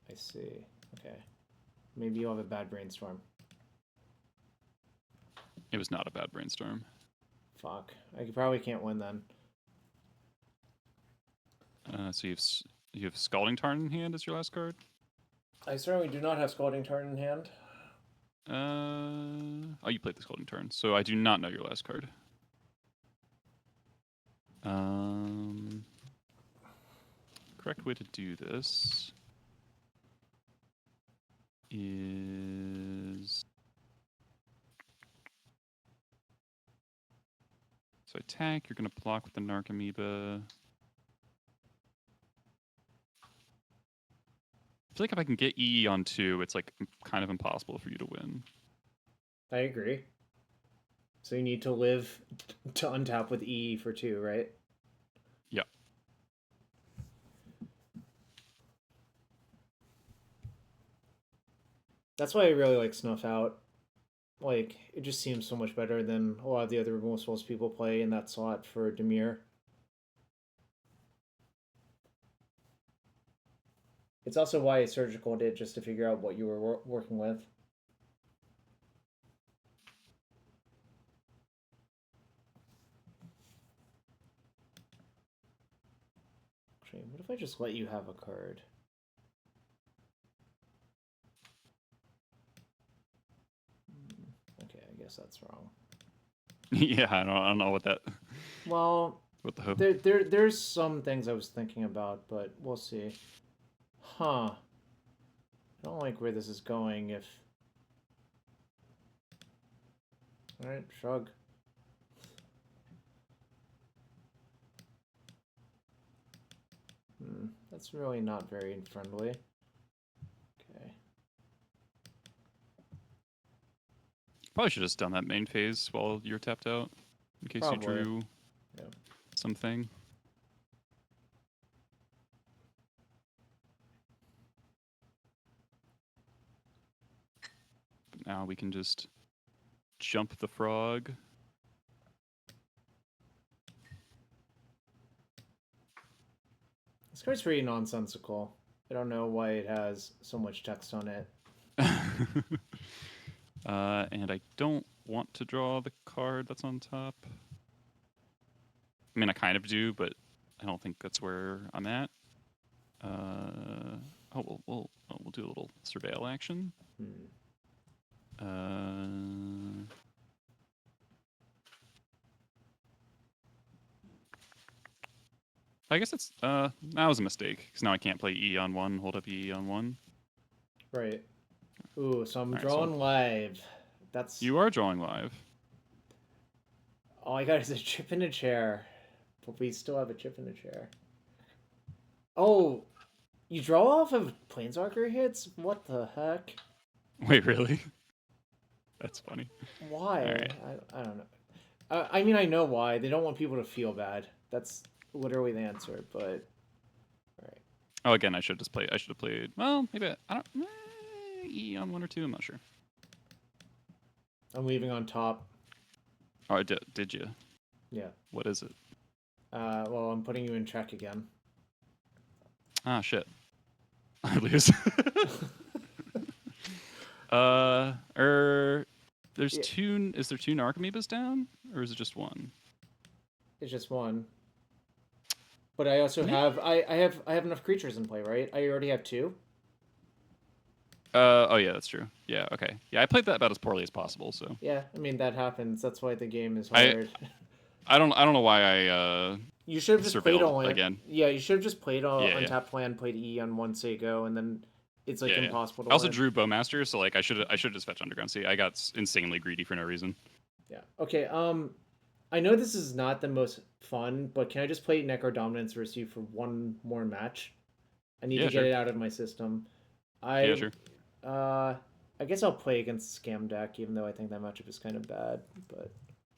I see. Okay. Maybe you'll have a bad brainstorm. It was not a bad brainstorm. Fuck. I probably can't win then. So you have Scalding Tarn in hand as your last card? I certainly do not have Scalding Tarn in hand. Oh, you played the Scalding Tarn, so I do not know your last card. Correct way to do this is so attack. You're gonna block with the Narcomoeba. I feel like if I can get EE on 2, it's like kind of impossible for you to win. I agree. So you need to live to untap with EE for 2, right? Yeah. That's why I really like Snuff Out. Like, it just seems so much better than a lot of the other removals people play in that slot for Demir. It's also why I surgical did, just to figure out what you were working with. Actually, what if I just let you have a card? Okay, I guess that's wrong. Yeah, I don't know what that. Well, What the hope? there's some things I was thinking about, but we'll see. Huh. I don't like where this is going if... Alright, shrug. That's really not very friendly. Okay. Probably should have just done that main phase while you're tapped out, in case Probably. you drew something. But now we can just jump the frog. This card's pretty nonsensical. I don't know why it has so much text on it. And I don't want to draw the card that's on top. I mean, I kind of do, but I don't think that's where I'm at. We'll do a little surveil action. I guess it's that was a mistake because now I can't play E on 1, hold up E on 1. Right. Ooh, so I'm Alright, drawing live. That's You are drawing live. all I got is a chip in a chair, but we still have a chip in a chair. Oh, you draw off of Planeswalker hits? What the heck? Wait, really? That's funny. Why? Alright. I don't know. I mean, I know why. They don't want people to feel bad. That's literally the answer. But right. Oh, again, I should have played. Well, maybe I don't. E on 1 or 2. I'm not sure. I'm leaving on top. Oh, did you? Yeah. What is it? Well, I'm putting you in check again. Ah, shit. I lose. There's Yeah. two. Is there 2 Narcomoebas down, or is it just 1? It's just one. But I also have I have enough creatures in play, right? I already have 2. Oh yeah, that's true. Yeah, okay. Yeah, I played that about as poorly as possible. So Yeah, I mean that happens. That's why the game is hard. I don't know why I You should have just played surveilled all again. Yeah, you should have just played all Yeah, untapped land, played E on 1 Seiko, and then it's like Yeah. impossible to I also win. drew Bowmaster, so like I should just fetch Underground Sea. I got insanely greedy for no reason. Yeah. Okay. I know this is not the most fun, but can I just play Necrodominance versus you for one more match? I need to get it out of my system. Yeah, sure. I guess I'll play against Scam Deck, even though I think that matchup is kind of bad. But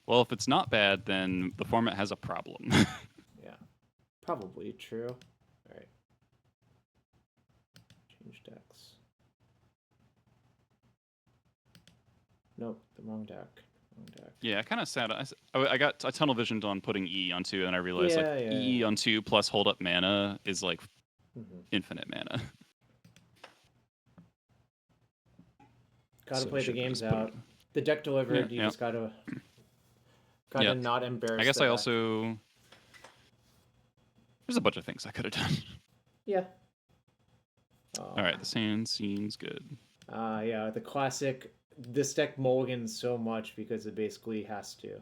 Well, if it's not bad, then the format has a problem. yeah, probably true. All right. Change decks. Nope, the wrong deck. Yeah, kind of sad. I got a tunnel visioned on putting E on 2, and I realized E on 2 plus hold up mana is like infinite mana. Gotta play the games out. The deck delivered. You just gotta not embarrass. I guess the I deck. also there's a bunch of things I could have done. Yeah. All right, the sand seems good. Yeah, the classic. This deck mulligans so much because it basically has to.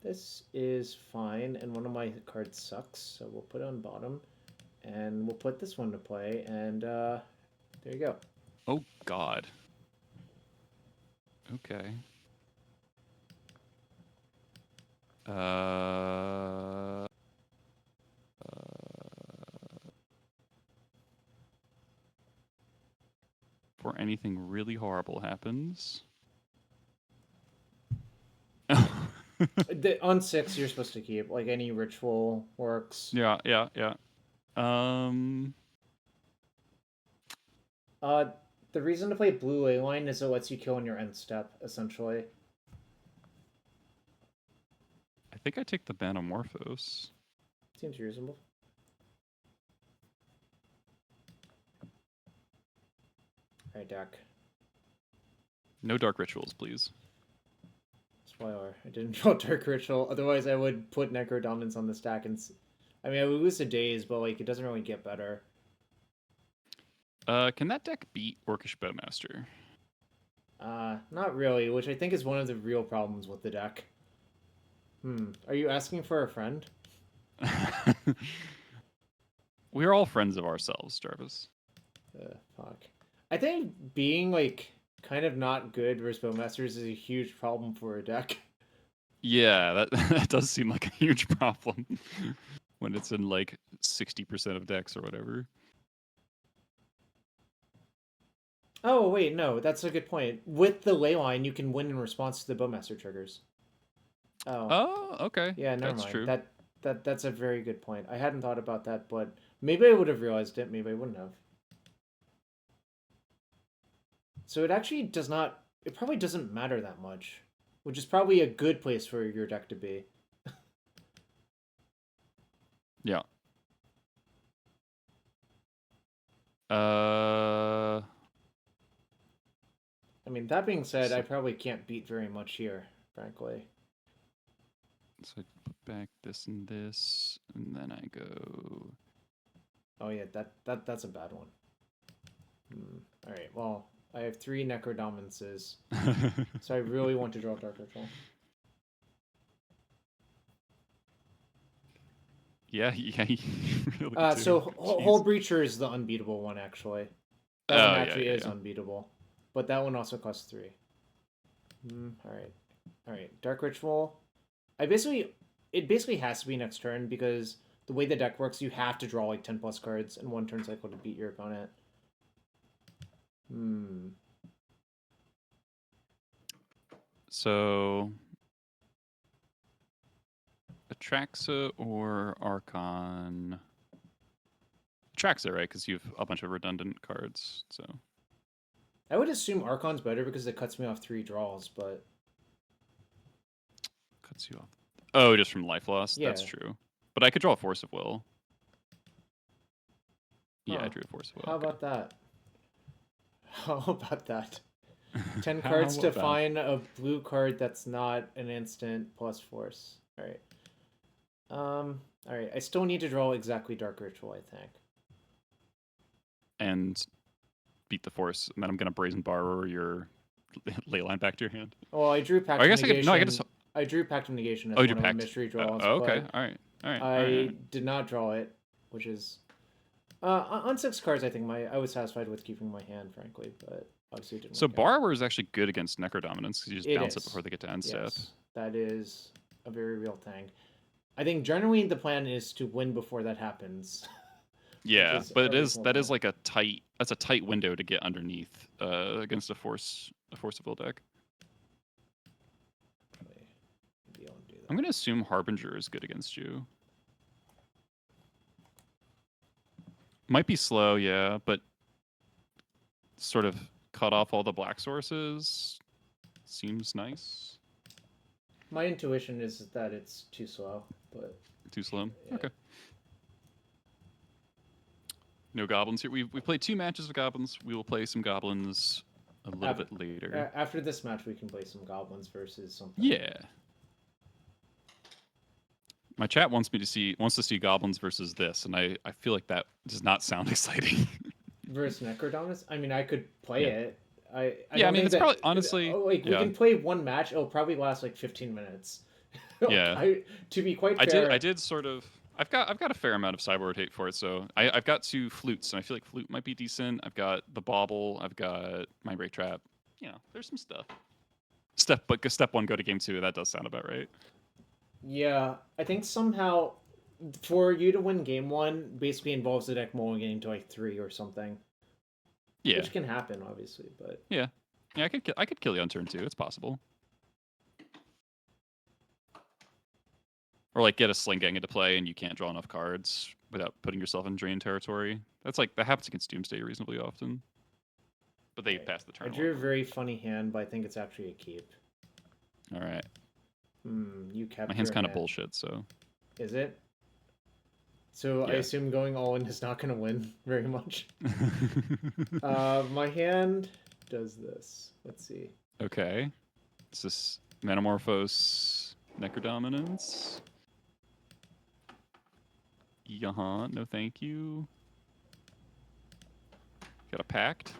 This is fine, and one of my cards sucks, so we'll put it on bottom, and we'll put this one to play, and there you go. Oh God. Okay. Before anything really horrible happens. On 6, you're supposed to keep like any ritual works. Yeah. The reason to play blue Leyline is it lets you kill in your end step, essentially. I think I take the Banamorphos. Seems reasonable. Alright, deck. No dark rituals, please. Spoiler, I didn't draw Dark Ritual, otherwise I would put Necrodominance on the stack and... I mean, I would lose to Daze, but like, it doesn't really get better. Can that deck beat Orcish Bowmaster? Not really, which I think is one of the real problems with the deck. Are you asking for a friend? We're all friends of ourselves, Jarvis. Fuck. I think being, like, kind of not good versus Bowmasters is a huge problem for a deck. Yeah, that does seem like a huge problem when it's in, like, 60% of decks or whatever. Oh, wait, no, that's a good point. With the Leyline, you can win in response to the Bowmaster triggers. Oh, okay. Yeah, never That's mind. true. That's a very good point. I hadn't thought about that, but maybe I would have realized it, maybe I wouldn't have. So it actually does not... It probably doesn't matter that much, which is probably a good place for your deck to be. Yeah. I mean, that being said, I probably can't beat very much here, frankly. So I put back this and this, and then I go... Oh yeah, that's a bad one. Alright, well, I have 3 Necrodominances, so I really want to draw Dark Ritual. Yeah, you really do. So Jeez. Hull Breacher is the unbeatable one, actually. That Oh, one yeah, actually yeah, is yeah. unbeatable. But that one also costs 3. Alright. Alright, Dark Ritual. It basically has to be next turn because the way the deck works, you have to draw like 10 plus cards in one turn cycle to beat your opponent. So, Atraxa or Archon? Atraxa, right? Because you have a bunch of redundant cards. So I would assume Archon's better because it cuts me off 3 draws, but cuts you off. Oh, just from life loss. Yeah. That's true. But I could draw a Force of Will. Yeah, Huh. I drew a Force of Will. How about that? How about that? 10 How cards to about- find a blue card that's not an instant plus force. Alright. Alright, I still need to draw exactly Dark Ritual, I think. And beat the Force, and then I'm gonna Brazen Borrower your Leyline back to your hand. Well, I drew Pact I of guess Negation. I get to. I drew Pact of Negation as Oh, one you of the packed mystery draws. okay, but all right. I All right. did not draw it, which is on 6 cards. I think I was satisfied with keeping my hand, frankly, but obviously it didn't. So work out. Borrower is actually good against Necrodominance because you just bounce is. it before they get to end step. Yes, that is a very real thing. I think generally the plan is to win before that happens. Yeah, is but a that is reasonable like a tight window to get underneath against a Force of Will deck. Maybe I won't do that. I'm gonna assume Harbinger is good against you. Might be slow, yeah, but sort of cut off all the black sources. Seems nice. My intuition is that it's too slow, but Too slow. Yeah. Okay. No goblins here. We played 2 matches of goblins. We will play some goblins a little bit later. After this match, we can play some goblins versus something. Yeah. My chat wants to see goblins versus this, and I feel like that does not sound exciting. Versus Necrodominance? I mean, I could play it. I mean, it's probably honestly. We can play one match. It'll probably last like 15 minutes. Yeah. To be quite fair, I did sort of. I've got a fair amount of sideboard hate for it, so I've got 2 flutes, and I feel like flute might be decent. I've got the bauble. I've got my break trap. You know, there's some stuff. Step 1, go to game 2. That does sound about right. Yeah, I think somehow for you to win game 1 basically involves the deck mulliganing to like 3 or something. Yeah. Which can happen, obviously, but Yeah, I could kill you on turn 2. It's possible. Or like get a Sling Gang into play and you can't draw enough cards without putting yourself in drain territory. That happens against Doomsday reasonably often. But they pass the turn. I drew a very funny hand, but I think it's actually a keep. All right. You kept My hand's your kind of hand. bullshit, so. Is it? So I Yeah. assume going all in is not going to win very much. My hand does this. Let's see. Okay. Is this Metamorphose Necrodominance? No thank you. Got a Pact?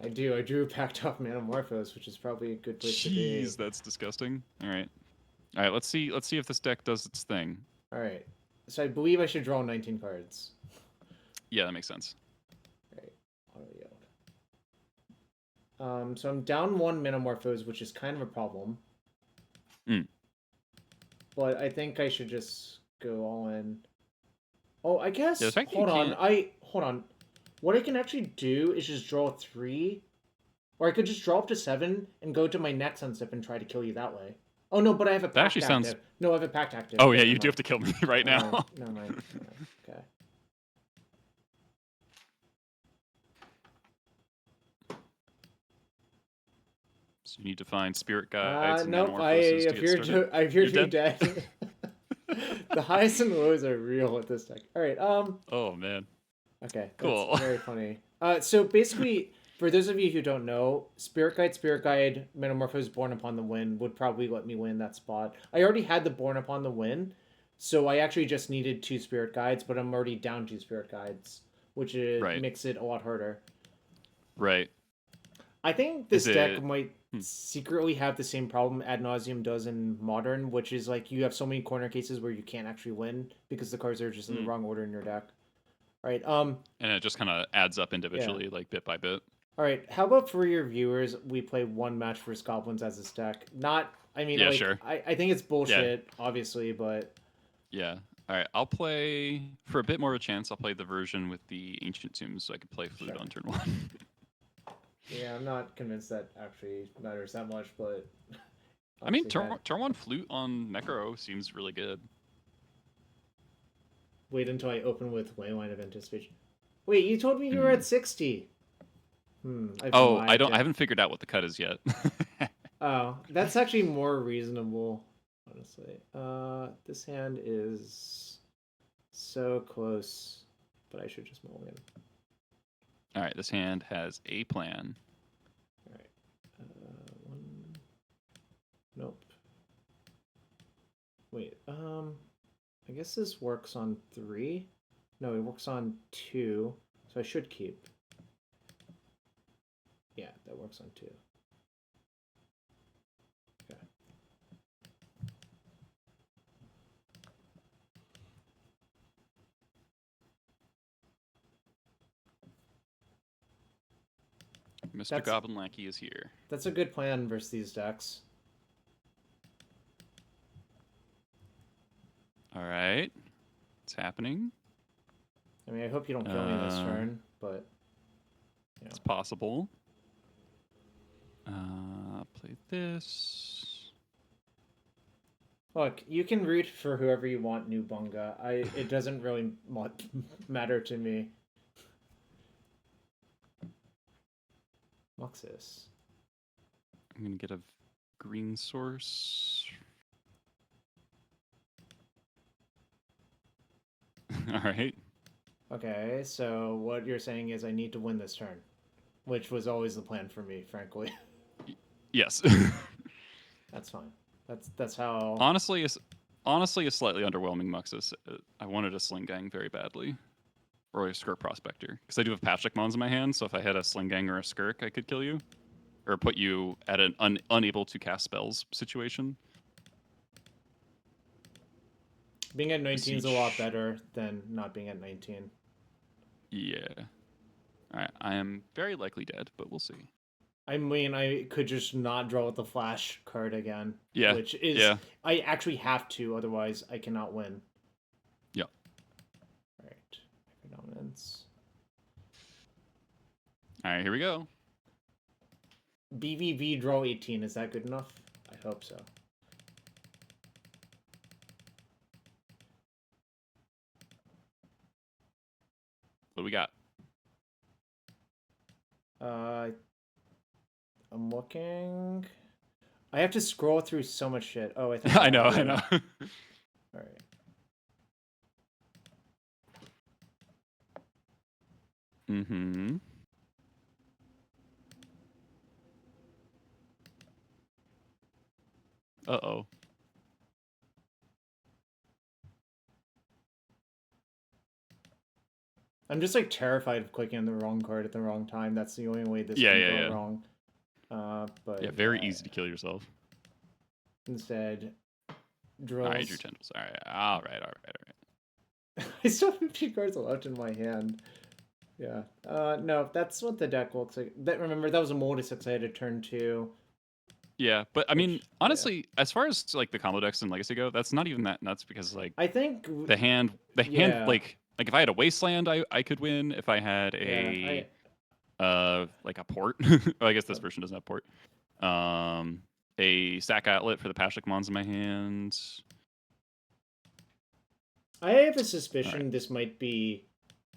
I do. I drew Packed Off Metamorphose, which is probably a good place to be. Jeez, that's disgusting. All right. Let's see if this deck does its thing. All right. So I believe I should draw 19 cards. Yeah, that makes sense. All right. Auto yield. So I'm down 1 Metamorphose, which is kind of a problem. But I think I should just go all in. Oh, I guess. Yeah, the fact that you hold on. can't- Hold on. What I can actually do is just draw 3, or I could just draw up to 7 and go to my next unstep and try to kill you that way. Oh no, but I have a pact That actually active. sounds- No, I have a pact active. Oh yeah, you Never do have to kill me right now. mind. No, okay. So you need to find spirit guides. And Nope. I metamorphoses to appear get started. to You're be dead. The highs and lows are real with this deck. All right. Oh man. Okay. Cool. That's very funny. So basically, for those of you who don't know, Spirit Guide, Metamorphose, Born Upon the Wind would probably let me win that spot. I already had the Born Upon the Wind, so I actually just needed 2 Spirit Guides, but I'm already down 2 Spirit Guides, which makes it a lot harder. Right. I think this Is deck it- might secretly have the same problem Ad Nauseam does in Modern, which is like you have so many corner cases where you can't actually win because the cards are just in the wrong order in your deck. Right. And it just kind of adds up individually, like bit by bit. All right. How about for your viewers, we play one match versus Goblins as this deck? Not. I mean, Yeah, like, sure. I think it's bullshit, obviously, but Yeah. All right. I'll play for a bit more of a chance. I'll play the version with the Ancient Tombs, so I can play Flute on turn 1. yeah, I'm not convinced that actually matters that much, but. I mean, turn 1 Flute on Necro seems really good. Wait until I open with Wayline of Anticipation. Wait, you told me you were at 60. I haven't figured out what the cut is yet. Oh, that's actually more reasonable, honestly. This hand is so close, but I should just mulligan. All right, this hand has a plan. All right. One. Nope. Wait. I guess this works on 3. No, it works on 2, so I should keep. Yeah, that works on 2. Okay. Mr. Goblin Lackey is here. That's a good plan versus these decks. All right. It's happening. I mean, I hope you don't kill me this turn, but... Yeah. It's possible. Play this. Look, you can root for whoever you want, New Bunga. It doesn't really matter to me. Muxus. I'm going to get a green source. All right. Okay, so what you're saying is I need to win this turn, which was always the plan for me, frankly. Yes. That's fine. That's how. Honestly, a slightly underwhelming Muxus. I wanted a Sling Gang very badly, or a Skirk Prospector, because I do have Patchlick Mons in my hand. So if I had a Sling Gang or a Skirk, I could kill you, or put you at an unable to cast spells situation. Being at 19 is a lot better than not being at 19. Yeah. All right. I am very likely dead, but we'll see. I mean, I could just not draw with the flash card again. Yeah. Which is... Yeah. I actually have to, otherwise I cannot win. Yeah. Alright. Necrodominance. Alright, here we go. BVB draw 18. Is that good enough? I hope so. What do we got? I'm looking. I have to scroll through so much shit. Oh, I think I know. All right. Mm-hmm. Uh-oh. I'm just like terrified of clicking on the wrong card at the wrong time. That's the only way this can go wrong. But yeah, very easy to kill yourself. Instead, drills. All right, your tendrils. All right. I still have 50 cards left in my hand. Yeah. No, that's what the deck looks like. Remember, that was a Molded 6 I had to turn 2. Yeah, but I mean, honestly, as far as like the combo decks and Legacy go, that's not even that nuts because like I think the hand like if I had a Wasteland, I could win. If I had a like a port, well, I guess this version doesn't have port. A Sack Outlet for the Pashlik Mons in my hand. I have a suspicion this might be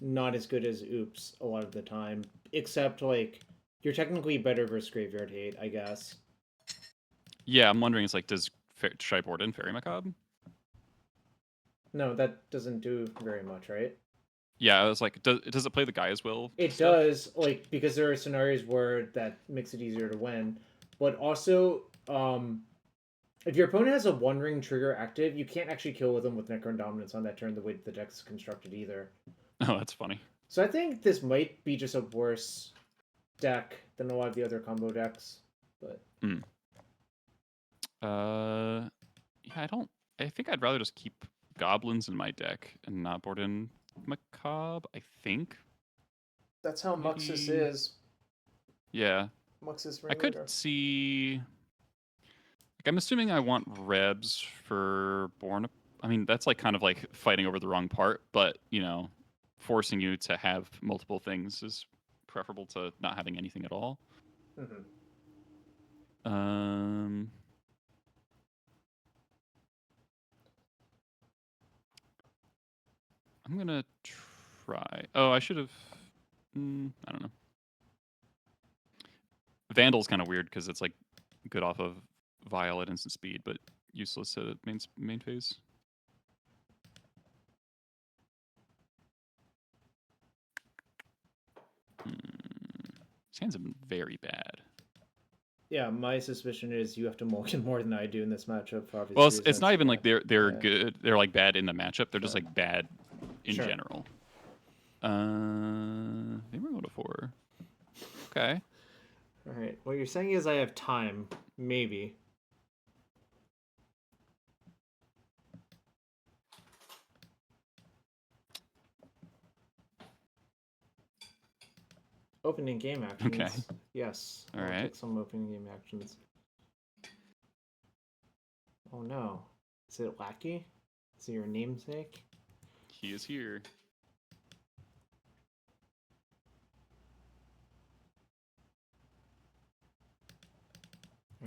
not as good as Oops a lot of the time, except like you're technically better versus Graveyard Hate, I guess. Yeah, I'm wondering, should I board in Fairy Macabre? No, that doesn't do very much, right? Yeah, I was like, does it play the Gaia's Will? It does, like, because there are scenarios where that makes it easier to win. But also, if your opponent has a One Ring trigger active, you can't actually kill with them with Necrodominance on that turn the way the deck's constructed either. Oh, that's funny. So I think this might be just a worse deck than a lot of the other combo decks. But Yeah, I think I'd rather just keep Goblins in my deck and not board in Macabre, I think. that's how Muxus Maybe- is. Yeah. Muxus I could Ringleader. see... Like, I'm assuming I want Rebs for Born... I mean, that's like kind of like fighting over the wrong part, but, you know, forcing you to have multiple things is preferable to not having anything at all. Mm-hmm. I'm gonna try... Oh, I should have... I don't know. Vandal's kind of weird because it's like good off of Violet instant speed, but useless at main phase. His hands have been very bad. Yeah, my suspicion is you have to mulligan more than I do in this matchup for obvious Well, reasons. it's not even like they're Yeah. good. They're like bad in the matchup. They're just Sure. like bad in Sure. general. Maybe we'll go to 4. Okay. All right. What you're saying is I have time, maybe. Opening game actions. Okay. Yes. All I'll right. take some opening game actions. Oh no. Is it Lackey? Is it your namesake? He is here.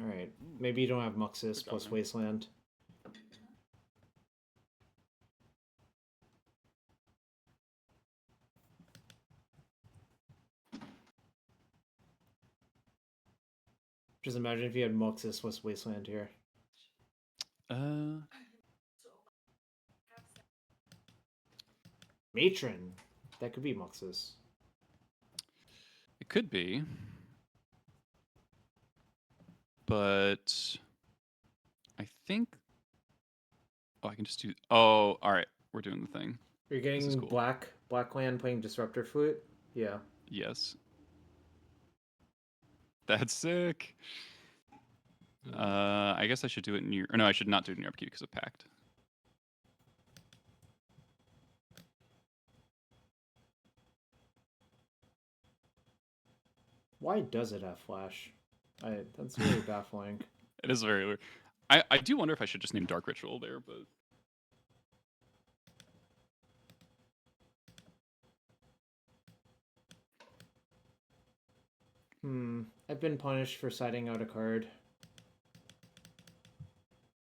Alright. Maybe you don't have Muxus plus man. Wasteland. Just imagine if you had Muxus plus Wasteland here. Matron! That could be Muxus. It could be. But I think... Oh, I can just do... Oh, all right. We're doing the thing. You're This is getting cool. black land playing Disruptor Flute? Yeah. Yes. That's sick. I guess I should do it near... Or no, I should not do it near upkeep because of Pact. Why does it have Flash? That's really baffling. It is very weird. I do wonder if I should just name Dark Ritual there, but... I've been punished for siding out a card.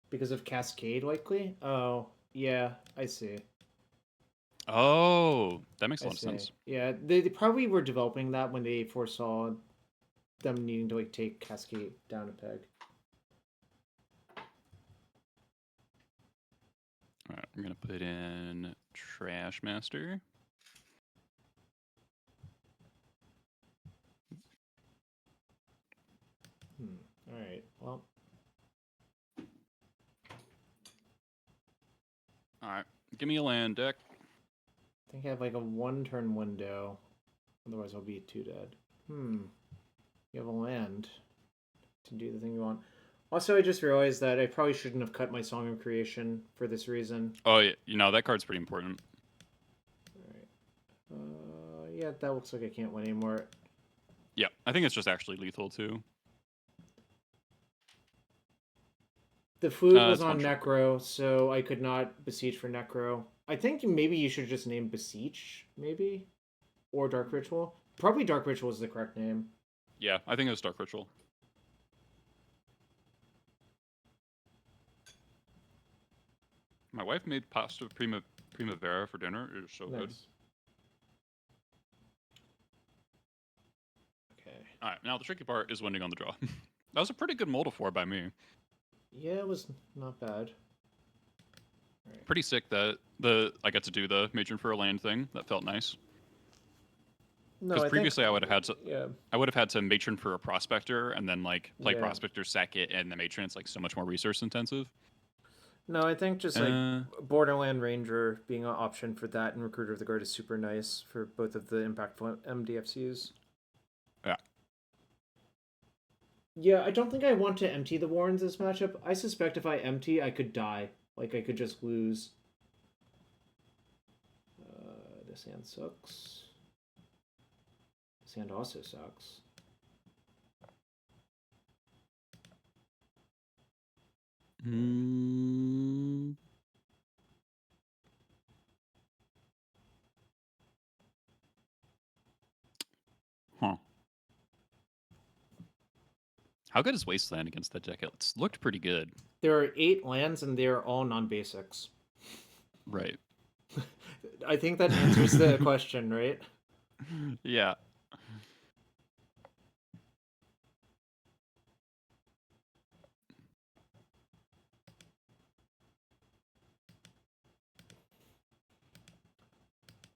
Because of Cascade, likely? Oh, yeah, I see. Oh, that makes a I lot of see. sense. Yeah, they probably were developing that when they foresaw them needing to like take Cascade down a peg. All right, I'm gonna put in Trash Master. All right. Well, All right, give me a land deck. I think I have like a 1-turn window. Otherwise, I'll be 2 dead. You have a land to do the thing you want. Also, I just realized that I probably shouldn't have cut my Song of Creation for this reason. Oh, yeah, you know, that card's pretty important. Alright. Yeah, that looks like I can't win anymore. Yeah, I think it's just actually lethal, too. The flute was it's on one short. Necro, so I could not Beseech for Necro. I think maybe you should just name Beseech, maybe? Or Dark Ritual. Probably Dark Ritual is the correct name. Yeah, I think it was Dark Ritual. My wife made pasta primavera for dinner. It is so good. Nice. Okay. All right, now the tricky part is winning on the draw. That was a pretty good multiple by me. Yeah, it was not bad. Right. Pretty sick that I got to do the matron for a land thing. That felt nice. No, Because previously I would have had to. Yeah. I would have had to matron for a prospector and then like play Yeah. prospector, sack it, and the matron. It's like so much more resource intensive. No, I think just like Borderland Ranger being an option for that and Recruiter of the Guard is super nice for both of the impactful MDFCs. Yeah. Yeah, I don't think I want to empty the Warrens this matchup. I suspect if I empty, I could die. Like, I could just lose. This hand sucks. This hand also sucks. Mm. Huh. How good is Wasteland against that deck? It's looked pretty good. There are 8 lands, and they're all non-basics. Right. I think that answers the question, right? Yeah.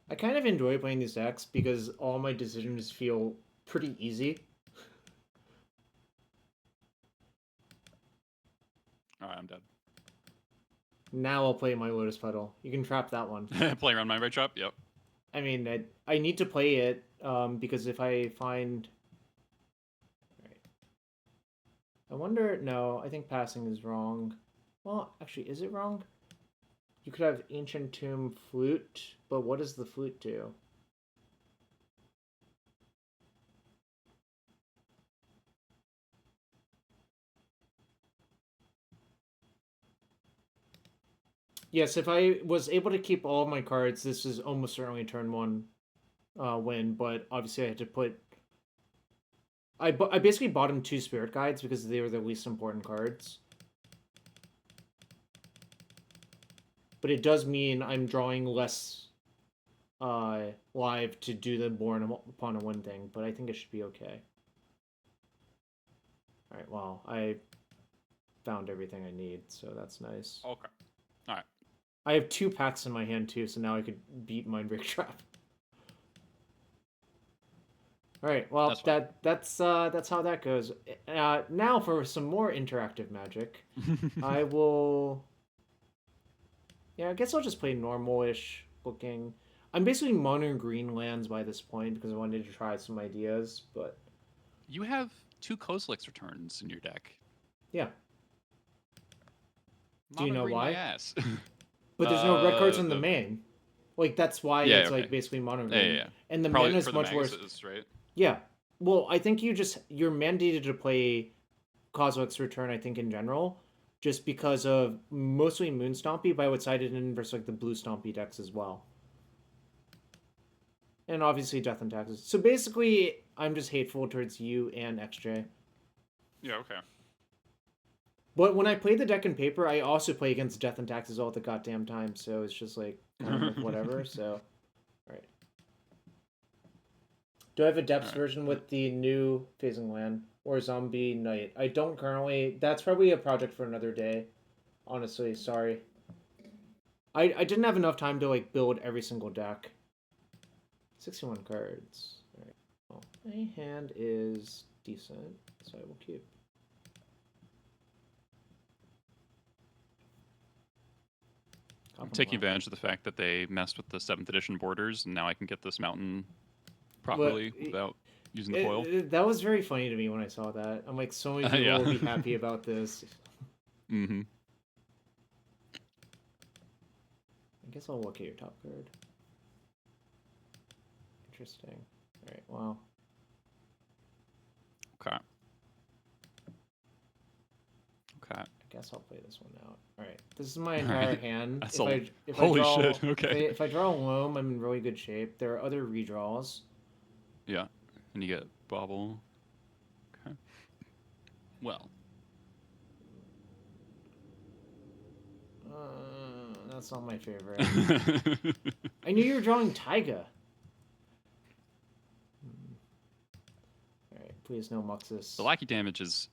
I kind of enjoy playing these decks because all my decisions feel pretty easy. Alright, I'm dead. Now I'll play my Lotus Petal. You can trap that one. Play around Mind Break Trap? Yep. I mean, I need to play it because if I find... Right. I wonder... No, I think passing is wrong. Well, actually, is it wrong? You could have Ancient Tomb Flute, but what does the flute do? Yes, if I was able to keep all of my cards, this is almost certainly turn 1 win, but obviously I had to put... I basically bought him 2 Spirit Guides because they were the least important cards. But it does mean I'm drawing less live to do the Born Upon a Win thing, but I think it should be okay. Alright, well, I found everything I need, so that's nice. Okay. Alright. I have 2 packs in my hand too, so now I could beat Mindbreak Trap. Alright, well, that's how that goes. Now for some more interactive Magic. I will... Yeah, I guess I'll just play normal-ish looking. I'm basically mono green lands by this point because I wanted to try some ideas, but... You have 2 Kozilek's returns in your deck. Yeah. Do you Mono know green why? my ass. But there's no red cards in the main. Like, that's why it's like basically mono green. Yeah. And the Probably mana is for much the worse. Magus, right? Yeah. Well, I think you're mandated to play Kozilek's Return, I think, in general, just because of mostly Moon Stompy, but I would side it in versus like the blue Stompy decks as well. And obviously Death and Taxes. So basically, I'm just hateful towards you and XJ. Yeah, okay. But when I play the deck in paper, I also play against Death and Taxes all the goddamn time, so it's just like, kind of like whatever, so... Alright. Do I have a depths version with the new Phasing Land? Or Zombie Knight? I don't currently... That's probably a project for another day. Honestly, sorry. I didn't have enough time to like build every single deck. 61 cards. Alright. Well, my hand is decent, so I will keep. I'm taking advantage of the fact that they messed with the 7th edition borders, and now I can get this mountain properly without using the foil. That was very funny to me when I saw that. I'm like, so many people will be happy about this. Mm-hmm. I guess I'll look at your top card. Interesting. Alright, well. Okay. Okay. I guess I'll play this one out. Alright, this is my entire hand. That's Holy shit, okay. If I draw a Loam, I'm in really good shape. There are other redraws. Yeah, and you get Bobble. Okay. Well. That's not my favorite. I knew you were drawing Taiga. Alright, please no Muxus. The lackey damage is...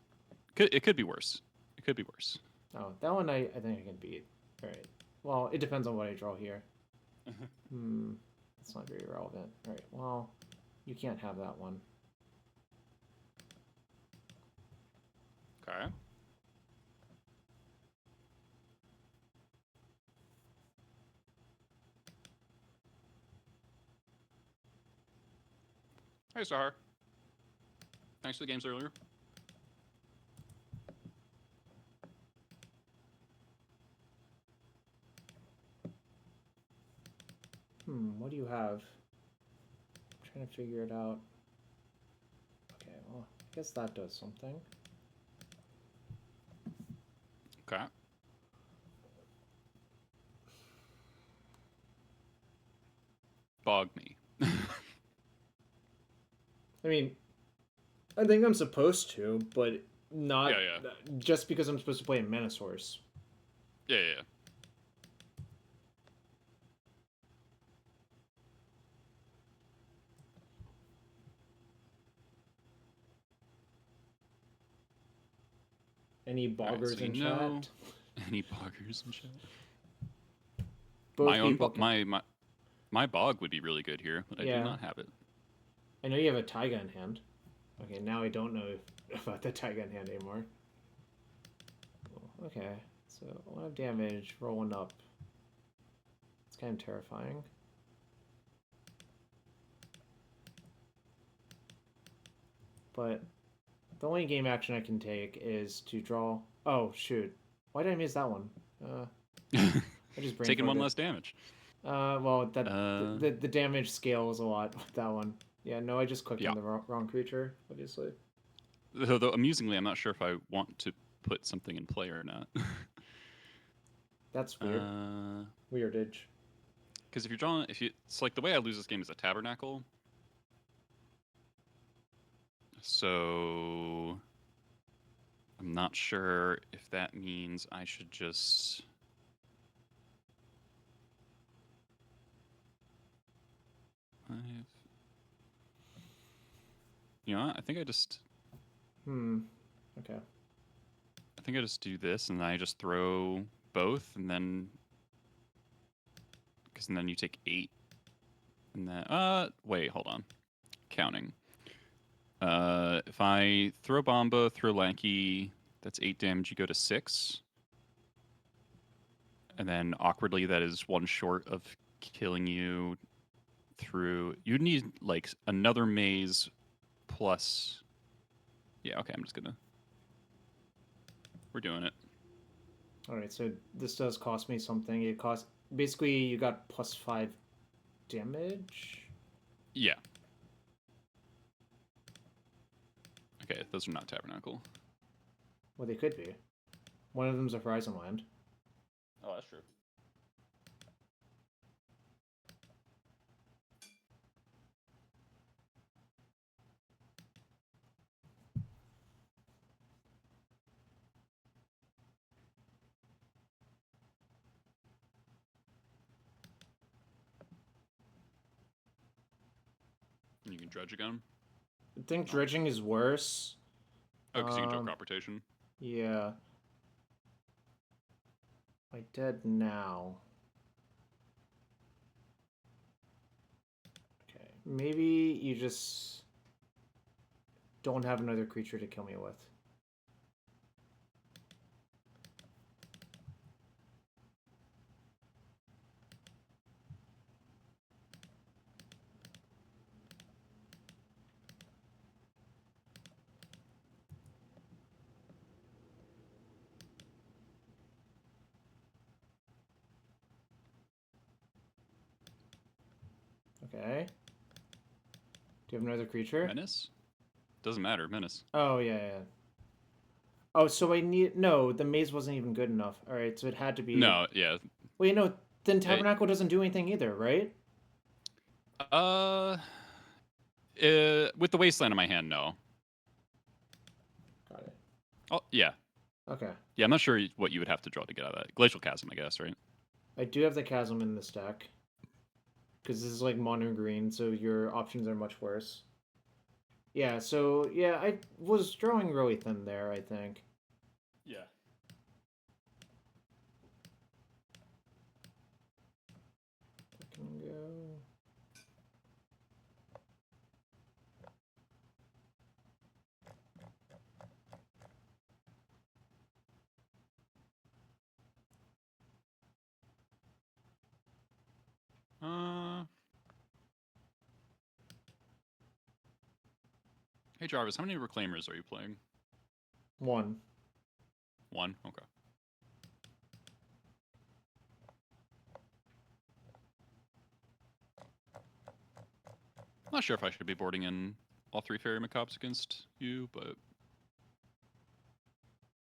It could be worse. It could be worse. Oh, that one I think I can beat. Alright. Well, it depends on what I draw here. That's not very relevant. Alright, well, you can't have that one. Okay. Hey, Sahar. Thanks for the games earlier. What do you have? I'm trying to figure it out. Okay, well, I guess that does something. Okay. Bog me. I mean, I think I'm supposed to, but not Yeah. just because I'm supposed to play a mana source. Yeah. Any boggers in chat? Any boggers in chat? Both My own people my bog would be really good here, but I do not have it. I know you have a Taiga in hand. Okay, now I don't know about the Taiga in hand anymore. Okay, so 1 of damage, rolling up. It's kind of terrifying. But the only game action I can take is to draw... Oh, shoot. Why did I miss that one? I just taking one less damage. Well, the damage scale is a lot with that one. Yeah, no, I just clicked on the wrong creature, obviously. Though amusingly, I'm not sure if I want to put something in play or not. That's weird. Weirdage. Because it's like the way I lose this game is a tabernacle. So I'm not sure if that means I should just. You know what? I think I just. Okay. I think I just do this, and then I just throw both, and then. Because then you take 8. And then. Wait, hold on. Counting. If I throw Bomba, throw Lanky, that's 8 damage, you go to 6. And then awkwardly, that is 1 short of killing you through. You'd need like another maze plus. Yeah, okay, I'm just gonna. We're doing it. Alright, so this does cost me something. It costs. Basically, you got +5 damage? Yeah. Okay, those are not Tabernacle. Well, they could be. One of them's a Horizon Land. Oh, that's true. You can dredge again? I think dredging is worse. Oh, because you can draw crop rotation. Yeah. I dead now. Okay. Maybe you just don't have another creature to kill me with. Okay. Do you have another creature? Menace? Doesn't matter, Menace. Oh, yeah. Oh, so I need... No, the maze wasn't even good enough. Alright, so it had to be... No, yeah. Wait, no, then Tabernacle doesn't do anything either, right? With the Wasteland in my hand, no. Got it. Oh, yeah. Okay. Yeah, I'm not sure what you would have to draw to get out of that. Glacial Chasm, I guess, right? I do have the Chasm in this deck. Because this is like mono green, so your options are much worse. Yeah, so, yeah, I was drawing really thin there, I think. Yeah. I can go... Hey Jarvis, how many Reclaimers are you playing? 1. 1? Okay. Not sure if I should be boarding in all 3 Fairy Macabres against you, but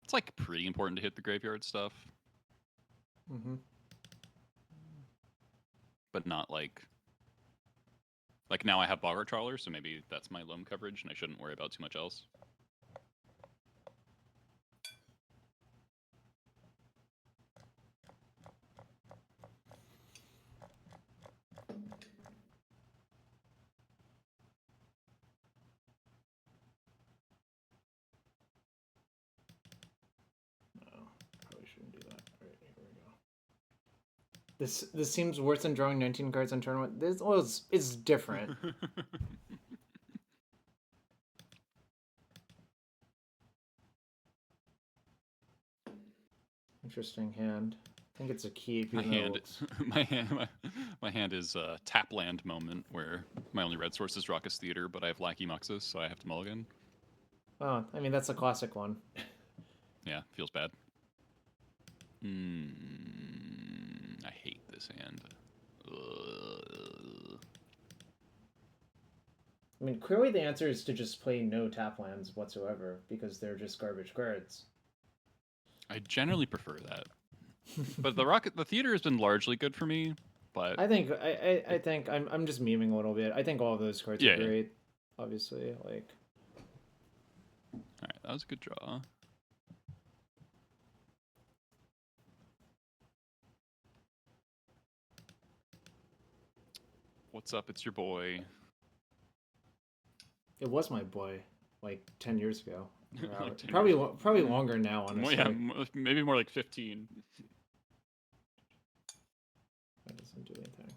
it's like pretty important to hit the graveyard stuff. Mm-hmm. But not like now I have Boggart Trawler, so maybe that's my loam coverage, and I shouldn't worry about too much else. Probably shouldn't do that. All right, here we go. This seems worse than drawing 19 cards on turn 1. This was it's different. Interesting hand. I think it's a keep. My hand is a tap land moment where my only red source is Raucous Theater, but I have Lackey Muxus, so I have to mulligan. Oh, I mean that's a classic one. Yeah, feels bad. I hate this hand. I mean, clearly the answer is to just play no tap lands whatsoever because they're just garbage cards. I generally prefer that, but the theater has been largely good for me. But I think I'm just memeing a little bit. I think all of those cards are great. Obviously, like. All right, that was a good draw. What's up? It's your boy. It was my boy, like 10 years ago. Like 10 probably years. probably longer now, honestly. Well, yeah, maybe more like 15. That doesn't do anything.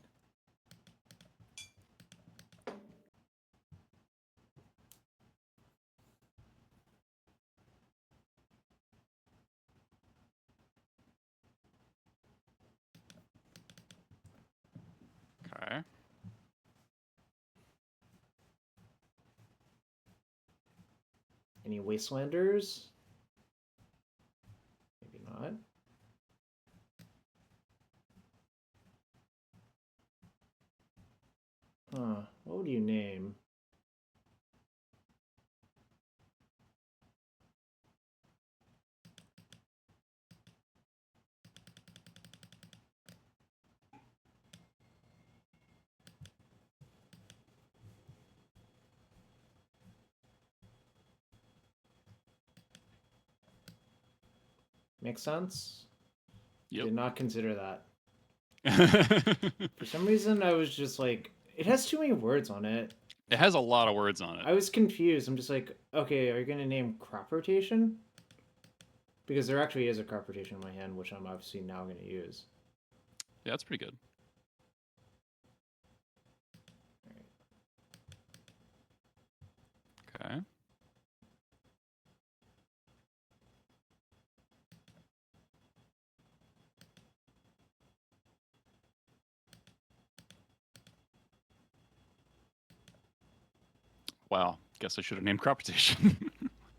Okay. Any Wastelanders? Maybe not. Huh. What would you name? Makes sense? Yep. Did not consider that. For some reason, I was just like, it has too many words on it. It has a lot of words on it. I was confused. I'm just like, okay, are you going to name crop rotation? Because there actually is a crop rotation in my hand, which I'm obviously now going to use. Yeah, that's pretty good. Okay. Wow. Guess I should have named crop rotation.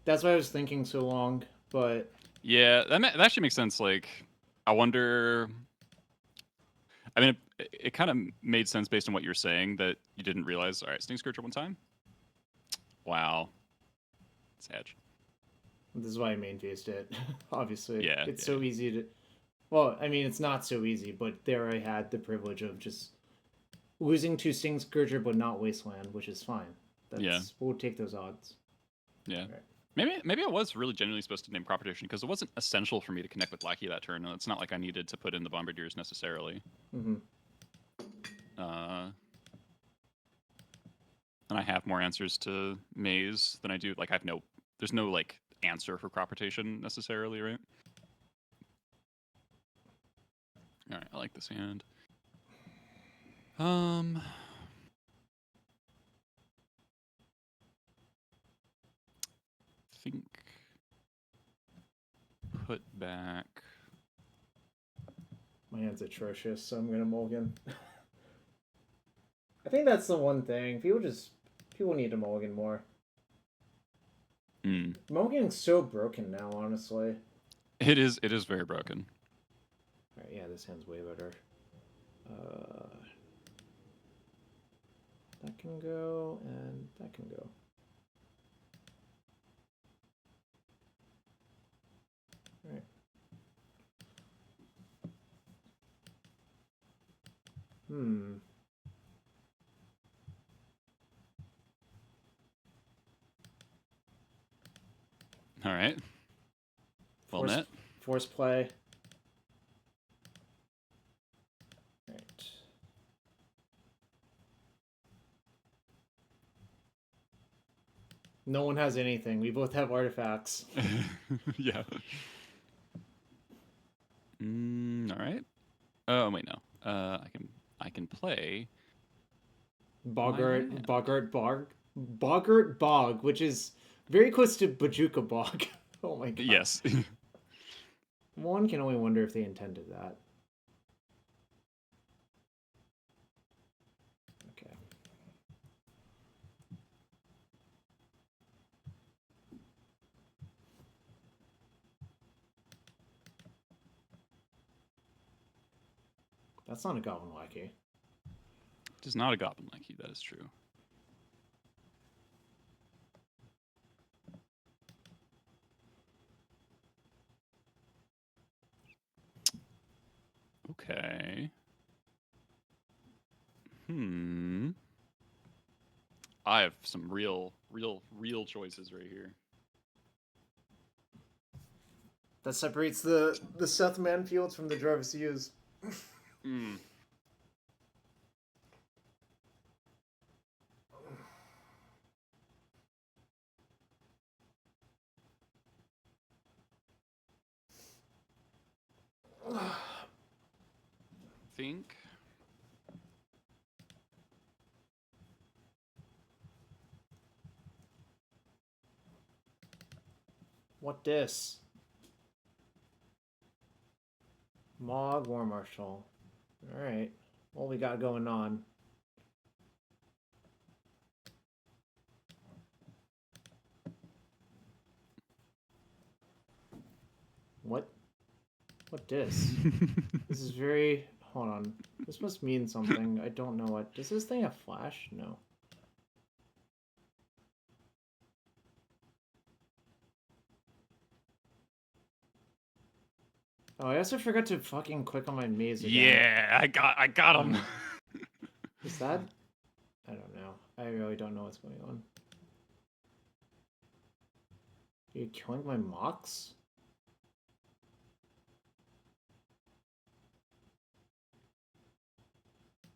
That's why I was thinking so long, but... Yeah, that actually makes sense. Like, I wonder... I mean, it kind of made sense based on what you're saying that you didn't realize. All right, Sting Scourger one time. Wow. Sad. This is why I main phased it, obviously. Yeah. It's so easy to... Well, I mean, it's not so easy, but there I had the privilege of just losing to Sting Scourger but not Wasteland, which is fine. We'll take those odds. Yeah. Right. Maybe I was really genuinely supposed to name crop rotation because it wasn't essential for me to connect with Lackey that turn. And it's not like I needed to put in the Bombardiers necessarily. Mm-hmm. And I have more answers to Maze than I do. Like, there's no like answer for crop rotation necessarily, right? All right, I like this hand. Think put back. My hand's atrocious, so I'm gonna mulligan. I think that's the one thing. People need to mulligan more. Mulliganing's so broken now, honestly. It is very broken. Alright, yeah, this hand's way better. That can go, and that can go. All right. All right. Well met. Force play. All right. No one has anything. We both have artifacts. Yeah. All right. Oh wait, no. I can play Boggart Bog, which is very close to Bajuka Bog. Oh my god. Yes. One can only wonder if they intended that. Okay. That's not a Goblin Lackey. It is not a Goblin Lackey, that is true. Okay. I have some real choices right here. That separates the Seth Manfields from the Jarvis Hughes. Think. What dis? Mog War Marshal. Alright. What we got going on? What? What dis? This is very... Hold on. This must mean something. I don't know what... Does this thing have flash? No. Oh, I also forgot to fucking click on my maze again. Yeah, I got him. Is that... I don't know. I really don't know what's going on. Are you killing my mocks?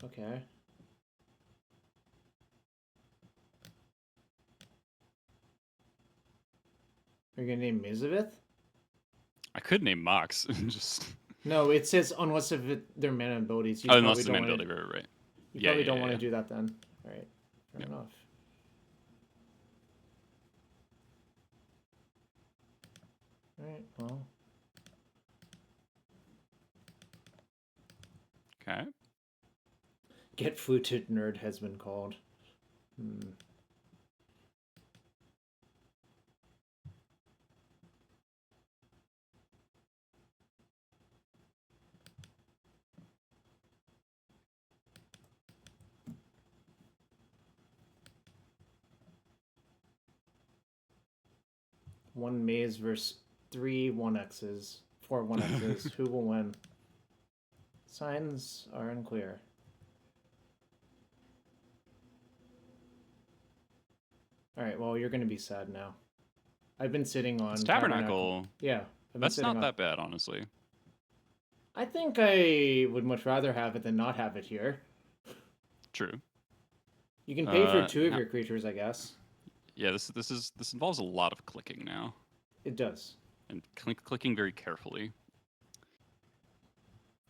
Okay. Are you gonna name Mizavith? I could name Mox. Just No, it says unless of their mana abilities. You unless the don't mana wanna, ability, right? You Yeah, probably yeah, don't yeah, want to yeah. do that then. Alright. Fair Yep. enough. Alright, well. Okay. Get fluted nerd has been called. One maze versus 3 1x's. 4 1x's. Who will win? Signs are unclear. Alright, well, you're going to be sad now. I've been sitting on It's Tabernacle. Yeah. I've been That's sitting not that bad, honestly. I think I would much rather have it than not have it here. True. You can pay for 2 of now- your creatures, I guess. Yeah, this involves a lot of clicking now, It does. and clicking very carefully.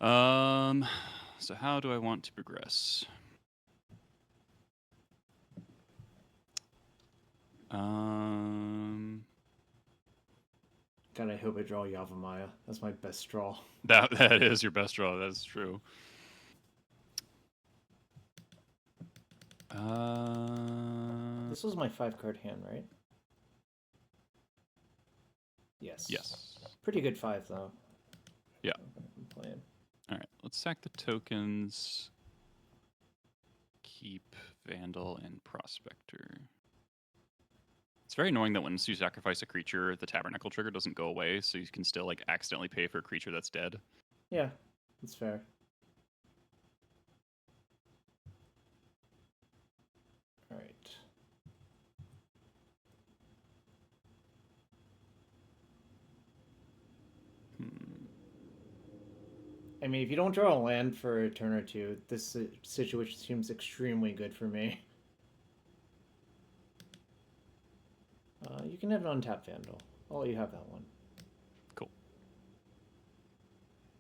So how do I want to progress? God, I hope I draw Yavimaya. That's my best draw. That is your best draw. That is true. This was my 5-card hand, right? Yes. Yes. Pretty good 5, though. Yeah. I'm playing. All right. Let's sack the tokens. keep Vandal and Prospector. It's very annoying that once you sacrifice a creature, the Tabernacle trigger doesn't go away, so you can still like accidentally pay for a creature that's dead. Yeah, that's fair. All right. I mean, if you don't draw a land for a turn or two, this situation seems extremely good for me. You can have an untapped Vandal. I'll let you have that one. Cool.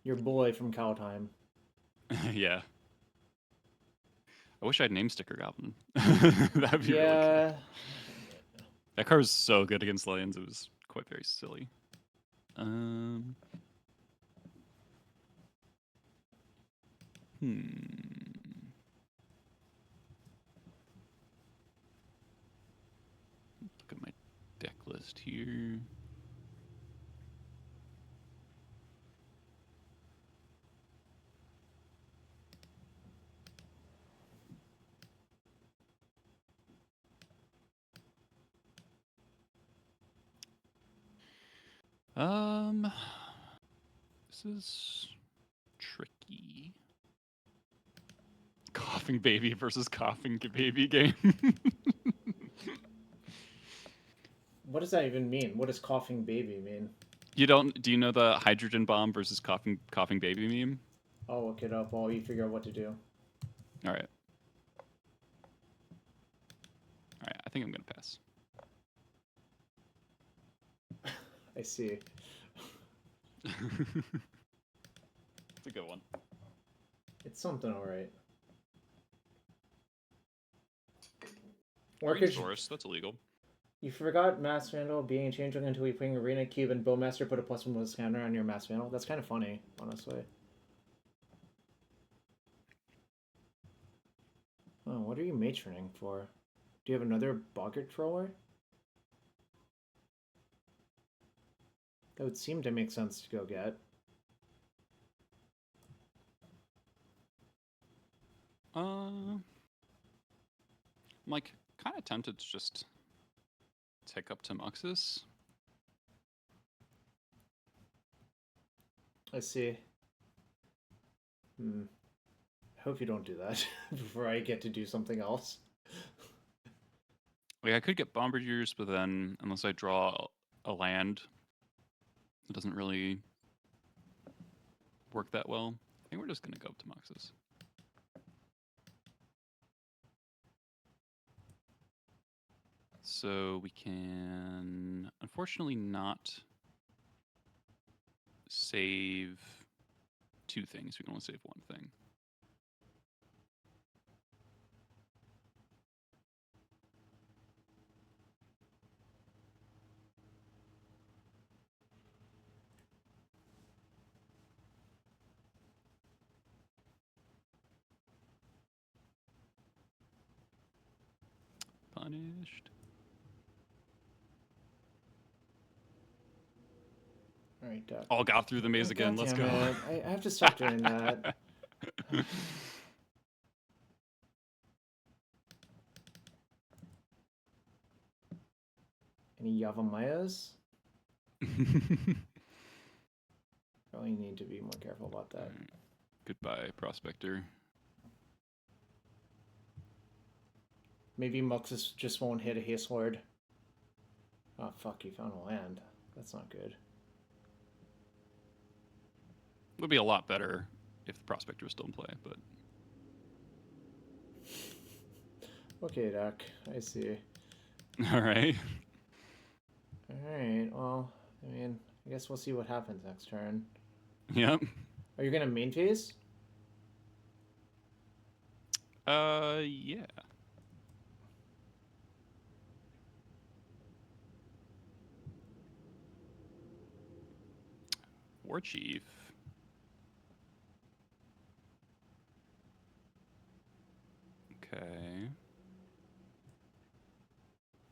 Your boy from Cowtime. Yeah. I wish I had Name Sticker Goblin. That'd be really Yeah. cool. That card was so good against lands, it was quite very silly. Look at my deck list here. This is tricky. Coughing baby versus coughing baby game. What does that even mean? What does coughing baby mean? You don't? Do you know the hydrogen bomb versus coughing baby meme? I'll look it up while you figure out what to do. All right. All right. I think I'm gonna pass. I see. It's a good one. It's something alright. Orchid Source, that's illegal. You forgot Mass Vandal being a changeling until we playing Arena Cube and Bowmaster put a +1 scanner on your Mass Vandal. That's kind of funny, honestly. Oh, what are you matroning for? Do you have another Boggart Troller? That would seem to make sense to go get. I'm like kind of tempted to just take up Timoxis. I see. I hope you don't do that before I get to do something else. Like I could get Bombardiers, but then unless I draw a land, it doesn't really work that well. I think we're just gonna go up Timoxis. So we can unfortunately not save two things. We can only save one thing. Punished. Alright, Duck. All got through the maze again. Let's go. I have to stop doing that. Any Yavamayas? Probably need to be more careful about that. Goodbye, Prospector. Maybe Muxus just won't hit a Haste Lord. Oh fuck, you found a land. That's not good. It would be a lot better if the Prospector was still in play, but... Okay, Doc. I see. Alright. Alright, well, I mean, I guess we'll see what happens next turn. Yep. Are you gonna main phase? Yeah. War Chief. Okay.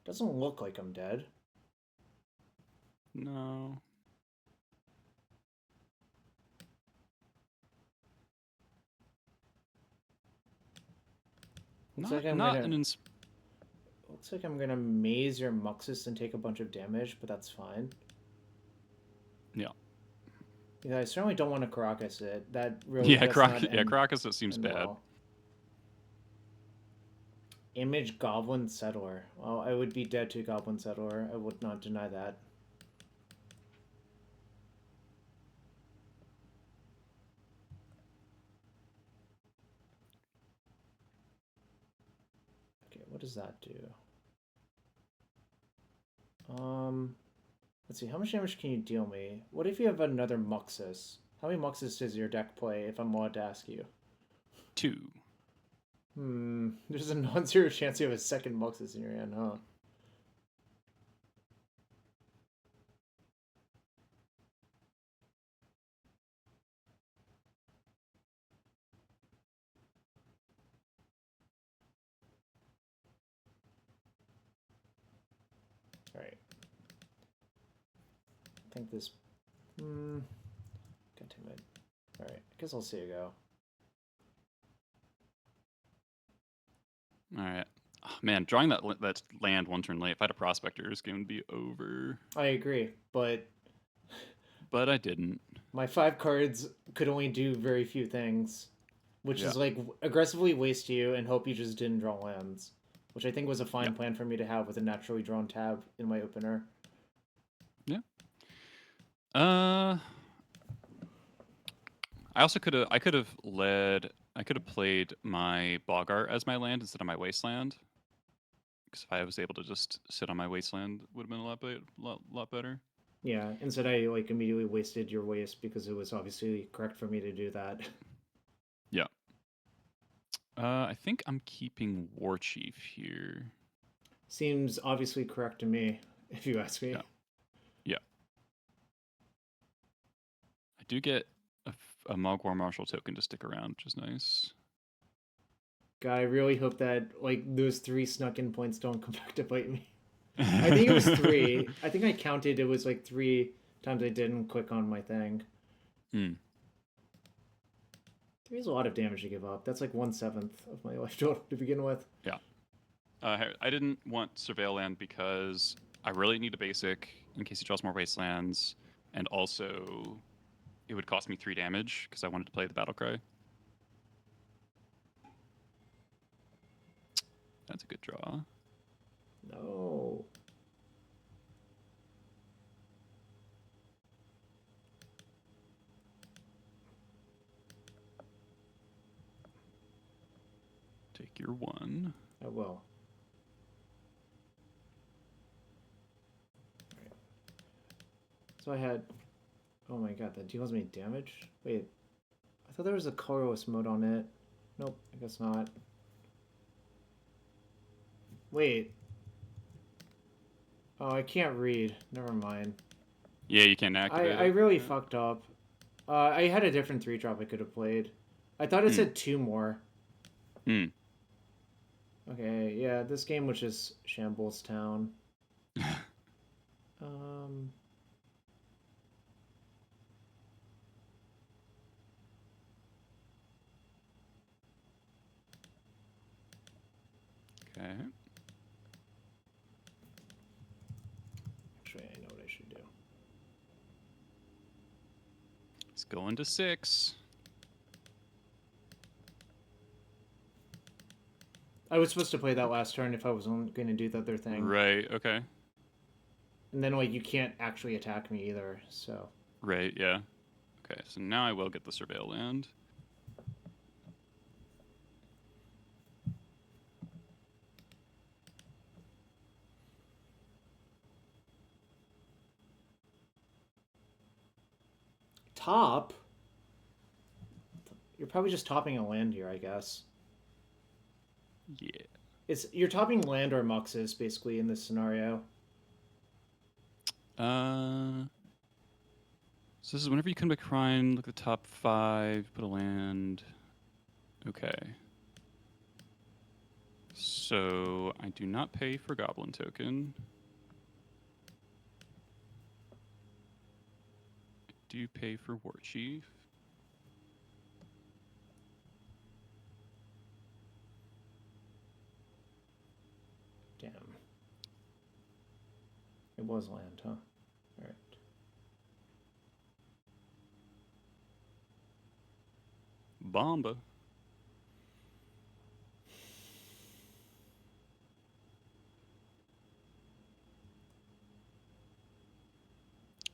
Doesn't look like I'm dead. No. Looks Not, like I'm not gonna. an ins- Looks like I'm gonna maze your Muxus and take a bunch of damage, but that's fine. Yeah. Yeah, I certainly don't want to Caracas it. That really Yeah, does not end, Caracas, it seems end bad. well. Image Goblin Settler. Well, I would be dead to Goblin Settler. I would not deny that. Okay, what does that do? Let's see, how much damage can you deal me? What if you have another Muxus? How many Muxus does your deck play, if I'm allowed to ask you? 2. There's a non-zero chance you have a second Muxus in your hand, huh? Alright. I think this... God damn it. Alright, I guess I'll see you go. All right. Oh, man, drawing that land one turn late. If I had a Prospector, this game would be over. I agree, but... But I didn't. My 5 cards could only do very few things. Which is like aggressively waste you and hope you just didn't draw lands. Which I think was a fine plan for me to have with a naturally drawn tab in my opener. Yeah. I also could have played my Bogart as my land instead of my Wasteland. Because if I was able to just sit on my Wasteland, it would have been a lot better. Yeah, instead I like immediately wasted your waste because it was obviously correct for me to do that. Yeah. I think I'm keeping War Chief here. Seems obviously correct to me, if you ask me. Yeah. I do get a Mogwar Marshal token to stick around, which is nice. God, I really hope that like those 3 snuck-in points don't come back to bite me. I think it was 3. I think I counted. It was like 3 times I didn't click on my thing. 3 is a lot of damage to give up. That's like 1/7 of my life total to begin with. Yeah. I didn't want Surveil Land because I really need a basic in case he draws more Wastelands, and also it would cost me 3 damage because I wanted to play the Battlecry. That's a good draw. No. Take your 1. I will. Right. So I had... Oh my god, that deals me damage? Wait. I thought there was a colorless mode on it. Nope, I guess not. Wait. Oh, I can't read. Never mind. Yeah, you can't activate it. I really fucked up. I had a different 3-drop I could have played. I thought it said 2 more. Okay, yeah, this game was just Shambles Town. Okay. Actually, I know what I should do. It's going to 6. I was supposed to play that last turn if I was going to do the other thing. Right, okay. And then, like, you can't actually attack me either, so... Right, yeah. Okay, so now I will get the Surveil Land. Top? You're probably just topping a land here, I guess. Yeah. You're topping land or Muxus, basically, in this scenario. So this is whenever you come to Shrine, look at the top 5, put a land. Okay. So I do not pay for Goblin token. I do pay for War Chief. It was land, huh? Alright. Bomba.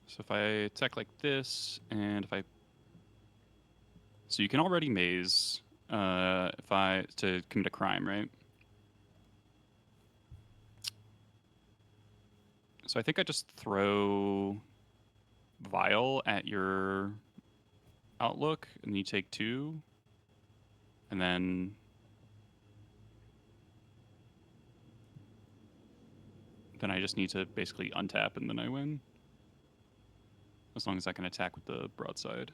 So if I attack like this, and if I... So you can already maze to commit a crime, right? So I think I just throw Vial at your Outlook, and you take 2, and then I just need to basically untap, and then I win. As long as I can attack with the broadside.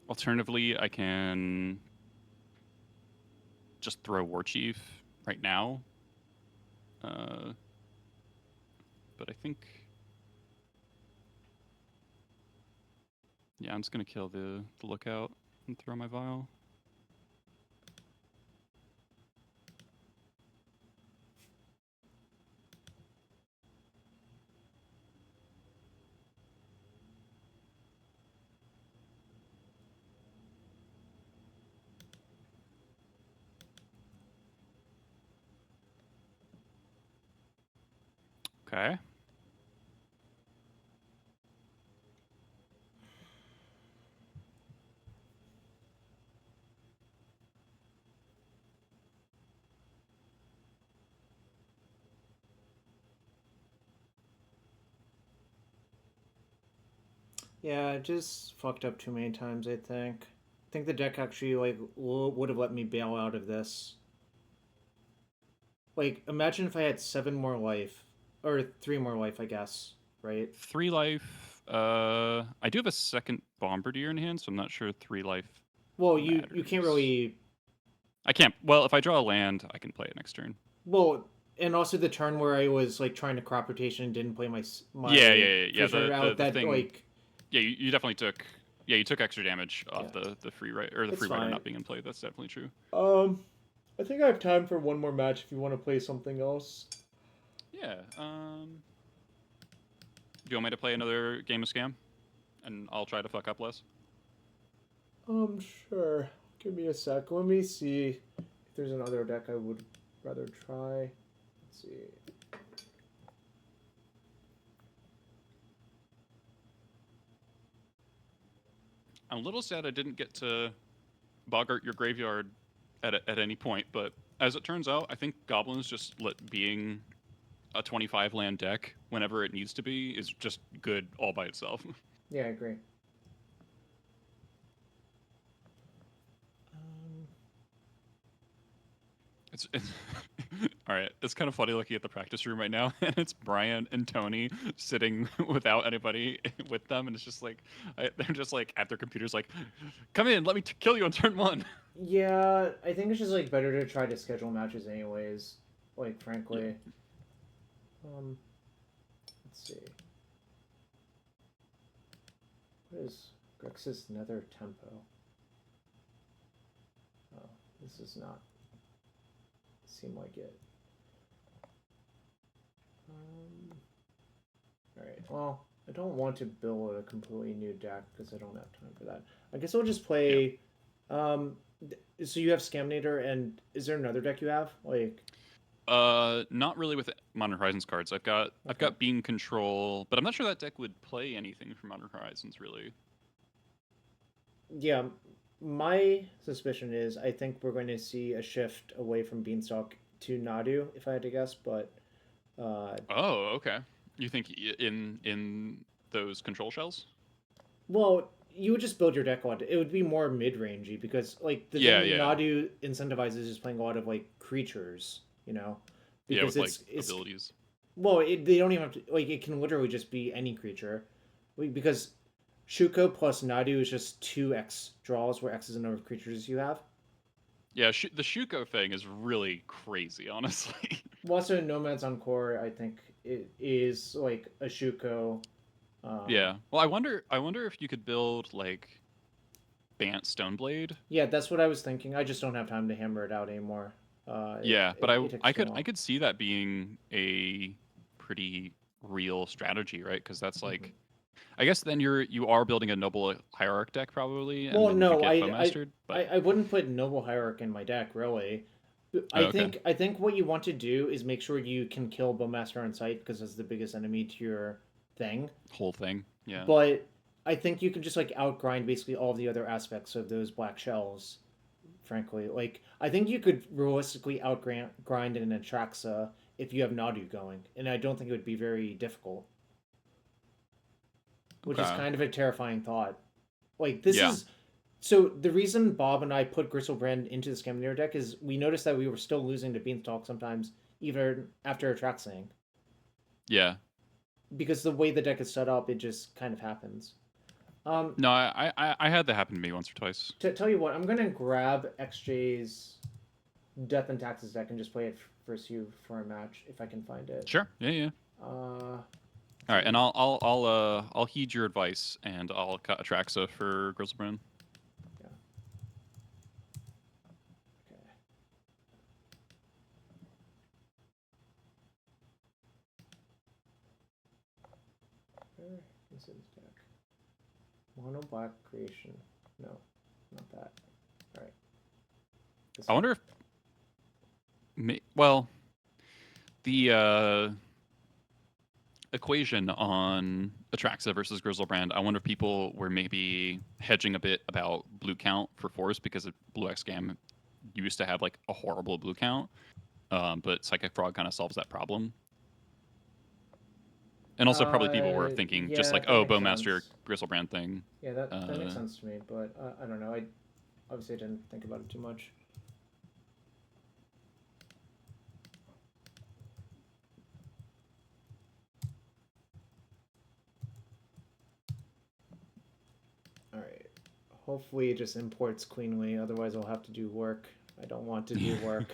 Alternatively, I can just throw War Chief right now. But I think... Yeah, I'm just going to kill the Lookout and throw my Vial. Okay. Yeah, I just fucked up too many times, I think. I think the deck actually, like, would have let me bail out of this. Like, imagine if I had 7 more life. Or 3 more life, I guess. Right? 3 life. I do have a second Bombardier in hand, so I'm not sure 3 life Well, you can't matters. really... I can't... Well, if I draw a land, I can play it next turn. Well, and also the turn where I was, like, trying to crop rotation and didn't play my Yeah. that, thing... like... Yeah, you definitely took... Yeah, you took extra damage off the free right or the It's free rider fine. not being in play. That's definitely true. I think I have time for one more match if you want to play something else. Yeah. Do you want me to play another game of Scam, and I'll try to fuck up less? Sure. Give me a sec. Let me see if there's another deck I would rather try. Let's see. I'm a little sad I didn't get to boggart your graveyard at any point, but as it turns out, I think Goblins just being a 25 land deck whenever it needs to be is just good all by itself. Yeah, I agree. It's all right. It's kind of funny looking at the practice room right now, and it's Brian and Tony sitting without anybody with them, and it's just like they're just like at their computers, like, "Come in, let me kill you on turn 1." Yeah, I think it's just like better to try to schedule matches anyways. Like, frankly. Yeah. Let's see. What is Grixis Nether Tempo? Oh, this does not seem like it. Alright, well, I don't want to build a completely new deck because I don't have time for that. I guess I'll just play... Yeah. So you have Scamnator, and is there another deck you have? Like... Not really with Modern Horizons cards. I've got Beam Control, but I'm not sure that deck would play anything from Modern Horizons, really. Yeah, my suspicion is I think we're going to see a shift away from Beanstalk to Nadu, if I had to guess, but... Oh, okay. You think in those control shells? Well, you would just build your deck on it. It would be more mid-rangey because, like, the thing Nadu incentivizes is playing a lot of, like, creatures, you know? Because with, it's abilities. Well, they don't even have to... Like, it can literally just be any creature. Because Shuko plus Nadu is just 2 X draws, where X is the number of creatures you have. Yeah, the Shuko thing is really crazy, honestly. Well, also Nomad's Encore, I think, it is, like, a Shuko... yeah. Well, I wonder if you could build like Bant Stoneblade. Yeah, that's what I was thinking. I just don't have time to hammer it out anymore. Yeah, but I could see that being a pretty real strategy, right? Because that's like, Mhm. I guess then you are building a noble hierarch deck probably, and Well, then you no, get bowmastered. But I wouldn't put Noble Hierarch in my deck, really. oh, okay, I think what you want to do is make sure you can kill Bowmaster on sight because that's the biggest enemy to your thing. whole thing, yeah. But I think you can just like outgrind basically all of the other aspects of those black shells. Frankly, like I think you could realistically outgrind an Atraxa if you have Nadu going, and I don't think it would be very difficult. Which is Okay, kind of a terrifying thought. Like this yeah, is so the reason Bob and I put Gristlebrand into the Scamander deck is we noticed that we were still losing to Beanstalk sometimes, even after Atraxing. yeah. Because the way the deck is set up, it just kind of happens. No, I had that happen to me once or twice. To tell you what, I'm gonna grab XJ's Death and Taxes deck and just play it versus you for a match if I can find it. Sure, yeah, yeah. Uh, All right, and I'll heed your advice, and I'll cut Atraxa for Grizzlebrand. yeah. Okay. Where is his deck? Mono black creation. No, not that. All right. This I one. wonder if, well, the equation on Atraxa versus Grizzlebrand, I wonder if people were maybe hedging a bit about blue count for force because Blue X Scam used to have like a horrible blue count, but Psychic Frog kind of solves that problem. And also probably people were thinking just Yeah, like, that oh, makes Bowmaster sense. Grizzlebrand thing. Yeah, that makes sense to me, but I don't know. I obviously didn't think about it too much. All right. Hopefully, it just imports cleanly. Otherwise, I'll have to do work. I don't want to do work.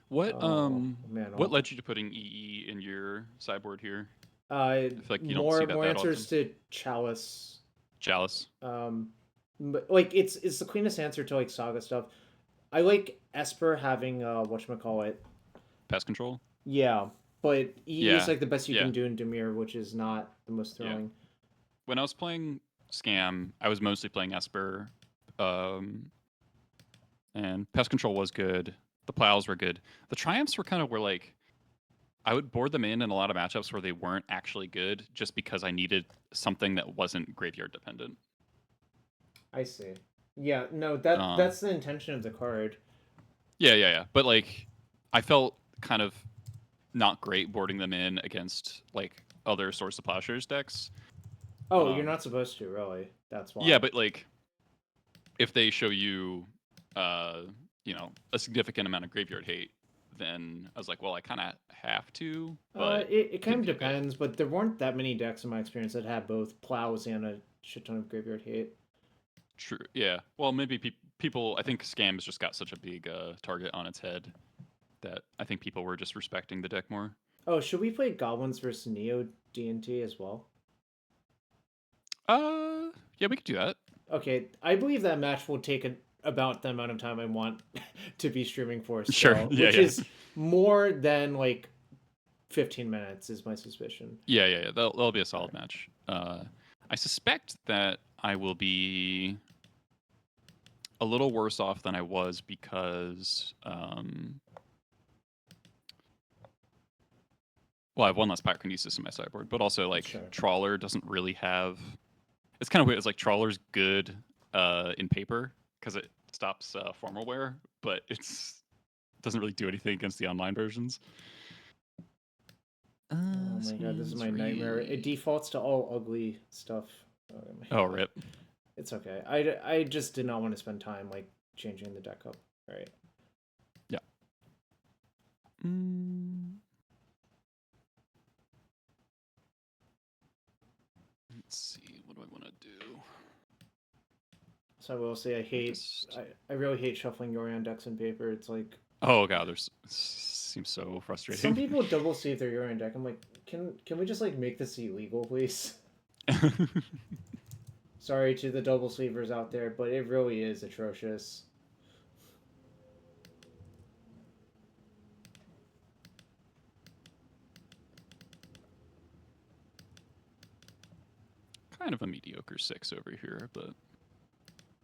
What Oh man, what led you to putting EE in your sideboard here? I feel like you don't see that more that answers often. to Chalice. Chalice, But like it's the cleanest answer to like Saga stuff. I like Esper having whatchamacallit. pest control. Yeah, but E is Yeah, like the best you yeah, can do in Dimir, which is not the most yeah. thrilling. When I was playing Scam, I was mostly playing Esper, um, and pest control was good. The plows were good. The triumphs were kind of where like I would board them in a lot of matchups where they weren't actually good, just because I needed something that wasn't graveyard dependent. I see. Yeah, no, Um, that's the intention of the card. yeah, yeah, yeah. But like, I felt kind of not great boarding them in against like other Source of Plowshares decks. Oh, you're not supposed to, really. That's Yeah, why. but like if they show you, a significant amount of graveyard hate, then I was like, well, I kind of have to, but It kind didn't of feel good. depends, but there weren't that many decks in my experience that had both plows and a shit ton of graveyard hate. True. Yeah. Well, maybe people. I think Scam's just got such a big target on its head that I think people were just respecting the deck more. Oh, should we play Goblins versus Neo D&T as well? Yeah, we could do that. Okay, I believe that match will take about the amount of time I want to be streaming for Sure. still, Yeah, which yeah, is more than like 15 minutes is my suspicion. yeah, yeah, yeah. That'll be a All solid right. match. I suspect that I will be a little worse off than I was because, well, I have one less Pyrokinesis in my sideboard, but also like Sure. Trawler doesn't really have. It's kind of weird. It's like Trawler's good in paper because it stops formal wear, but it's doesn't really do anything against the online versions. Oh my god, this is my nightmare. It defaults to all ugly stuff. Oh, my Oh, God. rip. It's okay. I just did not want to spend time like changing the deck up. All right. Yeah. Let's see. What do I want to do? So I will say I really hate shuffling Yorion decks in paper. It's like Oh god, there's seems so frustrating. some people double save their Yorion deck. I'm like, can we just like make this illegal, please? Sorry to the double sleevers out there, but it really is atrocious. kind of a mediocre 6 over here, but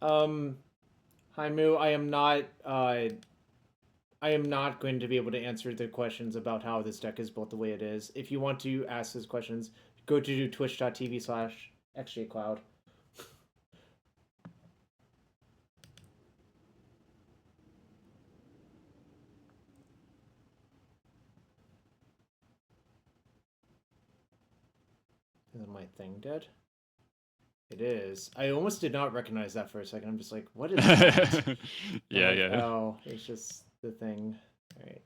Hi Moo, I am not going to be able to answer the questions about how this deck is built the way it is. If you want to ask those questions, go to twitch.tv/XJCloud. Is my thing dead? It is. I almost did not recognize that for a second. I'm just like, what is that? yeah, like, yeah. Oh, it's just the thing. All right.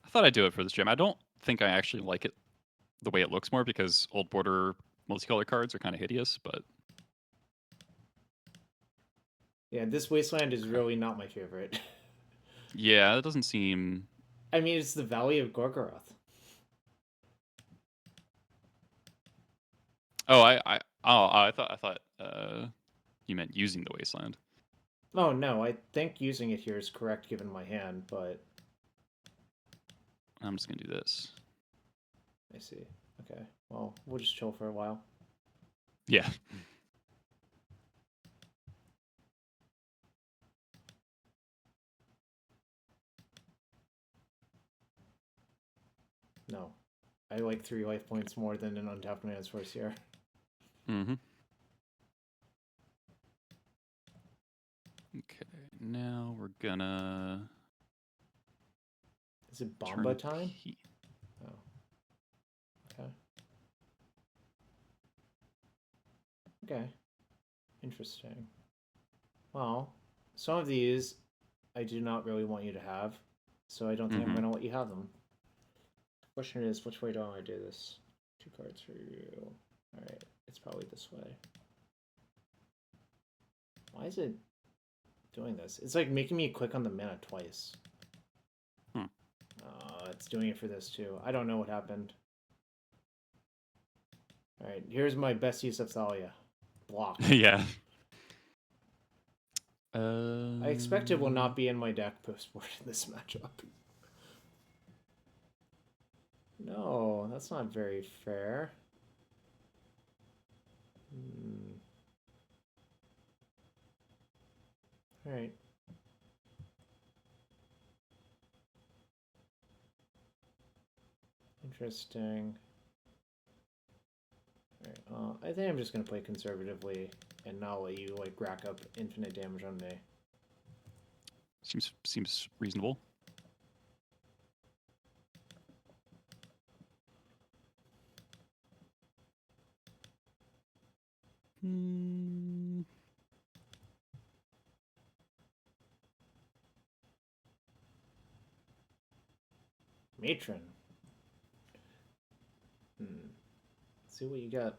I thought I'd do it for this gym. I don't think I actually like it the way it looks more because old border multicolor cards are kind of hideous, but Yeah, this wasteland is really not my favorite. yeah, it doesn't seem. I mean, it's the Valley of Gorgoroth. Oh, I thought you meant using the wasteland. Oh no, I think using it here is correct given my hand, but I'm just gonna do this. I see. Okay, well, we'll just chill for a while. Yeah. No, I like 3 life points more than an untapped man's force here. Mm-hmm. Okay, now we're gonna. Is it turn Bomba time? P. Oh. Okay. Okay. Interesting. Well, some of these I do not really want you to have, so I don't think I'm going to let you have them. Question is, which way do I want to do this? 2 cards for you. Alright, it's probably this way. Why is it doing this? It's like making me click on the mana twice. It's doing it for this too. I don't know what happened. Alright, here's my best use of Thalia. Block. Yeah. I expect it will not be in my deck post-board in this matchup. No, that's not very fair. Alright. Interesting. Alright, I think I'm just gonna play conservatively and not let you like rack up infinite damage on me. Seems reasonable. Matron. Let's see what you got.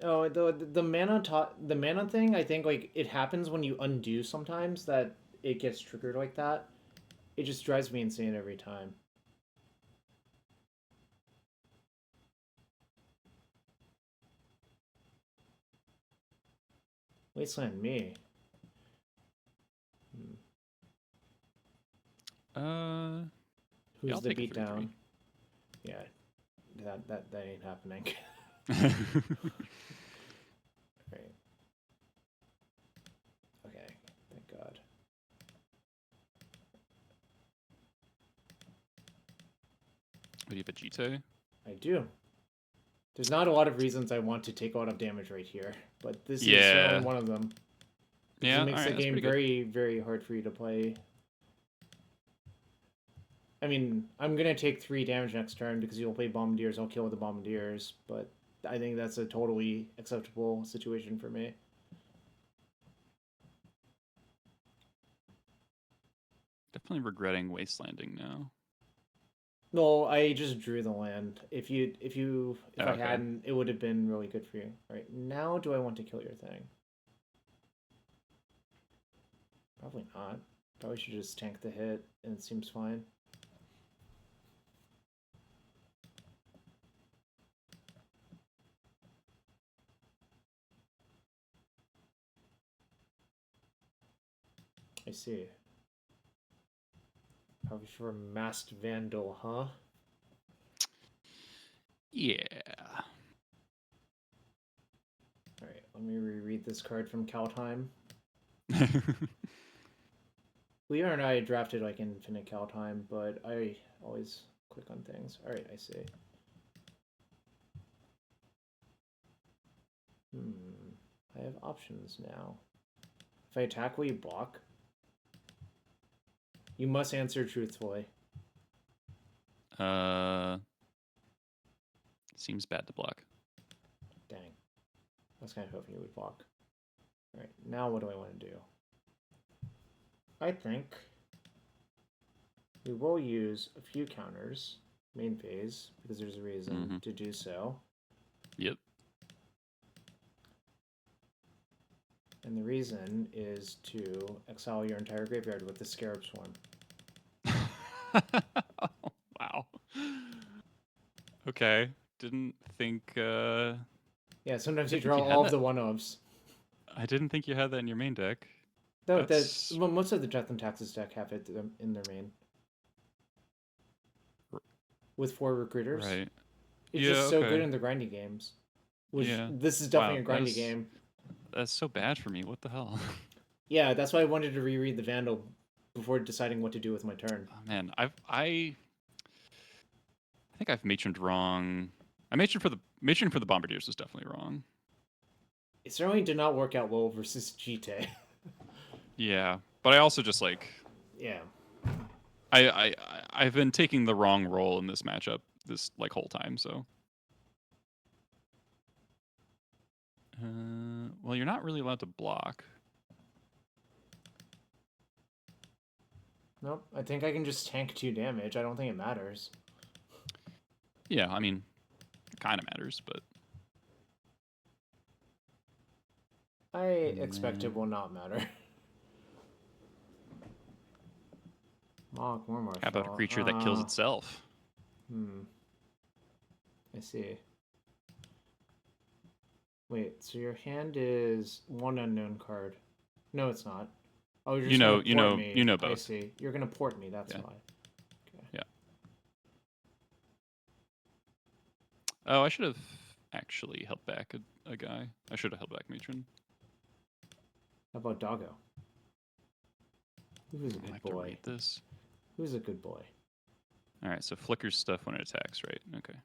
Oh, the mana thing, I think like it happens when you undo sometimes that it gets triggered like that. It just drives me insane every time. Wasteland me. Who's I'll the take a 3/3. beatdown? Yeah, that ain't happening. Right. Okay, thank God. Do you have a Jite? I do. There's not a lot of reasons I want to take a lot of damage right here, but this is Yeah. certainly one of them. Yeah, It makes alright, the that's game pretty good. very, very hard for you to play. I mean, I'm gonna take 3 damage next turn because you'll play Bombardiers, I'll kill the Bombardiers, but I think that's a totally acceptable situation for me. Definitely regretting wastelanding now. No, I just drew the land. If I Okay. hadn't, it would have been really good for you. All right, now do I want to kill your thing? Probably not. Probably should just tank the hit, and it seems fine. I see. Probably for a Masked Vandal, huh? Yeah. Alright, let me reread this card from Kaldheim. Leo and I drafted like Infinite Kaldheim, but I always click on things. Alright, I see. I have options now. If I attack, will you block? You must answer truthfully. Seems bad to block. Dang. I was kind of hoping you would block. Alright, now what do I want to do? I think we will use a few counters, main phase, because there's a reason to do so. Yep. And the reason is to exile your entire graveyard with the Scarab Swarm. Wow. Okay. Didn't think. Yeah, sometimes you think draw you had all of that. the one-ofs. I didn't think you had that in your main deck. No, That's- well, most of the Death and Taxes deck have it in their main. With 4 recruiters. Right. It's Yeah, just so okay. good in the grindy games. Which, Yeah. this is definitely Wow, a grindy game. That's so bad for me. What the hell? Yeah, that's why I wanted to reread the Vandal before deciding what to do with my turn. Oh, man, I think I've matroned wrong. I matroned for the Bombardiers is definitely wrong. It certainly did not work out well versus GT. Yeah, but I also just like Yeah. I've been taking the wrong role in this matchup this like whole time. So, well, you're not really allowed to block. Nope, I think I can just tank 2 damage. I don't think it matters. Yeah, I mean, it kind of matters, but I expect it will not matter. Mock, Warmorth. how about a creature that kills itself? I see. Wait, so your hand is 1 unknown card. No, it's not. Oh, you're just gonna port me. You know I both. see. You're gonna port me, that's Yeah. why. Okay. Yeah. Oh, I should have actually held back a guy. I should have held back Matron. How about Doggo? Who's a I good have to boy? read this. Who's a good boy? All right, so flickers stuff when it attacks, right? Okay.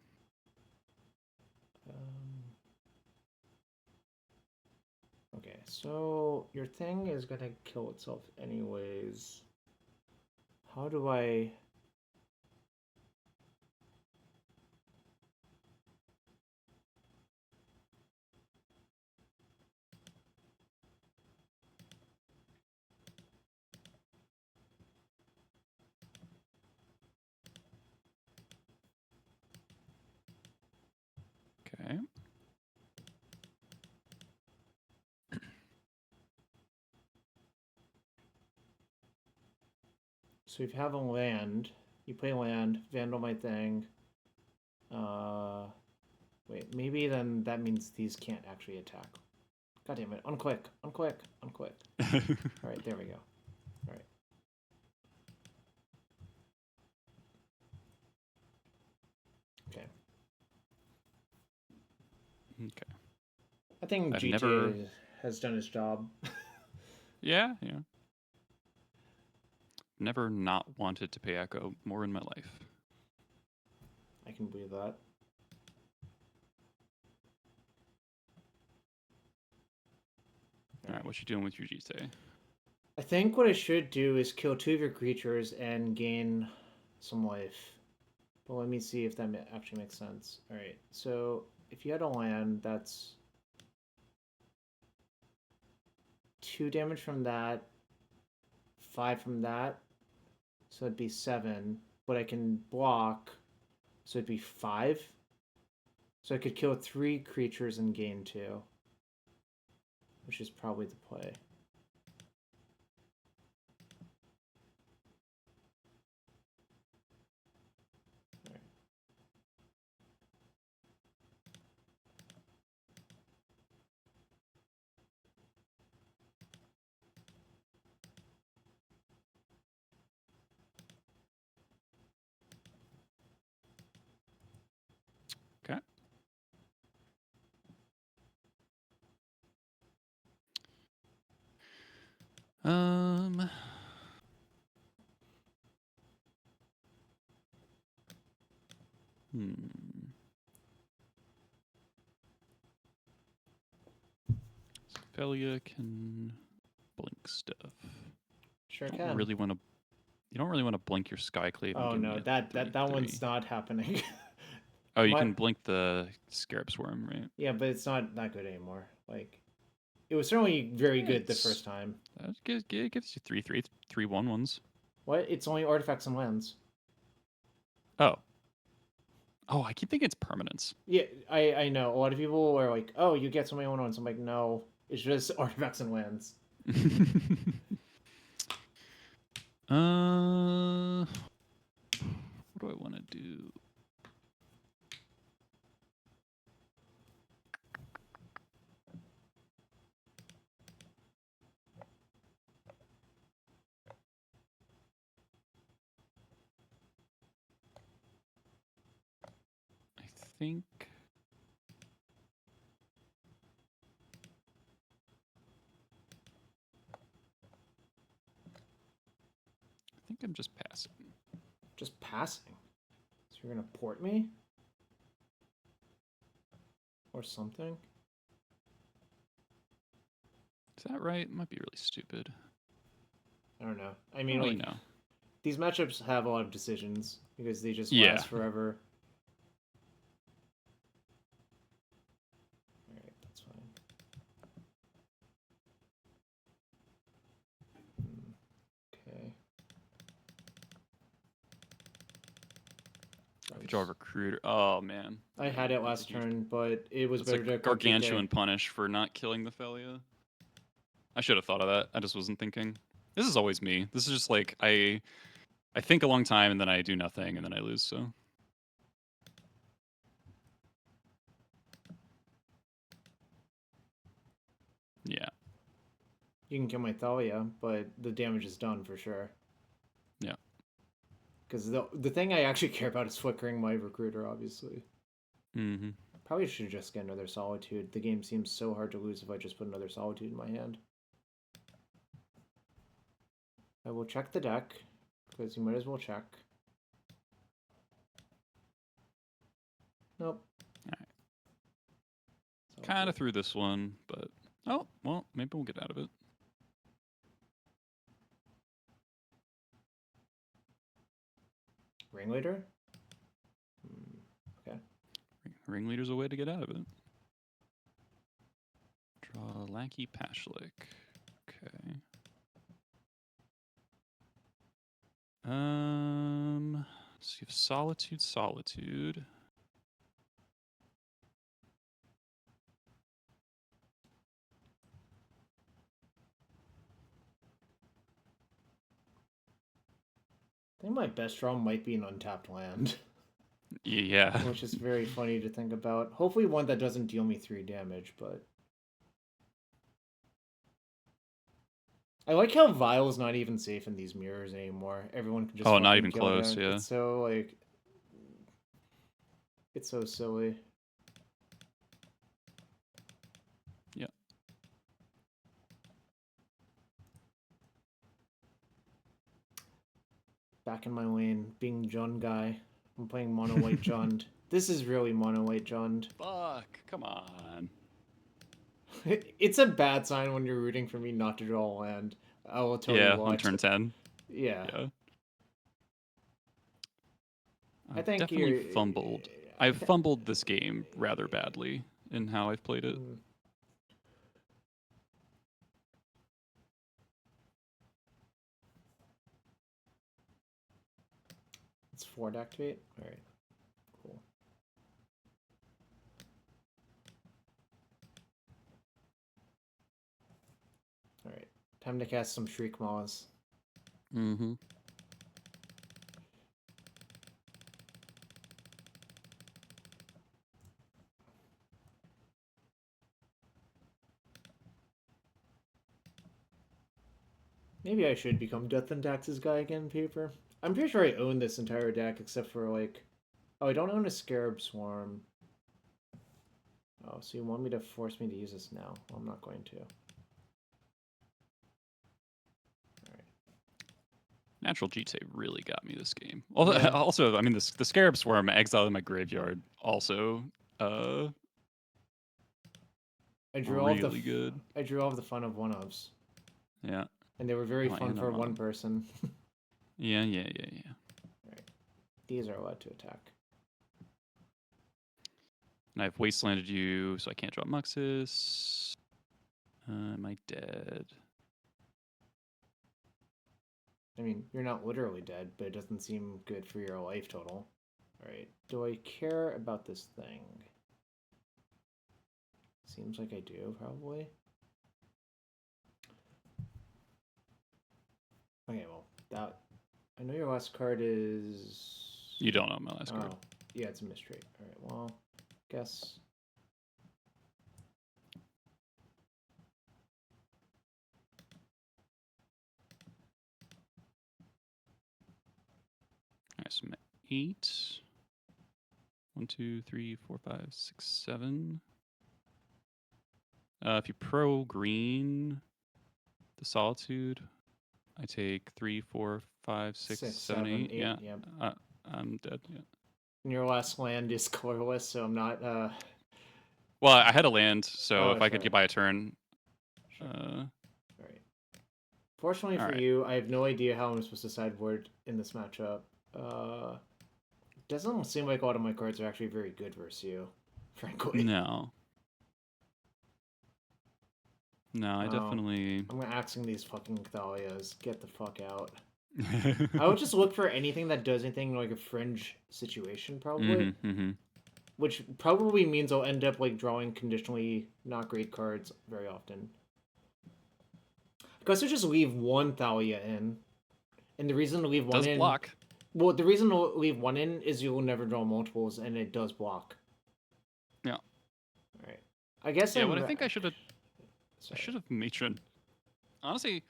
Okay, so your thing is gonna kill itself anyways. How do I... Okay. So if you have a land, you play land, Vandal my thing. Wait, maybe then that means these can't actually attack. God damn it, unclick, unclick, unclick. Alright, there we go. Alright. Okay. Okay. I think I've GTA never- has done its job. Yeah, yeah. Never not wanted to pay Echo more in my life. I can believe that. All right, what you doing with your GTA? I think what I should do is kill 2 of your creatures and gain some life. But let me see if that actually makes sense. Alright, so if you had a land, that's 2 damage from that, 5 from that, so it'd be 7. But I can block, so it'd be 5. So I could kill 3 creatures and gain 2. Which is probably the play. Um. Hmm. Ophelia can blink stuff. Sure Don't can. really want to. You don't really want to blink your Skyclave. Oh and give no, me a that 3/3. one's not happening. Oh, you My- can blink the Scarab Swarm, right? Yeah, but it's not that good anymore. Like, it was certainly very good the It's- first time. That gives you 3/3, 3/1/1s. What? It's only artifacts and lands. Oh. Oh, I keep thinking it's permanence. Yeah, I know. A lot of people are like, "Oh, you get so many 1/1s." I'm like, no, it's just artifacts and lands. What do I want to do? I think. I think I'm just passing. Just passing. So you're gonna port me? Or something? Is that right? It might be really stupid. I don't know. I mean, Oh, like, you know. these matchups have a lot of decisions because they just Yeah. last forever. Alright, that's fine. Okay. I could draw a recruiter. Oh man. I had it last turn, but it was It's better a to call gargantuan PK. punish for not killing the Felia. I should have thought of that. I just wasn't thinking. This is always me. This is just like I think a long time and then I do nothing and then I lose. So yeah. You can kill my Thalia, but the damage is done for sure. Yeah. Because the thing I actually care about is flickering my recruiter, obviously. Mm-hmm. Probably should just get another Solitude. The game seems so hard to lose if I just put another Solitude in my hand. I will check the deck, because you might as well check. Nope. Alright. Kind of through this one, but oh well, maybe we'll get out of it. Ringleader? Okay. Ringleader's a way to get out of it. Draw Lanky Pashlik. Okay. So you have Solitude, Solitude. I think my best draw might be an untapped land. Yeah. Which is very funny to think about. Hopefully one that doesn't deal me 3 damage, but... I like how Vile's not even safe in these mirrors anymore. Everyone can just Oh, not fucking even kill close, it. yeah. It's so, like... It's so silly. Yeah. Back in my lane, being Jund guy. I'm playing mono white Jund. This is really mono white Jund. Fuck, come on. It's a bad sign when you're rooting for me not to draw a land. I will tell you Yeah, what. on turn 10. Yeah. Yeah. I I've think definitely you're... fumbled. I've fumbled this game rather badly in how I've played it. It's 4 to activate? Alright. Cool. Alright. Time to cast some Shriek Maws. Mm-hmm. Maybe I should become Death and Taxes guy again, paper. I'm pretty sure I own this entire deck except for like... Oh, I don't own a Scarab Swarm. Oh, so you want me to force me to use this now? Well, I'm not going to. Natural GT really got me this game. Although, Yeah. also, I mean, the Scarab Swarm exiled in my graveyard also I drew all really good. I drew all of the fun of one-ofs. Yeah. And they were very Oh, fun and for I'm one on. person. Yeah. These are allowed to attack. And I've wastelanded you, so I can't draw Muxus. Am I dead? I mean, you're not literally dead, but it doesn't seem good for your life total. Alright, do I care about this thing? Seems like I do, probably. Okay, well, that... I know your last card is... You don't know my last card. Oh, yeah, it's a mystery. Alright, well, guess... Alright, so I'm at 8. 1, 2, 3, 4, 5, 6, 7. If you pro green, the Solitude, I take 3, 4, 5, 6, 7, 8. Yeah, yep. I'm dead. Yeah. And your last land is colorless, so I'm not... Well, I had a land, so Oh, if I sure. could get by a turn. Sure. Alright. Fortunately for Alright. you, I have no idea how I'm supposed to sideboard in this matchup. Doesn't seem like a lot of my cards are actually very good versus you, frankly. No. No, I definitely... I'm axing these fucking Thalias. Get the fuck out. I would just look for anything that does anything like a fringe situation, probably. Which probably means I'll end up like drawing conditionally not great cards very often. Because I just leave one Thalia in. And the reason to leave one does in... block. Well, the reason to leave one in is you'll never draw multiples, and it does block. Yeah. Alright. I guess Yeah, what I think I should have... Sorry. I should have matron. Honestly,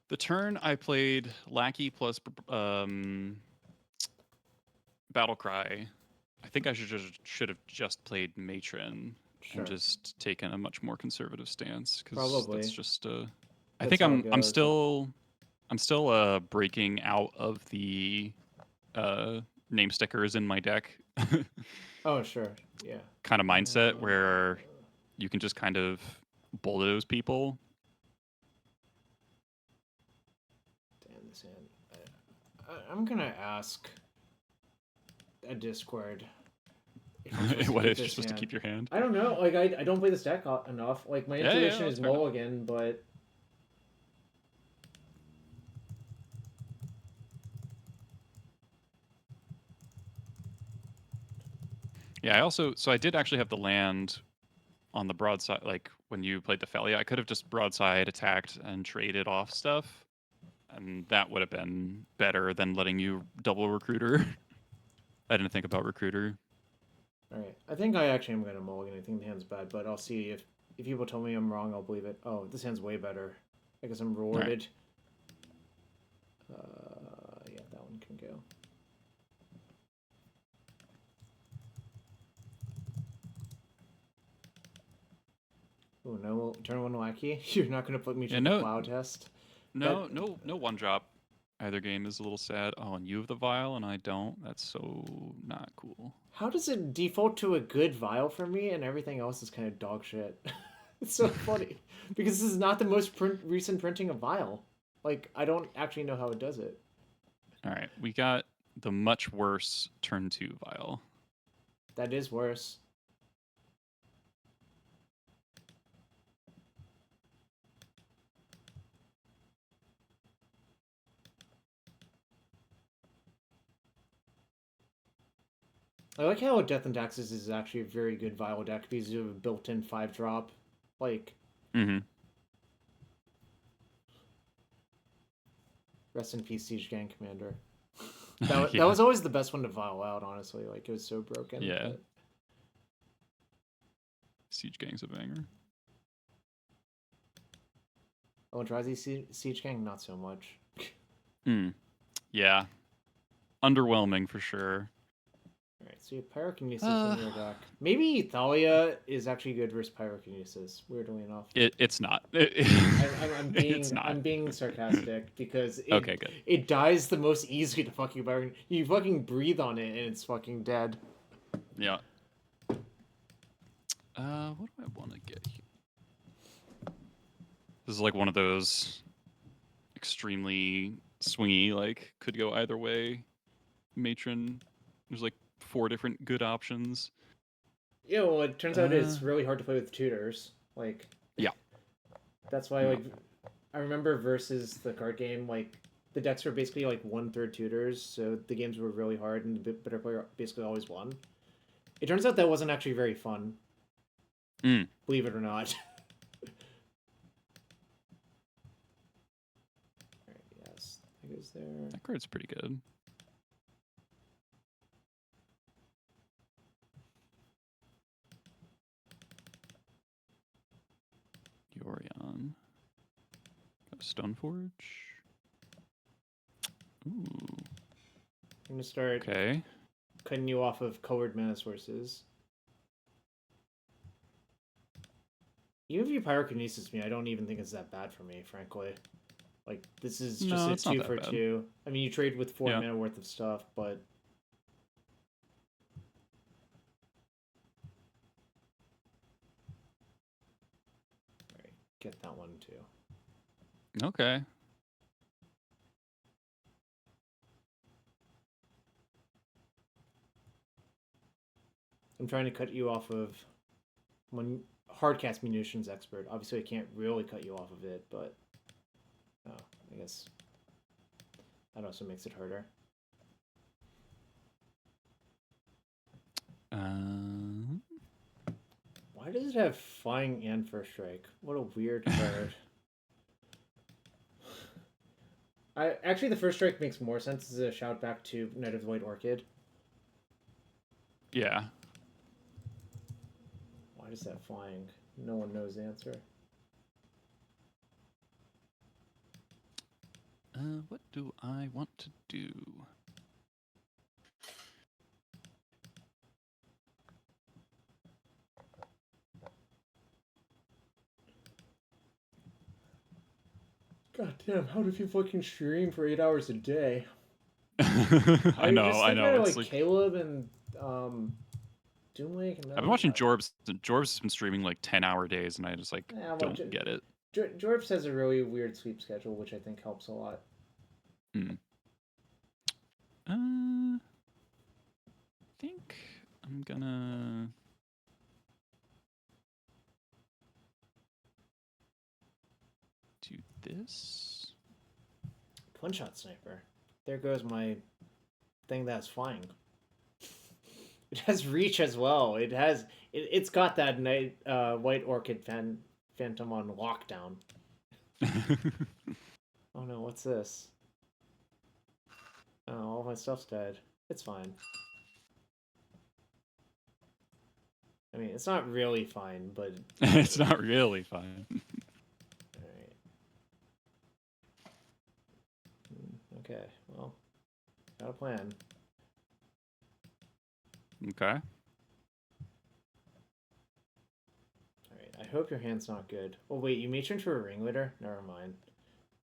the turn I played Lackey plus Battle Cry, I think I should have just played Matron and just taken a much more conservative stance, because Probably. that's just I That's think how it I'm goes. still breaking out of the name stickers in my deck Oh, sure. Yeah. kind of mindset where you can just kind of bulldoze people. Damn this hand. I'm gonna ask a Discord. What if you're supposed to keep your hand? I don't know. Like, I don't play this deck enough. Like, my intuition is mulligan, but... Yeah, I did actually have the land on the broadside, like when you played the Thalia, I could have just broadside attacked and traded off stuff, and that would have been better than letting you double recruiter. I didn't think about recruiter. Alright, I think I actually am gonna mulligan. I think the hand's bad, but I'll see if people tell me I'm wrong, I'll believe it. Oh, this hand's way better. I guess I'm rewarded. Right. Yeah, that one can go. Oh no, turn one Lackey? You're not gonna put me to the cloud test? No one drop. Either game is a little sad. Oh, and you have the vial and I don't. That's so not cool. How does it default to a good vial for me and everything else is kind of dog shit? It's so funny. Because this is not the most recent printing of vial. Like, I don't actually know how it does it. Alright, we got the much worse turn 2 vial. That is worse. I like how Death and Taxes is actually a very good vial deck because you have a built-in 5-drop. Like... Rest in peace, Siege Gang Commander. That was always the best one to vial out, honestly. Like, it was so broken. Yeah. But... Siege Gang's a banger. Oh, Eldrazi Siege Gang? Not so much. Yeah. Underwhelming for sure. Alright. So you have Pyrokinesis in your deck. Maybe Thalia is actually good versus Pyrokinesis. Weirdly enough. It's not. I'm being sarcastic because Okay, good. it dies the most easily to fucking Pyrokinesis. You fucking breathe on it and it's fucking dead. Yeah. What do I want to get here? This is like one of those extremely swingy, like could go either way. Matron. There's like 4 different good options. Yeah, well, it turns out it's really hard to play with tutors. Like, yeah, that's why like I remember versus the card game, like the decks were basically like 1/3 tutors, so the games were really hard, and the better player basically always won. It turns out that wasn't actually very fun. Believe it or not. Alright, yes. That goes there. That card's pretty good. Yorion. Got a Stoneforge. Ooh. I'm gonna start cutting you off of colored mana sources. Even if you Pyrokinesis me, I don't even think it's that bad for me, frankly. Like, this is just a 2 for 2. I mean, you trade with 4 mana worth of stuff, but... Alright, get that one too. Okay. I'm trying to cut you off of Hardcast Munitions Expert. Obviously, I can't really cut you off of it, but... Oh, I guess that also makes it harder. Why does it have Flying and First Strike? What a weird card. Actually, the First Strike makes more sense as a shout back to Knight of the White Orchid. Yeah. Why is that flying? No one knows the answer. What do I want to do? God damn, how do you fucking stream for 8 hours a day? I know. It's like Caleb and Doomlake. I've been watching Jorbs. Jorbs has been streaming like 10-hour days, and I just like don't get it. Jorbs has a really weird sleep schedule, which I think helps a lot. I think I'm gonna. Do this. One-shot sniper. There goes my thing that's flying. It has reach as well. It's got that White Orchid Phantom on lockdown. Oh no, what's this? Oh, all my stuff's dead. It's fine. I mean, it's not really fine, but... It's not really fine. Alright. Okay, well, got a plan. Okay. Alright, I hope your hand's not good. Oh wait, you matroned for a ringleader? Never mind.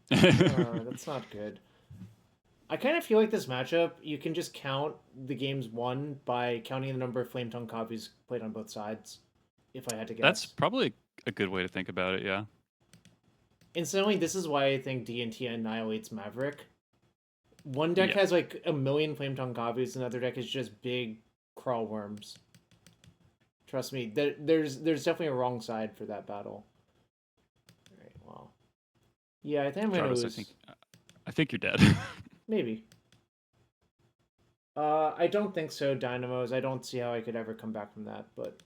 That's not good. I kind of feel like this matchup, you can just count the games won by counting the number of Flame Tongue copies played on both sides, if I had to guess. That's probably a good way to think about it, yeah. Incidentally, this is why I think D&T annihilates Maverick. One deck has like 1 million Flame Tongue copies, another deck is just big crawl worms. Trust me, there's definitely a wrong side for that battle. Alright, well. Yeah, I think I'm going to lose. I think you're dead. Maybe. I don't think so, Dynamos. I don't see how I could ever come back from that, but...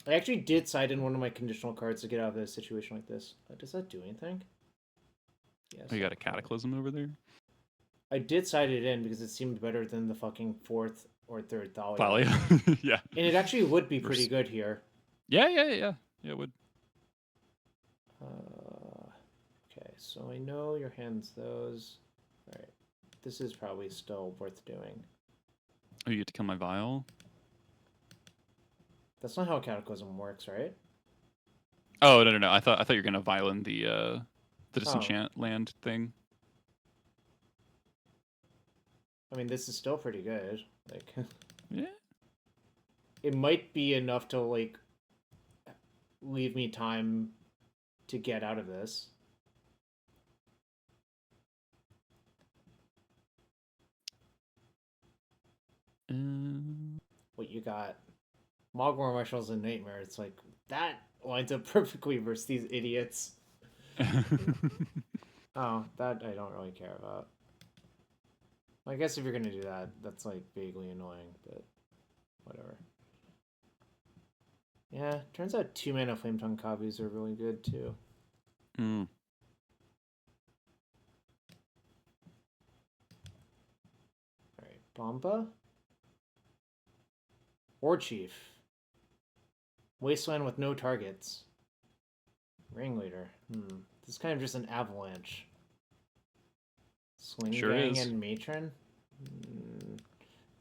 I actually did side in one of my conditional cards to get out of a situation like this. Does that do anything? Yes. Oh, you got a Cataclysm over there? I did side it in because it seemed better than the fucking 4th or 3rd Thalia. Thalia? Yeah. And it actually would be pretty good here. Yeah, it would. Okay, so I know your hand's those. Alright. this is probably still worth doing. Oh, you get to kill my Vial? That's not how Cataclysm works, right? Oh, no. I thought you were gonna Vial in the Oh. disenchant land thing. I mean, this is still pretty good. Like, Yeah. it might be enough to, like, leave me time to get out of this. What you got? Mogwar Marshall's a nightmare. It's like, that lines up perfectly versus these idiots. Oh, that I don't really care about. I guess if you're gonna do that, that's like vaguely annoying, but whatever. Yeah, turns out 2-mana Flame Tongue copies are really good too. Mm. Alright, Bomba? War Chief. Wasteland with no targets. Ringleader. This is kind of just an avalanche. Swing Sure Gang is. and Matron?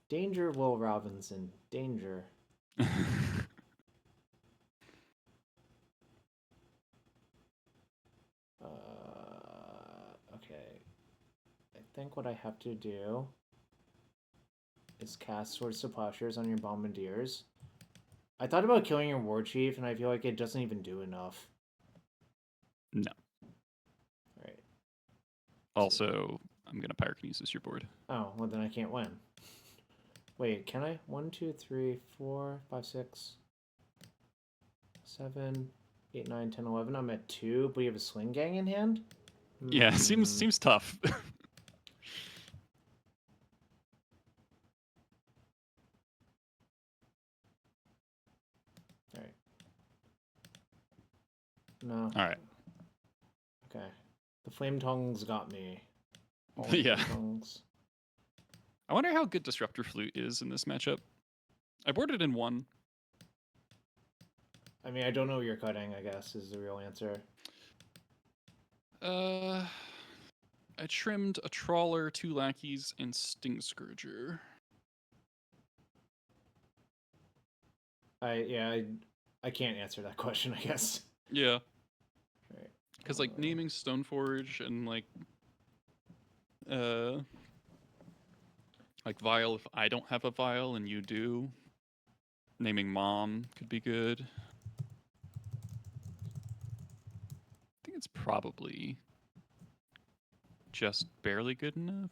Danger, Will Robinson. Danger. Okay. I think what I have to do is cast Swords to Plowshares on your Bombardiers. I thought about killing your War Chief, and I feel like it doesn't even do enough. No. Alright. Also, I'm gonna Pyrokinesis your board. Oh, well then I can't win. Wait, can I? 1, 2, 3, 4, 5, 6, 7, 8, 9, 10, 11. I'm at 2, but you have a Swing Gang in hand? Yeah, seems tough. Alright. No. Alright. Okay. The Flame Tongues got me. All Yeah. the tongues. I wonder how good Disruptor Flute is in this matchup. I boarded in 1. I mean, I don't know what you're cutting, I guess, is the real answer. I trimmed a Trawler, 2 Lackeys, and Sting Scourger. I can't answer that question, I guess. Yeah. Right. Because, like, naming Stoneforge and, like Vial if I don't have a Vial and you do. Naming Mom could be good. I think it's probably just barely good enough.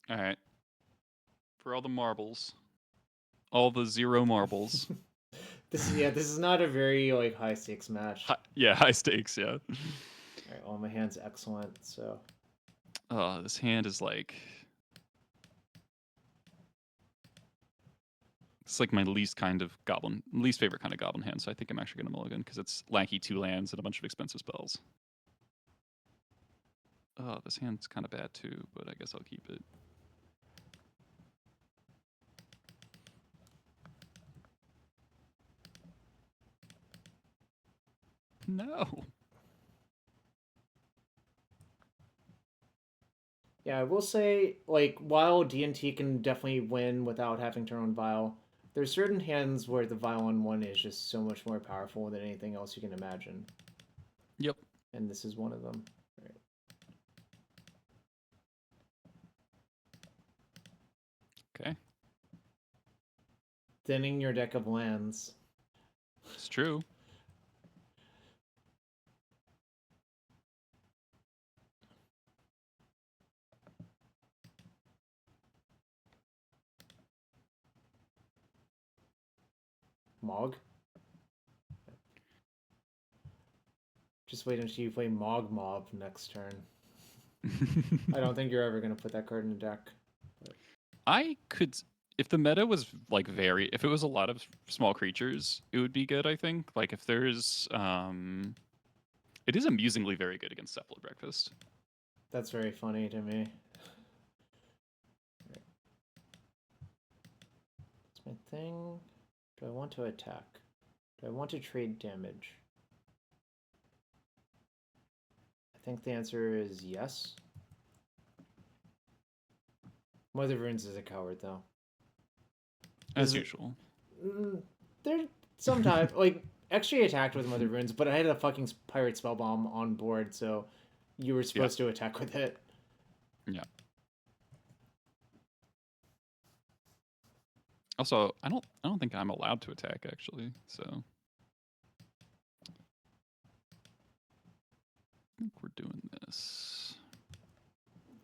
All right. For all the marbles. All the 0 marbles. This is not a very like high stakes match. High stakes, yeah. Alright, well my hand's excellent, so Oh, this hand is like it's like my least favorite kind of goblin hand, so I think I'm actually gonna mulligan because it's lanky 2 lands and a bunch of expensive spells. Oh, this hand's kind of bad too, but I guess I'll keep it. No. yeah, I will say, like, while D&T can definitely win without having to run Vial, there's certain hands where the Vial on 1 is just so much more powerful than anything else you can imagine. Yep. And this is one of them. Right. Okay. Thinning your deck of lands. It's true. Mog? Just wait until you play Mog Mob next turn. I don't think you're ever going to put that card in the deck. I could, if the meta was like if it was a lot of small creatures, it would be good, I think. Like if there's, it is amusingly very good against Cephalo Breakfast. That's very funny to me. Let's Is my thing? Do I want to attack? Do I want to trade damage? I think the answer is yes. Mother of Runes is a coward, though. As usual. There sometimes like XJ attacked with Mother of Runes, but I had a fucking pirate spell bomb on board, so you were supposed to attack with it. Yeah. Also, I don't think I'm allowed to attack actually, so I think we're doing this.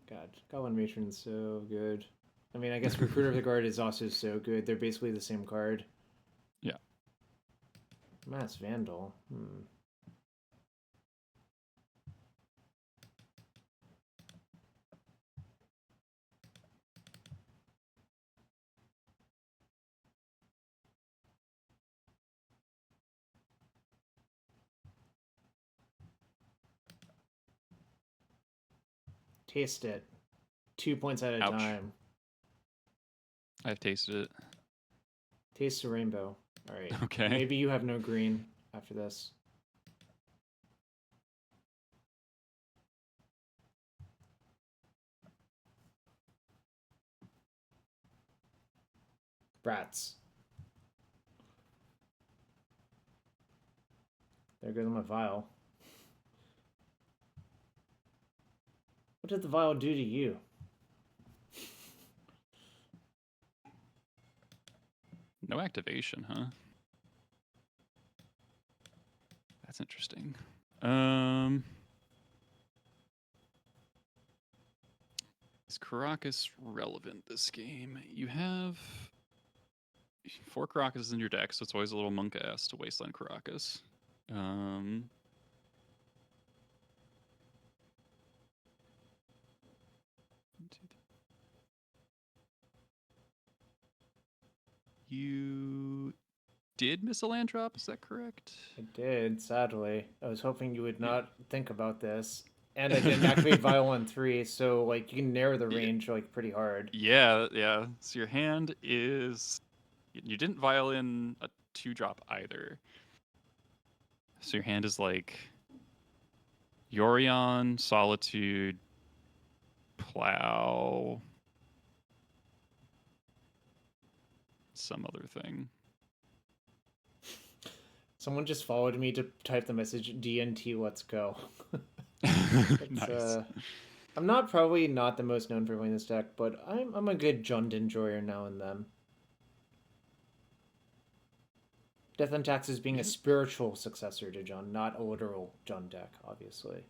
God, Goblin Matron's so good. I mean, I guess Recruiter of the Guard is also so good. They're basically the same card. Yeah. Mass Vandal. Taste it. 2 points at a Ouch. time. I've tasted it. Taste the rainbow. All right. Okay. Maybe you have no green after this. Brats. There goes my vial. What did the vial do to you? No activation, huh? That's interesting. Is Caracas relevant this game? You have 4 Caracas in your deck, so it's always a little monk-ass to Wasteland Caracas. You did miss a land drop, is that correct? I did, sadly. I was hoping you would not think about this. And I didn't activate Vial on 3, so like you can narrow the range like pretty hard. Yeah. So your hand is... You didn't vial in a 2-drop either. So your hand is like Yorion, Solitude, Plow, some other thing. Someone just followed me to type the message DNT let's go. Nice. I'm probably not the most known for playing this deck, but I'm a good Jund enjoyer now and then. Death and Taxes being a spiritual successor to Jund, not a literal Jund deck, obviously.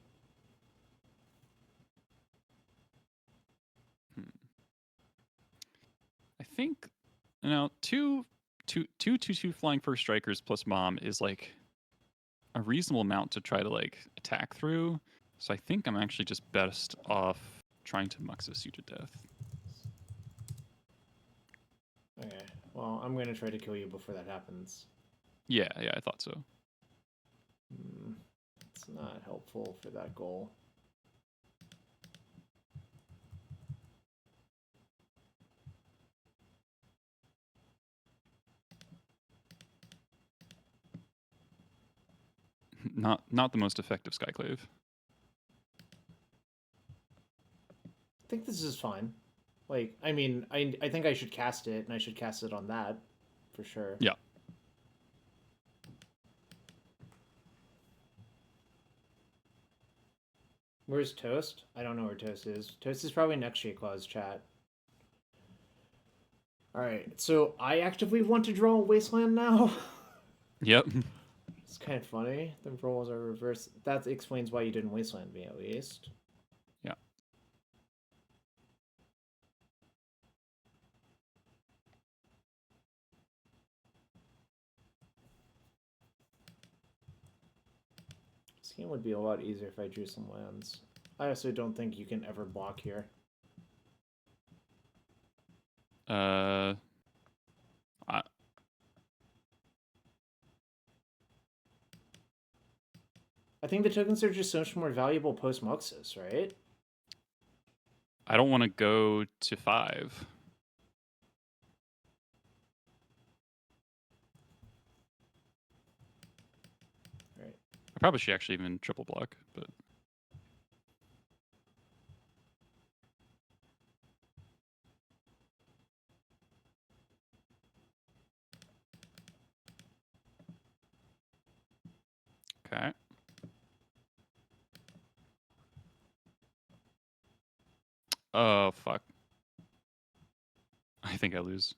I think, you know, two flying first strikers plus mom is like a reasonable amount to try to like attack through. So I think I'm actually just best off trying to Muxus you to death. Okay, well, I'm going to try to kill you before that happens. Yeah, I thought so. It's not helpful for that goal. Not the most effective Skyclave. I think this is fine. Like, I mean, I think I should cast it, and I should cast it on that, for sure. Yeah. Where's Toast? I don't know where Toast is. Toast is probably in XJCloud's chat. Alright, so I actively want to draw a Wasteland now? Yep. It's kind of funny. The roles are reversed. That explains why you didn't Wasteland me, at least. Yeah. This game would be a lot easier if I drew some lands. I also don't think you can ever block here. I think the tokens are just so much more valuable post Muxus, right? I don't want to go to 5. I probably should actually even triple block, but okay. Oh fuck. I think I lose.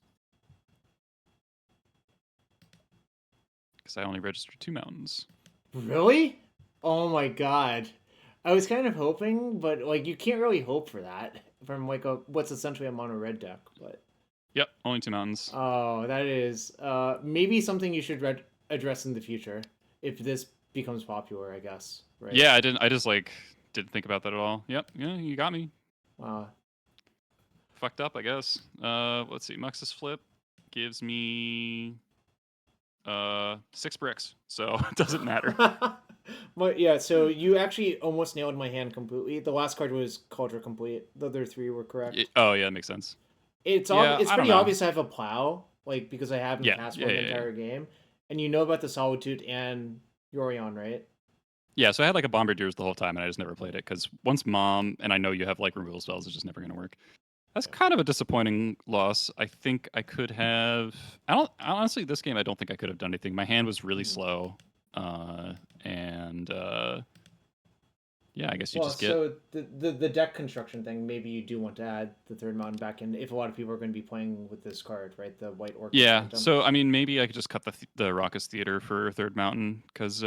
Because I only registered 2 mountains. Really? Oh my god. I was kind of hoping, but like you can't really hope for that from like what's essentially a mono red deck. But Yep, only 2 mountains. oh, that is maybe something you should address in the future if this becomes popular. I guess. Right. Yeah, I didn't. I just like didn't think about that at all. Yep. Yeah, you got me. Fucked up, I guess. Let's see. Muxus flip gives me 6 bricks, so it doesn't matter. But yeah, so you actually almost nailed my hand completely. The last card was Cauldron Complete. The other 3 were correct. Oh yeah, that makes sense. It's Yeah, it's I don't pretty know. obvious I have a plow, like because I haven't Yeah, cast yeah, one yeah, the entire game, and you know about the Solitude and Yorion, right? Yeah, so I had like a Bombardiers the whole time, and I just never played it because once Mom and I know you have like removal spells, it's just never gonna work. That's kind of a disappointing loss. I think I could have. I don't honestly. This game, I don't think I could have done anything. My hand was really slow, and yeah, I guess you Well, just get. so the deck construction thing, maybe you do want to add the third mountain back in if a lot of people are going to be playing with this card, right? The White Orchid Yeah, Phantom. so I mean, maybe I could just cut the Raucous Theater for Third Mountain because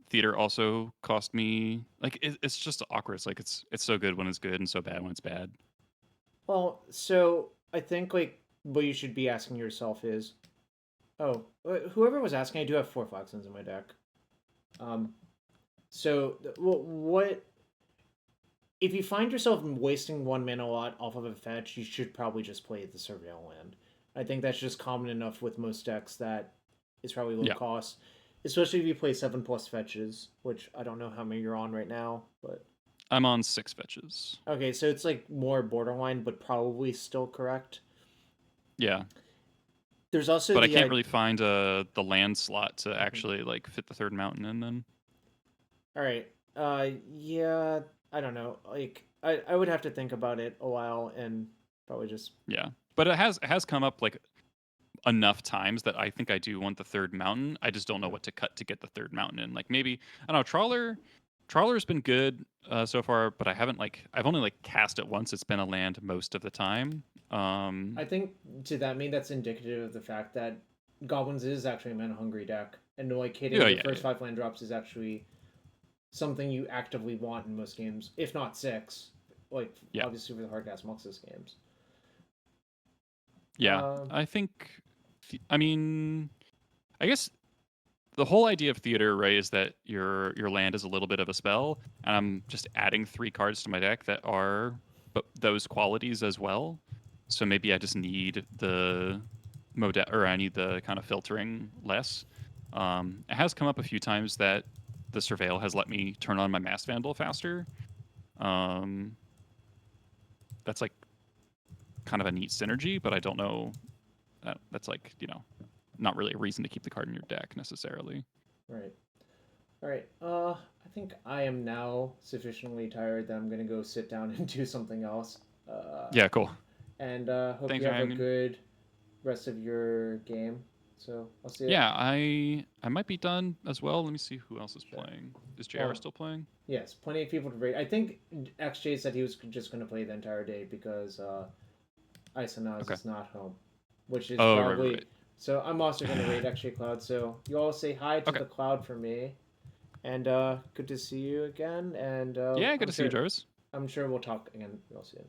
Theater also cost me like it's just awkward. It's like it's so good when it's good and so bad when it's bad. Well, so I think like what you should be asking yourself is, whoever was asking, I do have 4 Flaxlands in my deck. So what if you find yourself wasting 1 mana a lot off of a fetch, you should probably just play the Surveil land. I think that's just common enough with most decks that it's probably low cost, especially if you play 7+ fetches, which I don't know how many you're on right now, but I'm on 6 fetches. okay, so it's like more borderline, but probably still correct. Yeah. There's also but I can't really find the land slot to actually like fit the third mountain in. Then. All right. Yeah. I don't know. Like, I would have to think about it a while and probably just. Yeah, but it has come up like enough times that I think I do want the third mountain. I just don't know what to cut to get the third mountain in. Like maybe I don't know. Trawler's been good so far, but I've only like cast it once. It's been a land most of the time. I think to that that's indicative of the fact that Goblins is actually a mana hungry deck, and like hitting the first 5 land drops is actually something you actively want in most games, if not 6. Like obviously for the hardcast Muxus games. Yeah, I think. I mean, I guess the whole idea of theater, right, is that your land is a little bit of a spell, and I'm just adding 3 cards to my deck that are those qualities as well. So maybe I just need the I need the kind of filtering less. It has come up a few times that the Surveil has let me turn on my Mass Vandal faster. That's like kind of a neat synergy, but I don't know. That's like, not really a reason to keep the card in your deck necessarily. Right. All right. I think I am now sufficiently tired that I'm gonna go sit down and do something else. Yeah, cool. And hope you have a good rest of your game. So I'll see you. Yeah, I might be done as well. Let me see who else is playing. Is JR still playing? Yes, plenty of people to raid. I think XJ said he was just going to play the entire day because Isanaz is not home, which is probably. Right. So I'm also going to raid XJCloud. So you all say hi to the cloud for me, and good to see you again. And yeah, good to see you, Jarvis. I'm sure we'll talk again real soon.